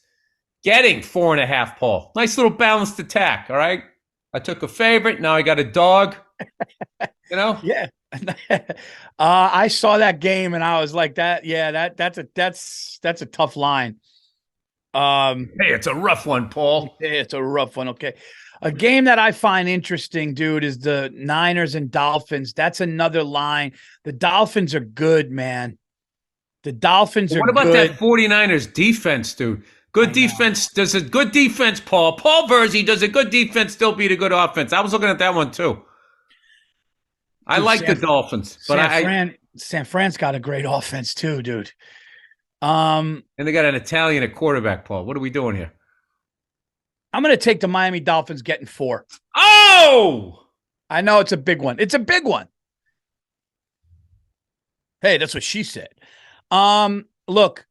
A: Getting 4.5, Paul. Nice little balanced attack, all right? I took a favorite. Now I got a dog.
D: Yeah. I saw that game and I was like, that's a tough line. Hey,
A: it's a rough one, Paul.
D: It's a rough one. Okay. A game that I find interesting, dude, is the Niners and Dolphins. That's another line. The Dolphins are good, man. The Dolphins are
A: What about
D: good.
A: that 49ers defense, dude? Good defense. Does a good defense, Paul Verzi, does a good defense still beat a good offense? I was looking at that one, too. I like the Dolphins, but
D: San Fran's got a great offense, too, dude.
A: And they got an Italian at quarterback, Paul. What are we doing here?
D: I'm going to take the Miami Dolphins getting 4.
A: Oh!
D: I know it's a big one. It's a big one. Hey, that's what she said. Look,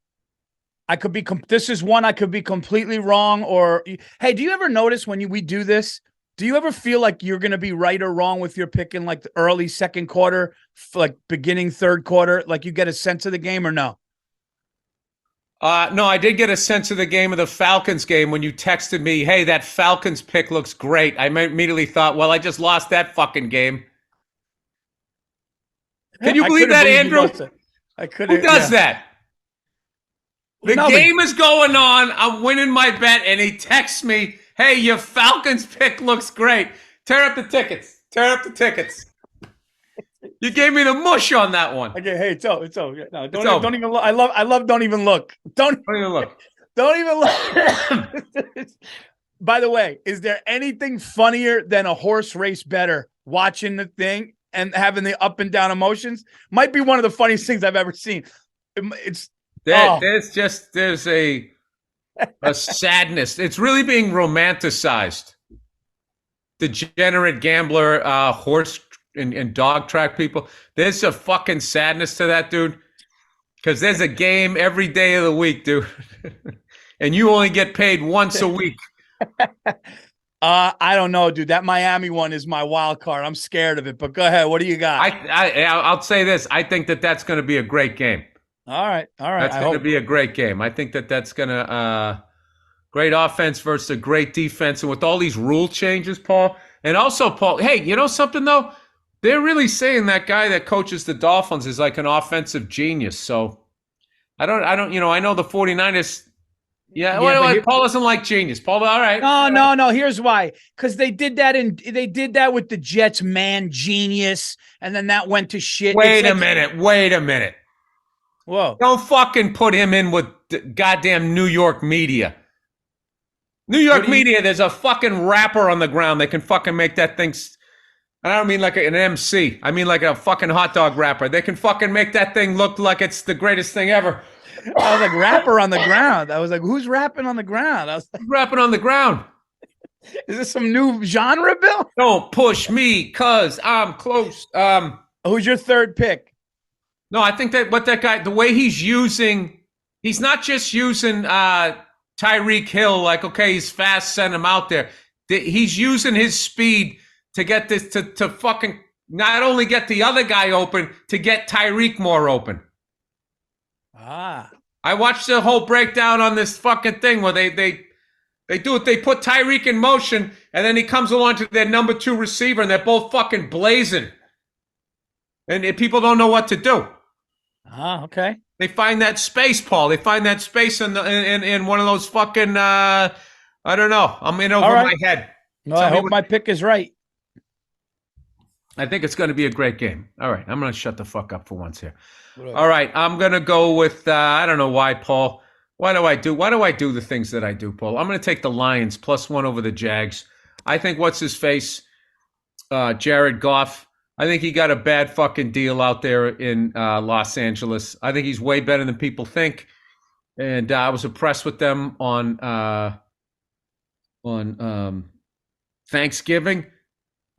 D: I could be. This is one I could be completely wrong. Or hey, do you ever notice when we do this? Do you ever feel like you're going to be right or wrong with your pick in like the early second quarter, like beginning third quarter? Like you get a sense of the game or no?
A: No, I did get a sense of the game of the Falcons game when you texted me, hey, that Falcons pick looks great. I immediately thought, well, I just lost that fucking game. Can you believe that, Andrew?
D: I couldn't.
A: Who does that? The game is going on. I'm winning my bet, and he texts me, hey, your Falcons pick looks great. Tear up the tickets. Tear up the tickets. You gave me the mush on that one.
D: Okay, hey, it's over. No, don't even look. I love don't even look. Don't
A: even look.
D: Don't even look. By the way, is there anything funnier than a horse race bettor watching the thing and having the up and down emotions? Might be one of the funniest things I've ever seen.
A: There's a sadness. It's really being romanticized. Degenerate gambler, horse and dog track people. There's a fucking sadness to that, dude. Because there's a game every day of the week, dude. And you only get paid once a week.
D: I don't know, dude. That Miami one is my wild card. I'm scared of it. But go ahead. What do you got?
A: I'll say this. I think that's going to be a great game.
D: All right.
A: That's going to be a great game. I think that's going to great offense versus a great defense, and with all these rule changes, Paul. And also, Paul. Hey, you know something though? They're really saying that guy that coaches the Dolphins is like an offensive genius. So I don't. I know the 49ers. Yeah, Paul doesn't like genius. Paul, all right.
D: No. Here's why. Because they did that with the Jets, man, genius, and then that went to shit.
A: Wait a minute.
D: Whoa!
A: Don't fucking put him in with the goddamn New York media. New York media. There's a fucking rapper on the ground that can fucking make that thing. I don't mean like an MC. I mean like a fucking hot dog rapper. They can fucking make that thing look like it's the greatest thing ever.
D: I was like, rapper on the ground. I was like, who's rapping on the ground? I was like,
A: rapping on the ground.
D: Is this some new genre, Bill?
A: Don't push me, cuz I'm close.
D: Who's your third pick?
A: No, I think that that guy, the way he's not just using Tyreek Hill, like, okay, he's fast, send him out there. He's using his speed to get this, to fucking not only get the other guy open, to get Tyreek more open. I watched the whole breakdown on this fucking thing where they do it. They put Tyreek in motion, and then he comes along to their number 2 receiver, and they're both fucking blazing. And people don't know what to do.
D: Okay.
A: They find that space, Paul. They find that space in one of those fucking I don't know. I'm in over my head.
D: No, I hope my pick is right.
A: I think it's going to be a great game. All right, I'm going to shut the fuck up for once here. All right, I'm going to go with I don't know why, Paul. Why do I do the things that I do, Paul? I'm going to take the Lions +1 over the Jags. I think what's his face, Jared Goff. I think he got a bad fucking deal out there in Los Angeles. I think he's way better than people think, and I was impressed with them on Thanksgiving,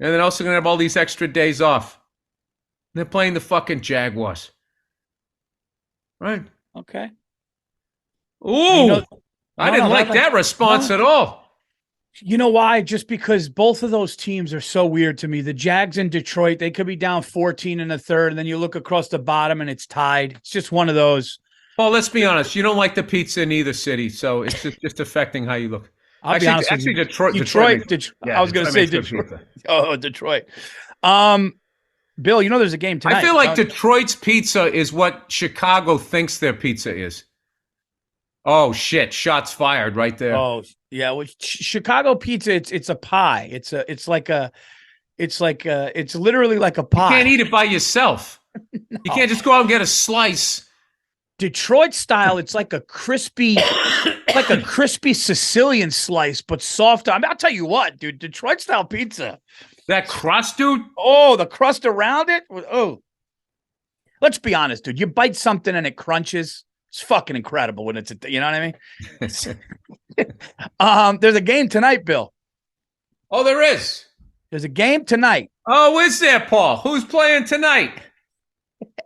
A: and they're also going to have all these extra days off. They're playing the fucking Jaguars. Right.
D: Okay.
A: Ooh, I didn't like that response at all.
D: You know why? Just because both of those teams are so weird to me. The Jags in Detroit, they could be down 14 in the third, and then you look across the bottom and it's tied. It's just one of those.
A: Well, let's be honest. You don't like the pizza in either city, so it's just affecting how you look.
D: I'll be honest with you.
A: Detroit.
D: I was going to say Detroit. Oh, Detroit. Bill, you know there's a game tonight.
A: I feel like Detroit's pizza is what Chicago thinks their pizza is. Oh shit! Shots fired right there.
D: Oh yeah, well, Chicago pizza. It's a pie. It's literally like a pie.
A: You can't eat it by yourself. No. You can't just go out and get a slice.
D: Detroit style, it's like a crispy Sicilian slice, but soft. I mean, I'll tell you what, dude, Detroit style pizza.
A: That crust, dude.
D: Oh, the crust around it. Oh, let's be honest, dude. You bite something and it crunches. It's fucking incredible when it's you know what I mean? There's a game tonight, Bill.
A: Oh, there is.
D: There's a game tonight.
A: Oh, is there, Paul? Who's playing tonight?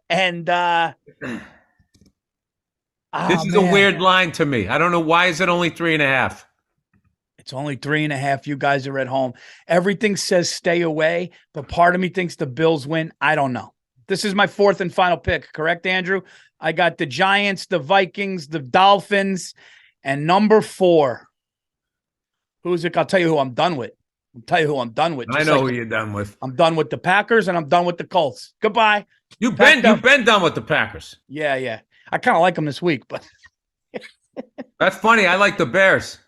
D: And
A: this is a weird line to me. I don't know, why is it only 3.5?
D: It's only 3.5. You guys are at home. Everything says stay away, but part of me thinks the Bills win. I don't know. This is my fourth and final pick. Correct, Andrew? I got the Giants, the Vikings, the Dolphins, and number 4. Who's it? I'll tell you who I'm done with. I know who you're done with. I'm done with the Packers, and I'm done with the Colts. Goodbye.
A: You've been done with the Packers.
D: Yeah. I kind of like them this week, but
A: that's funny. I like the Bears.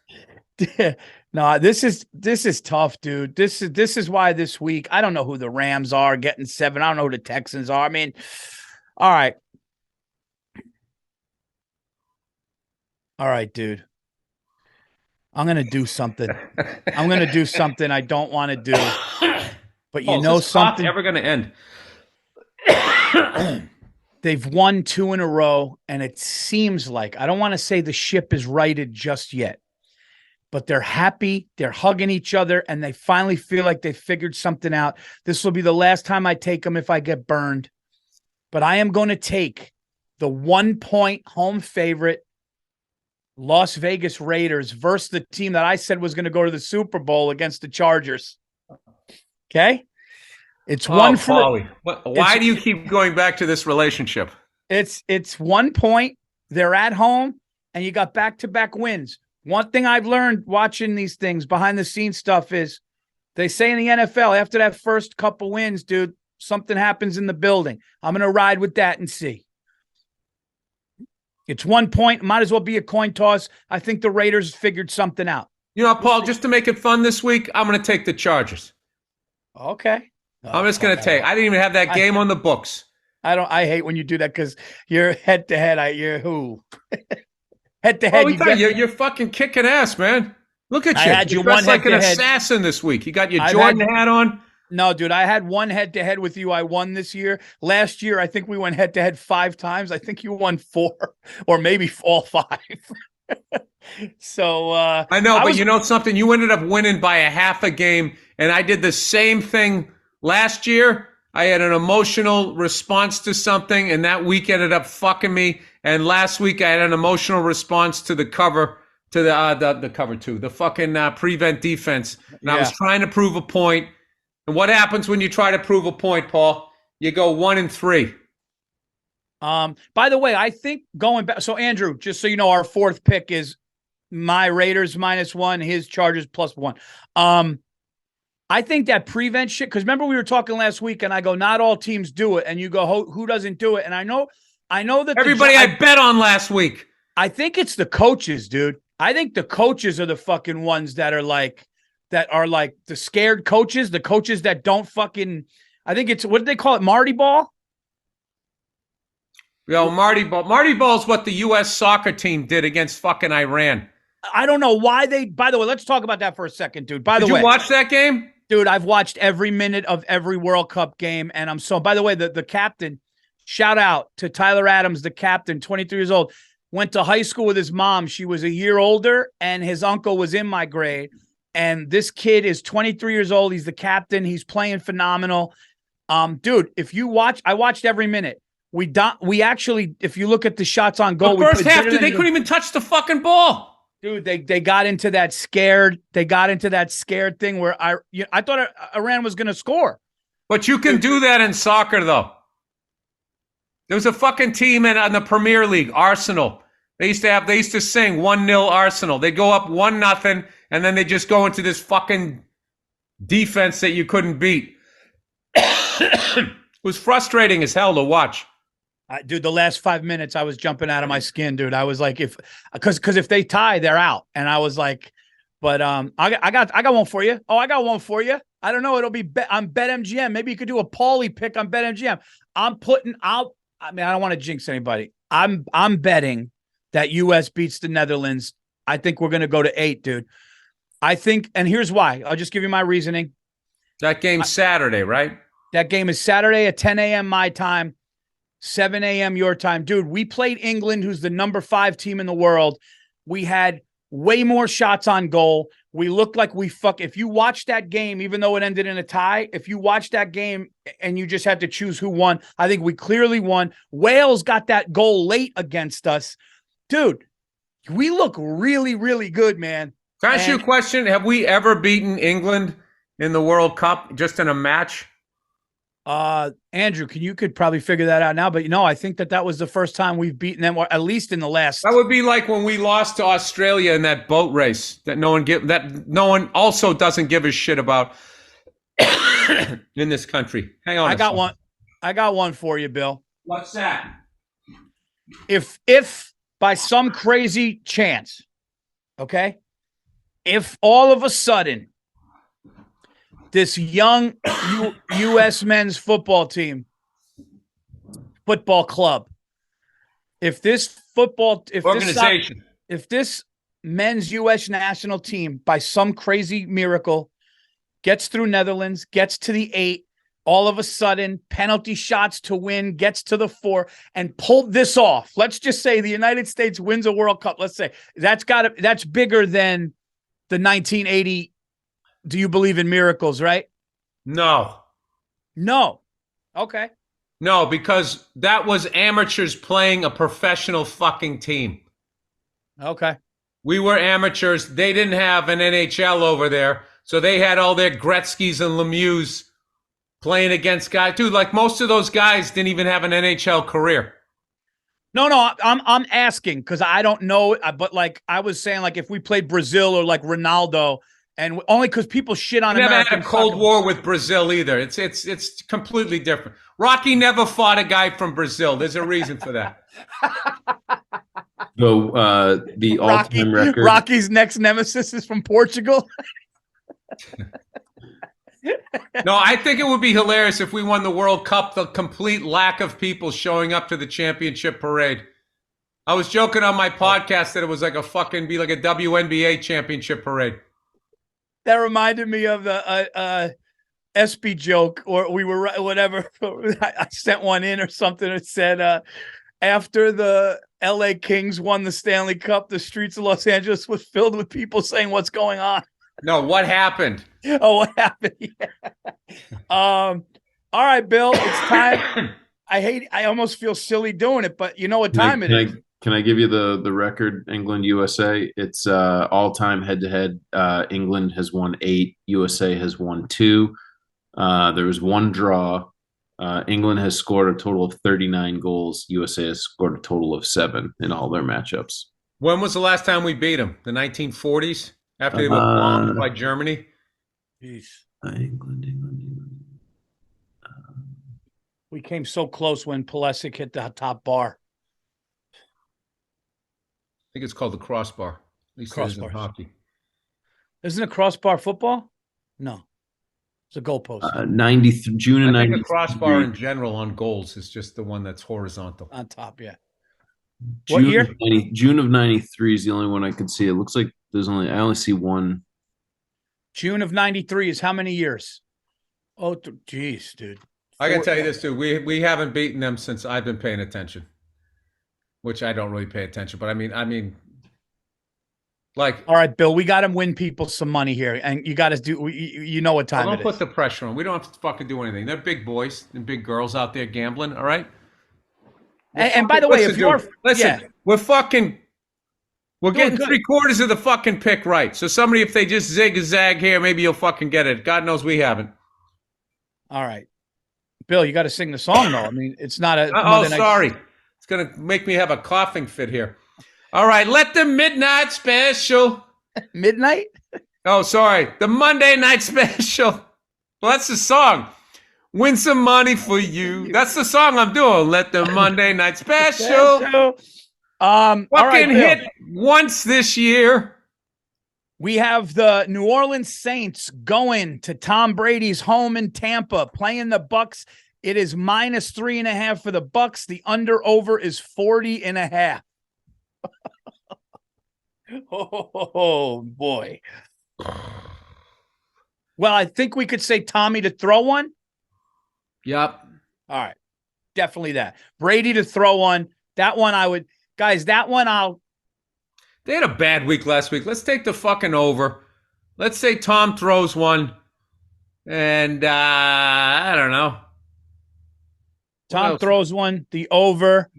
D: No, this is tough, dude. This is why this week I don't know who the Rams are getting 7. I don't know who the Texans are. I mean, all right, dude. I'm gonna do something. I don't want to do, but you know something.
A: Ever gonna end?
D: They've won 2 in a row, and it seems like, I don't want to say the ship is righted just yet, but they're happy. They're hugging each other, and they finally feel like they figured something out. This will be the last time I take them if I get burned. But I am going to take the 1-point home favorite Las Vegas Raiders versus the team that I said was going to go to the Super Bowl against the Chargers. Okay? It's one for
A: Paulie. Why do you keep going back to this relationship?
D: It's 1 point. They're at home, and you got back-to-back wins. One thing I've learned watching these things, behind-the-scenes stuff, is they say in the NFL, after that first couple wins, dude, something happens in the building. I'm going to ride with that and see. It's 1 point. Might as well be a coin toss. I think the Raiders figured something out.
A: You know, Paul, just to make it fun this week, I'm going to take the Chargers.
D: Okay.
A: I'm just going to take. I didn't even have that game on the books.
D: I hate when you do that because you're head to head. You're who? Head to head.
A: You're fucking kicking ass, man. Look at you.
D: I had you
A: You're dressed
D: one
A: like an
D: head-to-head.
A: assassin this week. You got your Jordan hat on.
D: No, dude, I had one head to head with you. I won this year. Last year, I think we went head to head 5 times. I think you won 4 or maybe all 5. So
A: I know, but you know something? You ended up winning by a half a game, and I did the same thing last year. I had an emotional response to something, and that week ended up fucking me. And last week I had an emotional response to the cover, to the cover 2, the fucking prevent defense. And I was trying to prove a point. And what happens when you try to prove a point, Paul? You go 1-3.
D: By the way, I think going back. So Andrew, just so you know, our 4th pick is my Raiders -1, his Chargers +1. I think that prevent shit, because remember we were talking last week, and I go, not all teams do it, and you go, who doesn't do it? And I know that
A: everybody I bet on last week.
D: I think it's the coaches, dude. I think the coaches are the fucking ones that are like the scared coaches, the coaches that don't fucking. I think it's, what do they call it, Marty Ball?
A: Yo, Marty Ball. Marty Ball's what the U.S. soccer team did against fucking Iran.
D: I don't know why they. By the way, let's talk about that for a second, dude. Did you
A: watch that game?
D: Dude, I've watched every minute of every World Cup game, and I'm so. By the way, the captain, shout out to Tyler Adams, the captain, 23 years old, went to high school with his mom. She was a year older, and his uncle was in my grade. And this kid is 23 years old. He's the captain. He's playing phenomenal. Dude, if you watch, I watched every minute. We actually, if you look at the shots on goal,
A: the first half, they couldn't even touch the fucking ball.
D: Dude, they got into that scared. They got into that scared thing where I thought Iran was going to score.
A: But you can do that in soccer, though. There was a fucking team in the Premier League, Arsenal. They used to sing 1-0 Arsenal. They go up 1-0, and then they just go into this fucking defense that you couldn't beat. It was frustrating as hell to watch.
D: Dude, the last 5 minutes, I was jumping out of my skin, dude. I was like, because if they tie, they're out, and I was like, but I got one for you. Oh, I got one for you. I don't know. It'll be on BetMGM. Maybe you could do a Paulie pick on BetMGM. I'm putting out. I mean, I don't want to jinx anybody. I'm betting that U.S. beats the Netherlands. I think we're gonna go to 8, dude. I think, and here's why. I'll just give you my reasoning.
A: That game's Saturday, right?
D: That game is Saturday at 10 a.m. my time. 7 a.m. your time. Dude, we played England, who's the number 5 team in the world. We had way more shots on goal. We looked like if you watch that game, even though it ended in a tie, if you watch that game and you just had to choose who won, I think we clearly won. Wales got that goal late against us. Dude, we look really, really good, man.
A: Can I ask you a question? Have we ever beaten England in the World Cup just in a match?
D: Andrew, you could probably figure that out now, but I think that was the first time we've beaten them, or at least in the last.
A: That would be like when we lost to Australia in that boat race that no one also doesn't give a shit about in this country. Hang on.
D: I got one for you, Bill.
A: What's that?
D: If by some crazy chance, okay, if all of a sudden this young U.S. men's football club, if this men's U.S. national team, by some crazy miracle, gets through Netherlands, gets to the 8, all of a sudden, penalty shots to win, gets to the 4, and pulled this off. Let's just say the United States wins a World Cup. Let's say that's bigger than the 1980. Do you believe in miracles, right?
A: No.
D: Okay.
A: No, because that was amateurs playing a professional fucking team.
D: Okay.
A: We were amateurs. They didn't have an NHL over there, so they had all their Gretzky's and Lemieux playing against guys. Dude, like most of those guys didn't even have an NHL career.
D: No, I'm asking because I don't know, but like I was saying, like if we played Brazil or like Ronaldo. And only because people shit on American.
A: Never had a Cold War with Brazil either. It's completely different. Rocky never fought a guy from Brazil. There's a reason for that.
E: So the all-time record.
D: Rocky's next nemesis is from Portugal.
A: No, I think it would be hilarious if we won the World Cup. The complete lack of people showing up to the championship parade. I was joking on my podcast that it was like a WNBA championship parade.
D: That reminded me of the SB joke, or we were whatever. I sent one in or something. It said, after the LA Kings won the Stanley Cup, the streets of Los Angeles was filled with people saying, "What's going on?"
A: No, what happened?
D: Oh, what happened? Yeah. All right, Bill, it's time. I almost feel silly doing it, but you know what time it is.
E: Can I give you the record? England, USA. It's all-time head-to-head. England has won 8. USA has won 2. There was one draw. England has scored a total of 39 goals. USA has scored a total of 7 in all their matchups.
A: When was the last time we beat them? The 1940s? After they were bombed by Germany?
D: Jeez.
E: England.
D: We came so close when Pulisic hit the top bar.
A: I think it's called the crossbar. At least it is in hockey.
D: Isn't it crossbar football? No. It's a goalpost.
E: June of 93.
A: I think a crossbar in general on goals is just the one that's horizontal.
D: On top, yeah.
E: What year? June of 93 is the only one I could see. It looks like I only see one.
D: June of 93 is how many years? Oh, geez, dude.
A: I can tell you this, too. We haven't beaten them since I've been paying attention. Which I don't really pay attention, but I mean, like.
D: All right, Bill, we got to win people some money here, and you got to do. You know what time it is.
A: Don't put the pressure on. We don't have to fucking do anything. They're big boys and big girls out there gambling. All right.
D: And by the way, if you're
A: we're getting 3/4 of the fucking pick right. So somebody, if they just zig and zag here, maybe you'll fucking get it. God knows we haven't.
D: All right, Bill, you got to sing the song though. I mean, it's not a.
A: Sorry. It's going to make me have a coughing fit here. All right, let the midnight special.
D: Midnight?
A: Oh, sorry. The Monday night special. Well, that's the song. Win some money for you. That's the song I'm doing. Let the Monday Night Special.
D: All right,
A: hit once this year.
D: We have the New Orleans Saints going to Tom Brady's home in Tampa, playing the Bucks. It is -3.5 for the Bucks. The under/over is 40.5. Oh boy. Well, I think we could say Tommy to throw one.
A: Yep.
D: All right. Definitely that. Brady to throw one. That one I would, guys, that one
A: They had a bad week last week. Let's take the fucking over. Let's say Tom throws one. And I don't know.
D: Tom throws one, the over.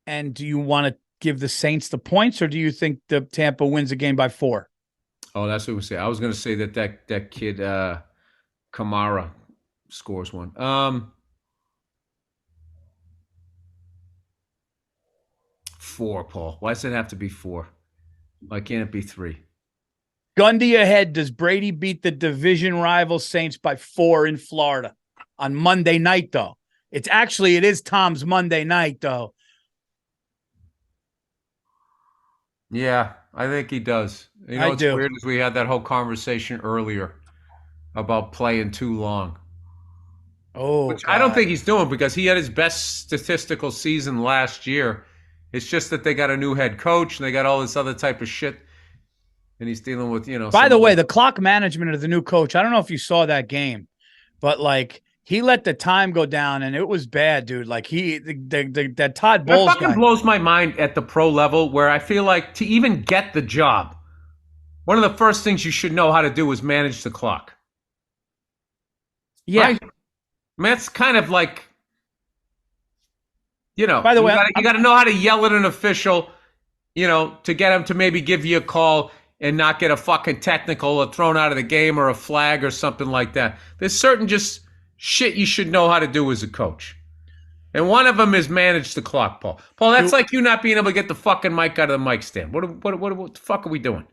D: And do you want to give the Saints the points, or do you think the Tampa wins the game by 4?
A: Oh, that's what we say. I was going to say that kid Kamara scores one. 4, Paul. Why does it have to be 4? Why can't it be 3?
D: Gun to your head. Does Brady beat the division rival Saints by 4 in Florida on Monday night, though? It is Tom's Monday night, though.
A: Yeah, I think he does. You know, what's weird is we had that whole conversation earlier about playing too long.
D: Oh,
A: which I don't think he's doing, because he had his best statistical season last year. It's just that they got a new head coach and they got all this other type of shit. And he's dealing with,
D: By the way, the clock management of the new coach, I don't know if you saw that game, but he let the time go down and it was bad, dude. That Todd Bowles
A: guy blows my mind at the pro level, where I feel like to even get the job, one of the first things you should know how to do is manage the clock.
D: Yeah.
A: Right? I mean, that's kind of like,
D: by the way,
A: you got to know how to yell at an official, to get him to maybe give you a call and not get a fucking technical or thrown out of the game or a flag or something like that. There's certain just shit you should know how to do as a coach. And one of them is manage the clock, Paul. Paul, that's like you not being able to get the fucking mic out of the mic stand. What the fuck are we doing?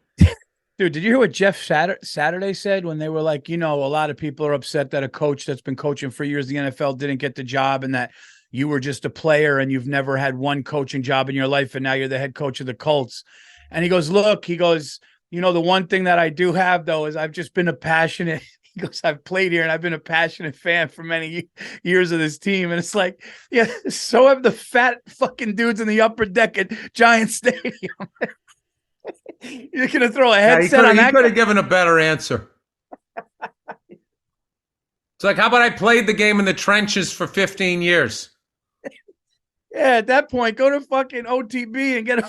D: Dude, did you hear what Jeff Saturday said when they were like, a lot of people are upset that a coach that's been coaching for years in the NFL didn't get the job, and that you were just a player and you've never had one coaching job in your life, and now you're the head coach of the Colts. And he goes, look, the one thing that I do have, though, is I've just been a passionate – he goes, I've played here and I've been a passionate fan for many years of this team. And it's like, yeah, so have the fat fucking dudes in the upper deck at Giant Stadium. You're going to throw a headset on that?
A: He could have given a better answer. It's like, how about I played the game in the trenches for 15 years?
D: Yeah, at that point, go to fucking OTB and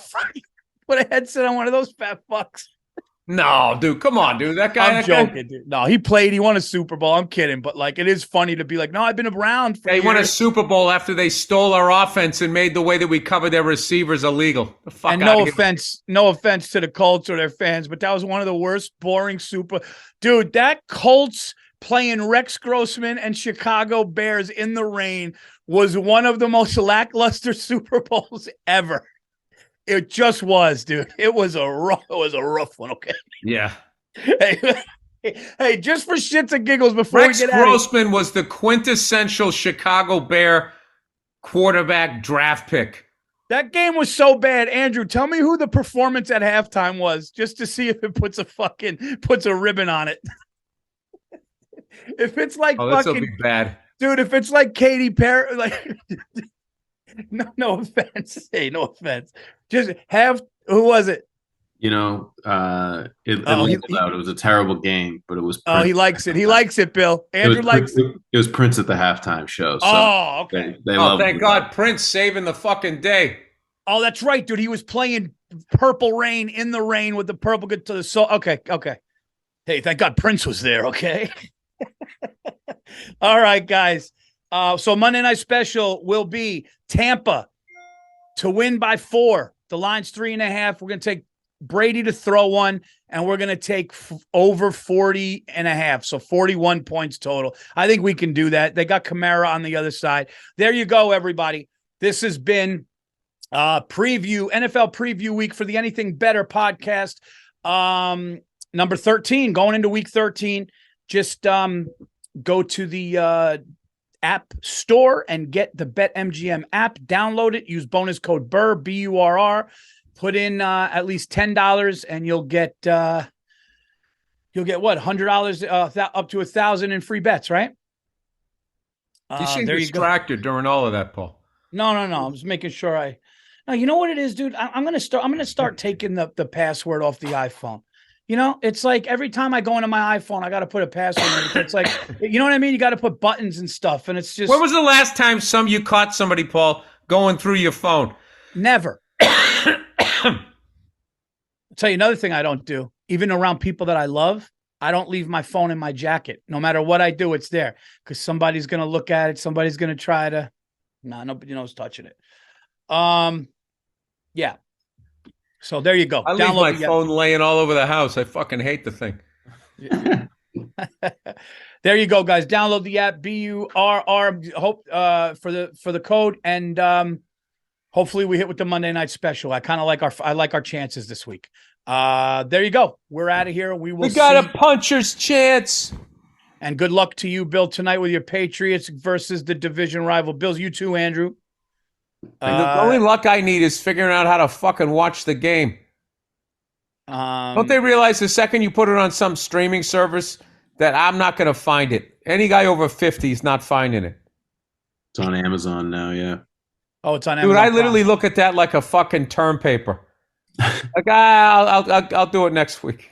D: put a headset on one of those fat fucks.
A: No, dude, come on, dude. That guy.
D: I'm joking, dude. No, he played. He won a Super Bowl. I'm kidding, but it is funny to be like, no, I've been around for years.
A: He won a Super Bowl after they stole our offense and made the way that we covered their receivers illegal. The fuck
D: and
A: out
D: no offense to the Colts or their fans, but that was one of the worst, boring dude. That Colts playing Rex Grossman and Chicago Bears in the rain was one of the most lackluster Super Bowls ever. It just was, dude. It was a rough one. Okay.
A: Yeah.
D: Hey, just for shits and giggles before
A: Rex
D: we get
A: Grossman was the quintessential Chicago Bear quarterback draft pick.
D: That game was so bad. Andrew, tell me who the performance at halftime was, just to see if it puts a ribbon on it. If it's like
A: this will be bad,
D: dude. If it's like Katy Perry, no offense. Hey, no offense. Just who was it?
E: It out. It was a terrible game, but it was Prince.
D: Oh, he likes it. He likes it, Bill. Andrew likes it.
E: It was Prince at the halftime show. So
D: okay.
E: They love
A: thank God, Prince saving the fucking day.
D: Oh, that's right, dude. He was playing Purple Rain in the rain with the purple good to the soul. Okay. Hey, thank God Prince was there, okay? All right, guys. So Monday Night Special will be Tampa to win by 4. The line's 3.5. We're going to take Brady to throw one, and we're going to take over 40.5. So 41 points total. I think we can do that. They got Kamara on the other side. There you go, everybody. This has been NFL preview week for the Anything Better podcast. Number 13, going into week 13. just go to the app store and get the BetMGM app. Download it. Use bonus code Burr, BURR. Put in at least $10, and you'll get what, $100 up to $1,000 in free bets, right?
A: You seem
D: there
A: distracted during all of that, Paul.
D: No. I'm just making sure No, you know what it is, dude? I'm gonna start taking the password off the iPhone. You know, it's like every time I go into my iPhone, I got to put a password in it. It's like, you know what I mean? You got to put buttons and stuff, and it's just.
A: When was the last time you caught somebody, Paul, going through your phone?
D: Never. I'll tell you another thing I don't do, even around people that I love. I don't leave my phone in my jacket. No matter what I do, it's there because somebody's going to look at it. Somebody's going to try to. Nobody knows touching it. Yeah. So there you go.
A: I leave my phone laying all over the house. I fucking hate the thing.
D: There you go, guys. Download the app BURR. Hope for the code, and hopefully we hit with the Monday night special. I like our chances this week. There you go. We're out of here. We
A: got a puncher's chance.
D: And good luck to you, Bill, tonight with your Patriots versus the division rival Bills. You too, Andrew.
A: The only luck I need is figuring out how to fucking watch the game. Don't they realize the second you put it on some streaming service that I'm not going to find it? Any guy over 50 is not finding it.
E: It's on Amazon now, yeah.
D: Oh, it's on Amazon.
A: Dude, I literally look at that like a fucking term paper. Like, I'll do it next week.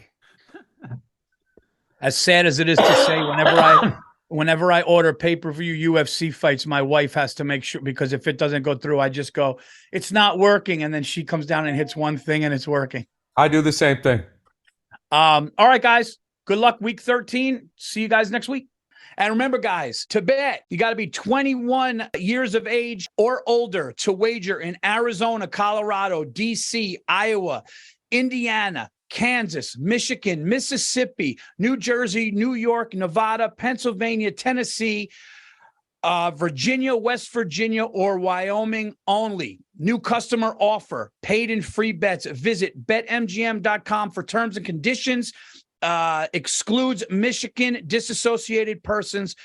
D: As sad as it is to say, whenever I order pay-per-view UFC fights, my wife has to make sure, because if it doesn't go through, I just go, it's not working. And then she comes down and hits one thing and it's working.
A: I do the same thing.
D: All right, guys. Good luck week 13. See you guys next week. And remember, guys, to bet, you got to be 21 years of age or older to wager in Arizona, Colorado, D.C., Iowa, Indiana, Kansas, Michigan, Mississippi, New Jersey, New York, Nevada, Pennsylvania, Tennessee, Virginia, West Virginia, or Wyoming only. New customer offer, paid and free bets. Visit betmgm.com for terms and conditions. Excludes Michigan disassociated persons.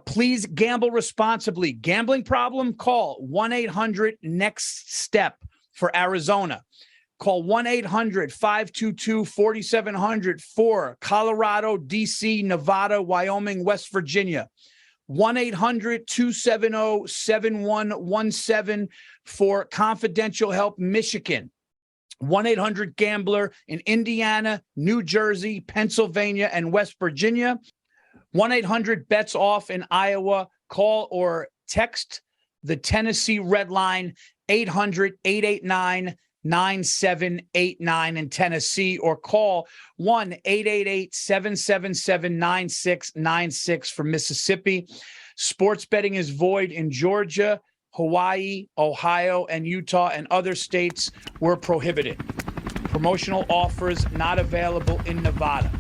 D: Please gamble responsibly. Gambling problem? Call 1-800-NEXT-STEP for Arizona. Call 1-800-522-4700 for Colorado, D.C., Nevada, Wyoming, West Virginia. 1-800-270-7117 for confidential help, Michigan. 1-800-GAMBLER in Indiana, New Jersey, Pennsylvania, and West Virginia. 1-800-BETS-OFF in Iowa. Call or text the Tennessee Red Line, 800-889-9789 in Tennessee, or call 1-888-777-9696 for Mississippi. Sports betting is void in Georgia, Hawaii, Ohio, and Utah, and other states were prohibited. Promotional offers not available in Nevada.